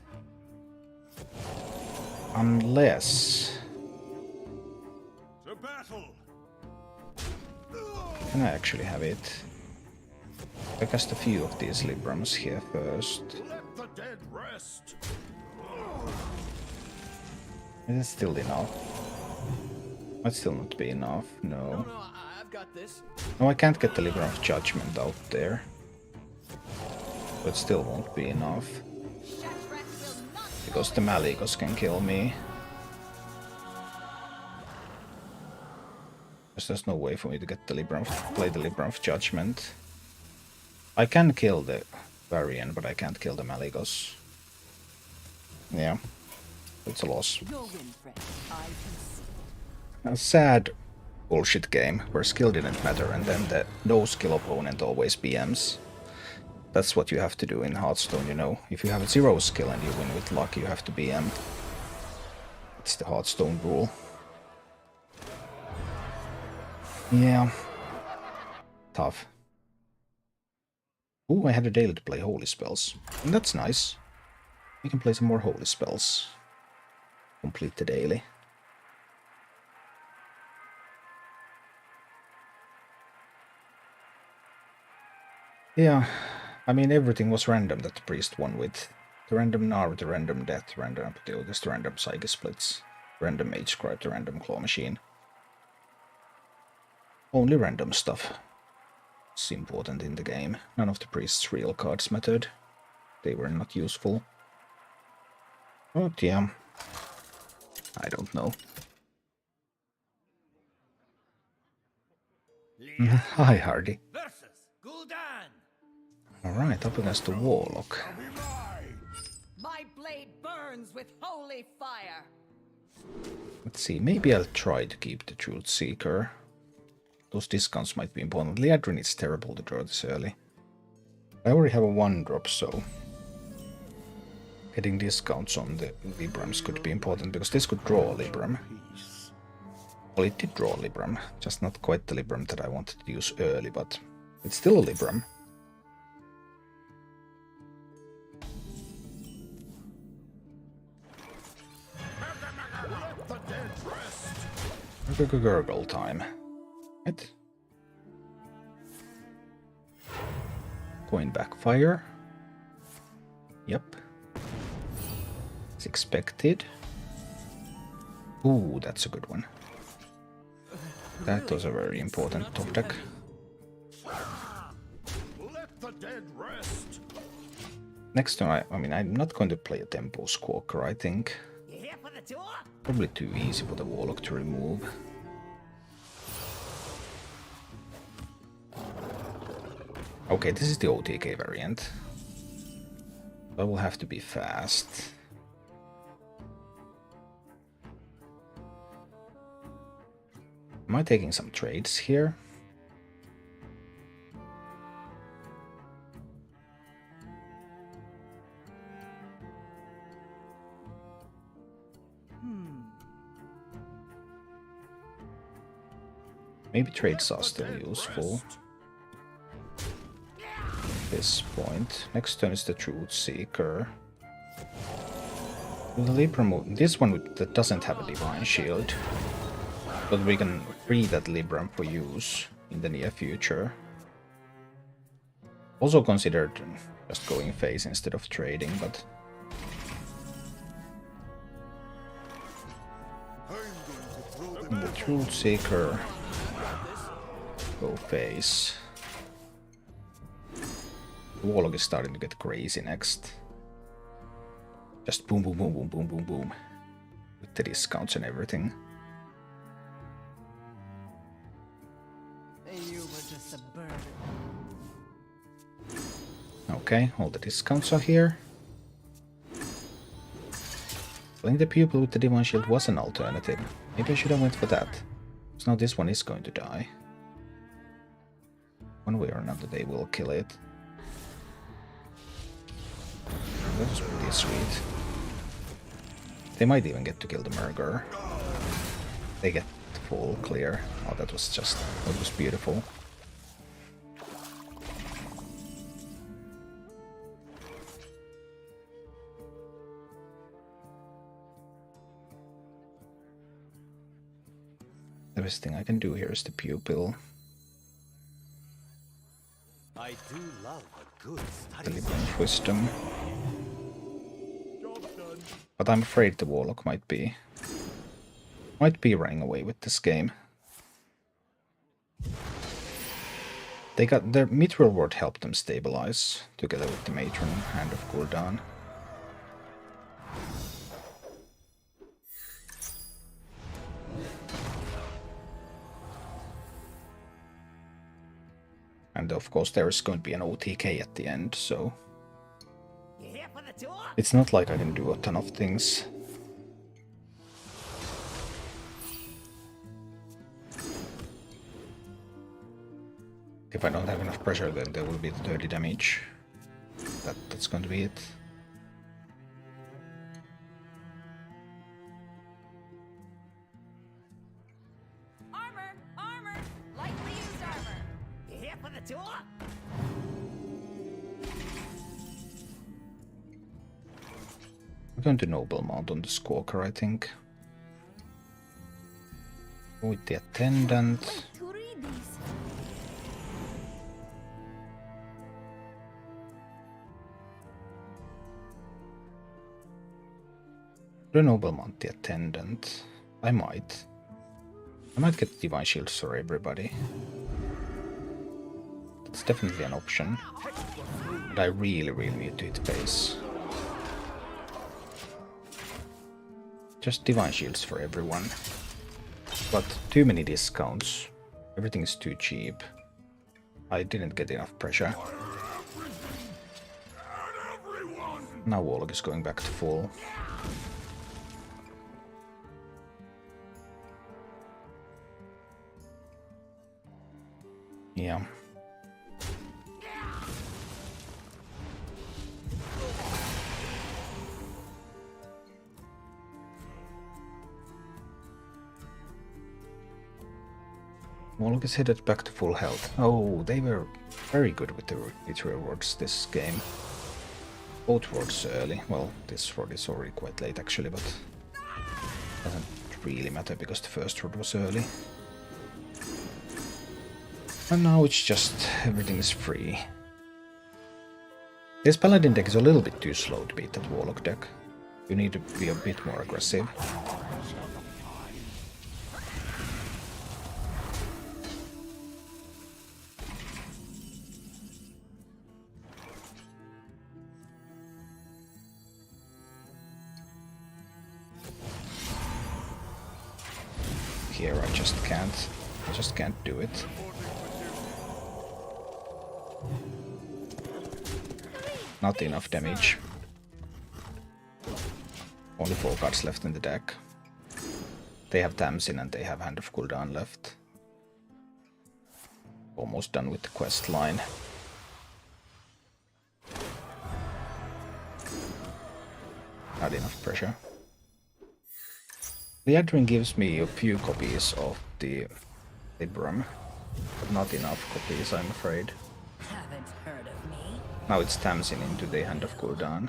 Unless... To battle. Can I actually have it? I cast a few of these Librams here first. Let the dead rest. Is it still enough? Might still not be enough, no. I've got this. No, I can't get the Libram of Judgment out there. But still won't be enough. Because the Maligos can kill me. Because there's no way for me to get the Libram, play the Libram of Judgment. I can kill the Varian, but I can't kill the Maligos. Yeah, it's a loss. Your win, friend. I can see. A sad bullshit game where skill didn't matter and then the no-skill opponent always BMs. That's what you have to do in Hearthstone, you know. If you have 0 skill and you win with luck, you have to BM. It's the Hearthstone rule. Yeah. Tough. Ooh, I had a daily to play holy spells. And that's nice. We can play some more holy spells. Complete the daily. Yeah, I mean everything was random that the priest won with. The random Gnar, the random Death, random Apotheosis, the random Psyche Splits, random Mage Scribe, the random Claw Machine. Only random stuff. It's important in the game. None of the priest's real cards mattered. They were not useful. But yeah, I don't know. Hi, Hardy. Versus Gul'dan. Alright, up against the Warlock. My blade burns with holy fire. Let's see, maybe I'll try to keep the Truth Seeker. Those discounts might be important. Liadrin is terrible to draw this early. I already have a 1-drop, so getting discounts on the Librams could be important, because this could draw a Libram. Well, it did draw a Libram, just not quite the Libram that I wanted to use early, but it's still a Libram. Gurgle time. Right. Coin backfire. Yep. It's expected. Ooh, that's a good one. That was a very important top deck. Let the dead rest. Next time, I mean, I'm not going to play a Tempo Squawker, I think. You here for the tour? Probably too easy for the Warlock to remove. Okay, this is the OTK variant. I will have to be fast. Am I taking some trades here? Maybe trades are still useful. At this point. Next turn is the Truth Seeker. The Libram, this one that doesn't have a Divine Shield. But we can free that Libram for use in the near future. Also considered just going face instead of trading, but the Truth Seeker go face. The Warlock is starting to get crazy next. Just boom, boom, boom, boom, boom, boom, boom. With the discounts and everything. You were just a bird. Okay, all the discounts are here. Playing the Pupil with the Divine Shield was an alternative. Maybe I should have went for that. So now this one is going to die. One way or another they will kill it. That was pretty sweet. They might even get to kill the Murger. They get full clear. Oh, that was beautiful. best thing I can do here is the pupil. I do love a good The study. Living Wisdom. Job done. But I'm afraid the Warlock might be running away with this game. They got their Mithril Ward helped them stabilize, together with the Matron Hand of Gul'dan. And of course there is going to be an OTK at the end, so You here for the tour? it's not like I can do a ton of things. If I don't have enough pressure, then there will be 30 damage. That's going to be it. Armor! Armor! Lightly used armor! You here for the tour? I'm going to Noble Mount on the Squawker, I think. With the Attendant. To read these. The Noble Mount, the Attendant. I might get Divine Shields for everybody. That's definitely an option. But I really need to hit base. Just Divine Shields for everyone. But too many discounts. Everything is too cheap. I didn't get enough pressure. Now Warlock is going back to full. Yeah. Warlock is headed back to full health. Oh, they were very good with the Mithril Wards this game. Both wards early. Well, this ward is already quite late actually, but doesn't really matter because the first ward was early. And now it's just everything is free. This Paladin deck is a little bit too slow to beat that Warlock deck. You need to be a bit more aggressive. Here I just can't do it. Not enough damage. Only 4 cards left in the deck. They have Tamsin and they have Hand of Gul'dan left. Almost done with the quest line. Not enough pressure. The Adrin gives me a few copies of the Libram, but not enough copies, I'm afraid. Haven't heard of me. Now it's Tamsin into the Hand of Gul'dan.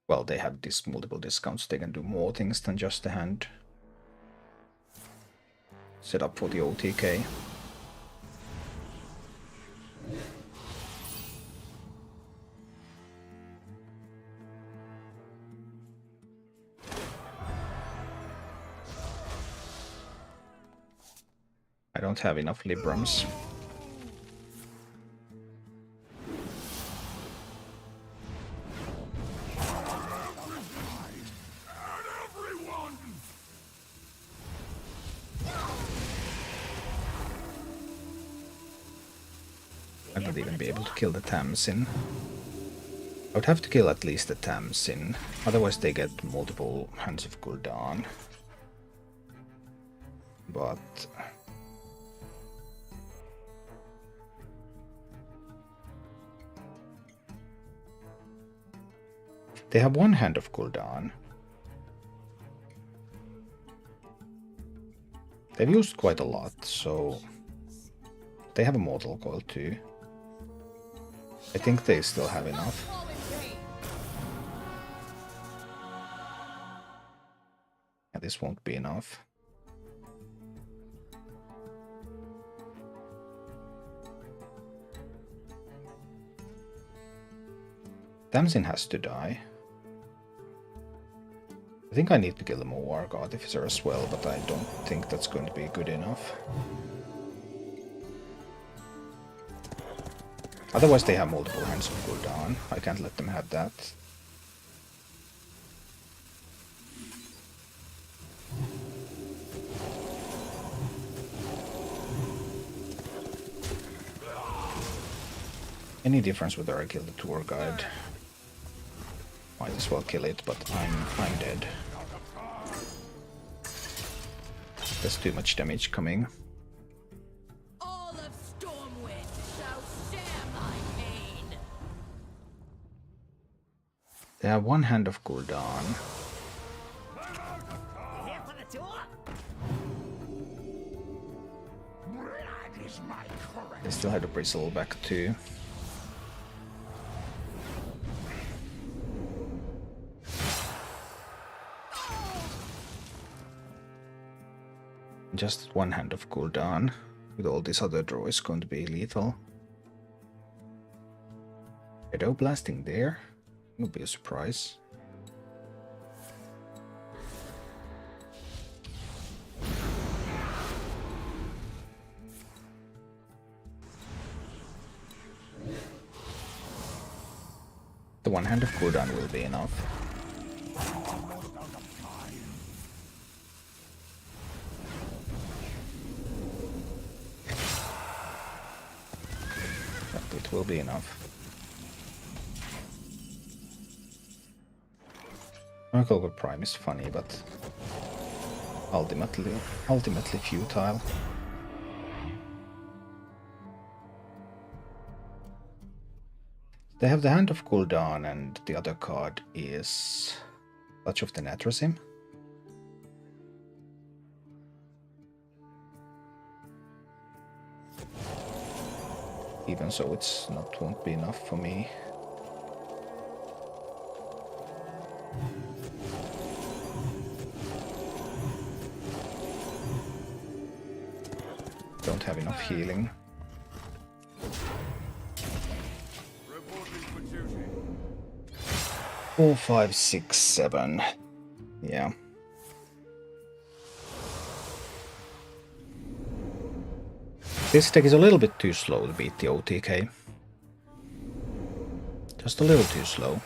Well, they have these multiple discounts, they can do more things than just the hand. Set up for the OTK. I don't have enough Librams. I would even be able to kill the Tamsin. I would have to kill at least the Tamsin, otherwise they get multiple Hands of Gul'dan. But they have one Hand of Gul'dan. They've used quite a lot, so they have a Mortal Coil too. I think they still have enough. Yeah, this won't be enough. Tamsin has to die. I think I need to kill the Moar God Officer as well, but I don't think that's going to be good enough. Otherwise they have multiple hands of cooldown. I can't let them have that. Any difference whether I kill the tour guide? Might as well kill it, but I'm dead. There's too much damage coming. All of Stormwind shall share my pain. They have one hand of cooldown. You here for the tour? Blood is my current. They still have to bristle back too. Just one hand of cooldown. With all this other draw is going to be lethal. Shadow blasting there. Would be a surprise. The one hand of cooldown will be enough. It will be enough. Oracle Prime is funny, but ultimately futile. They have the Hand of Gul'dan, and the other card is Touch of the Natrasim. Even so, it's not won't be enough for me. Don't have enough healing. Reporting for duty. 4, 5, 6, 7. Yeah. This deck is a little bit too slow to beat the OTK. Just a little too slow.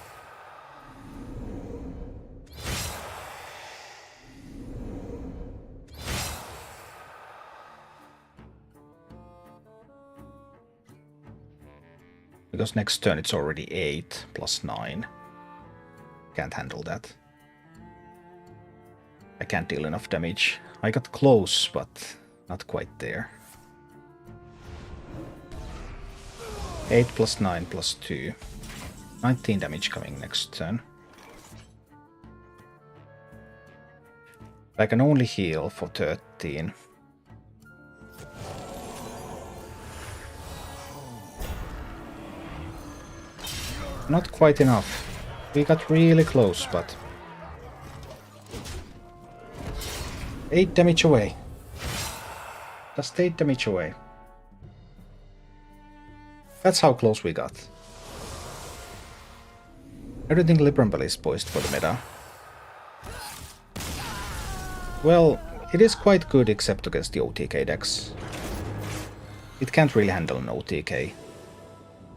Because next turn it's already 8 plus 9. Can't handle that. I can't deal enough damage. I got close, but not quite there. 8 plus 9 plus 2. 19 damage coming next turn. I can only heal for 13. Not quite enough. We got really close, but 8 damage away. Just 8 damage away. That's how close we got. I don't think Libramble is poised for the meta. Well, it is quite good except against the OTK decks. It can't really handle an OTK.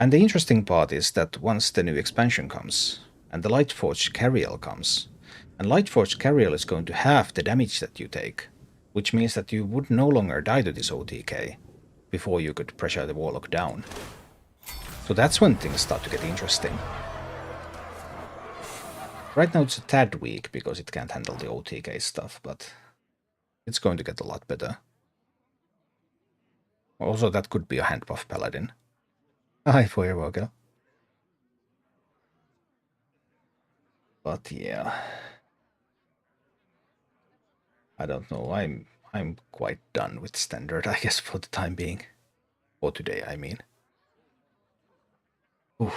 And the interesting part is that once the new expansion comes, and the Lightforged Cariel comes, and Lightforged Cariel is going to halve the damage that you take, which means that you would no longer die to this OTK before you could pressure the Warlock down. So that's when things start to get interesting. Right now it's a tad weak because it can't handle the OTK stuff, but it's going to get a lot better. Also, that could be a hand buff Paladin. Hi, Firewalker. But yeah, I don't know. I'm quite done with Standard, I guess, for the time being. For today, I mean. Ooh,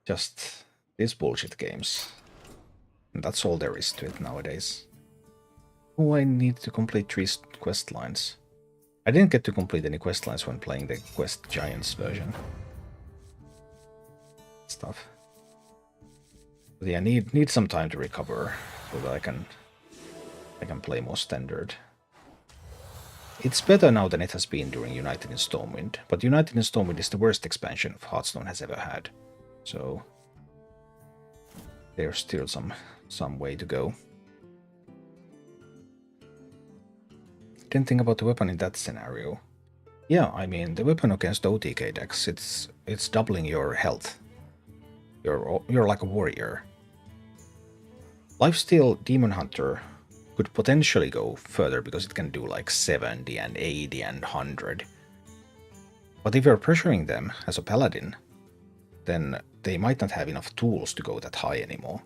just these bullshit games. And that's all there is to it nowadays. Oh, I need to complete 3 quest lines. I didn't get to complete any quest lines when playing the Quest Giants version. Stuff. But yeah, need some time to recover so that I can play more standard. It's better now than it has been during United in Stormwind, but United in Stormwind is the worst expansion Hearthstone has ever had. So there's still some way to go. Didn't think about the weapon in that scenario. Yeah, I mean the weapon against OTK decks, it's doubling your health. You're like a warrior. Lifesteal Demon Hunter could potentially go further because it can do like 70 and 80 and 100. But if you're pressuring them as a paladin, then they might not have enough tools to go that high anymore.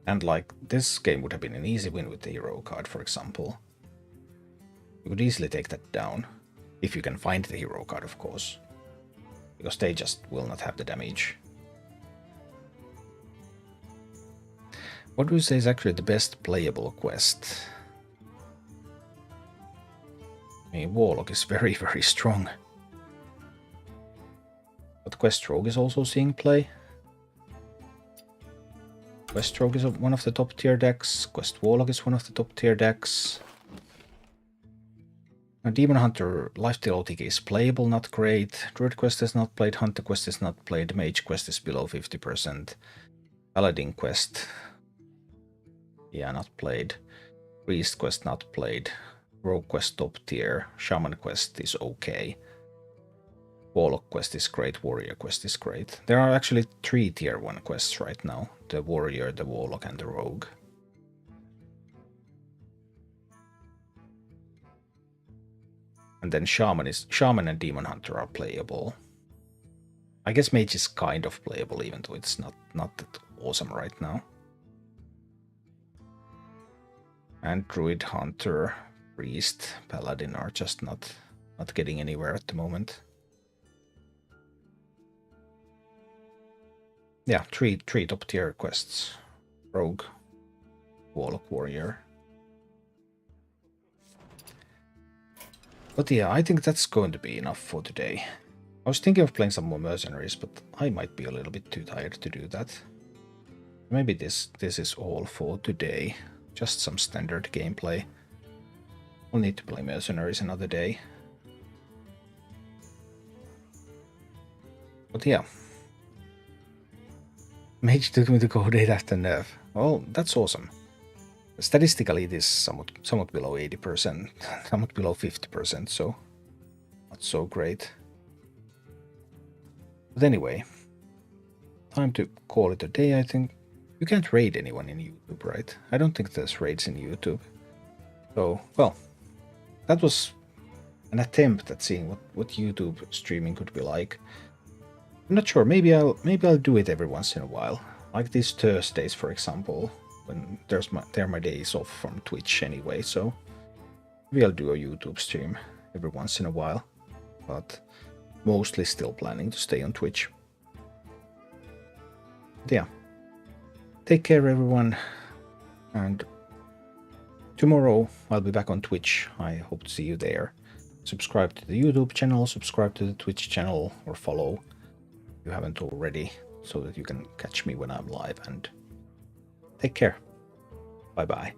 And like, this game would have been an easy win with the hero card, for example. You could easily take that down, if you can find the hero card, of course. Because they just will not have the damage. What do you say is actually the best playable quest? I mean, Warlock is very, very strong. But Quest Rogue is also seeing play. Quest Rogue is one of the top tier decks. Quest Warlock is one of the top tier decks. Demon Hunter Lifesteal OTK is playable, not great. Druid Quest is not played. Hunter Quest is not played. Mage Quest is below 50%. Paladin Quest, yeah, not played. Priest Quest not played. Rogue Quest top tier. Shaman Quest is okay. Warlock Quest is great. Warrior Quest is great. There are actually 3 tier 1 quests right now. The Warrior, the Warlock and the Rogue. And then Shaman and Demon Hunter are playable. I guess Mage is kind of playable even though it's not that awesome right now. And Druid, Hunter, Priest, Paladin are just not getting anywhere at the moment. Yeah, three top tier quests. Rogue, Warlock, Warrior. But yeah, I think that's going to be enough for today. I was thinking of playing some more mercenaries, but I might be a little bit too tired to do that. Maybe this is all for today. Just some standard gameplay. We'll need to play mercenaries another day. But yeah. Mage took me to code 8 after nerf. Well, that's awesome. Statistically, it is somewhat below 80%, somewhat below 50%, so not so great. But anyway, time to call it a day, I think. You can't raid anyone in YouTube, right? I don't think there's raids in YouTube. So, well, that was an attempt at seeing what YouTube streaming could be like. I'm not sure, maybe I'll do it every once in a while. Like these Thursdays, for example. When they're my days off from Twitch anyway, so maybe I'll do a YouTube stream every once in a while, but mostly still planning to stay on Twitch. But yeah, take care everyone, and tomorrow I'll be back on Twitch. I hope to see you there. Subscribe to the YouTube channel, subscribe to the Twitch channel, or follow if you haven't already, so that you can catch me when I'm live, and take care. Bye-bye.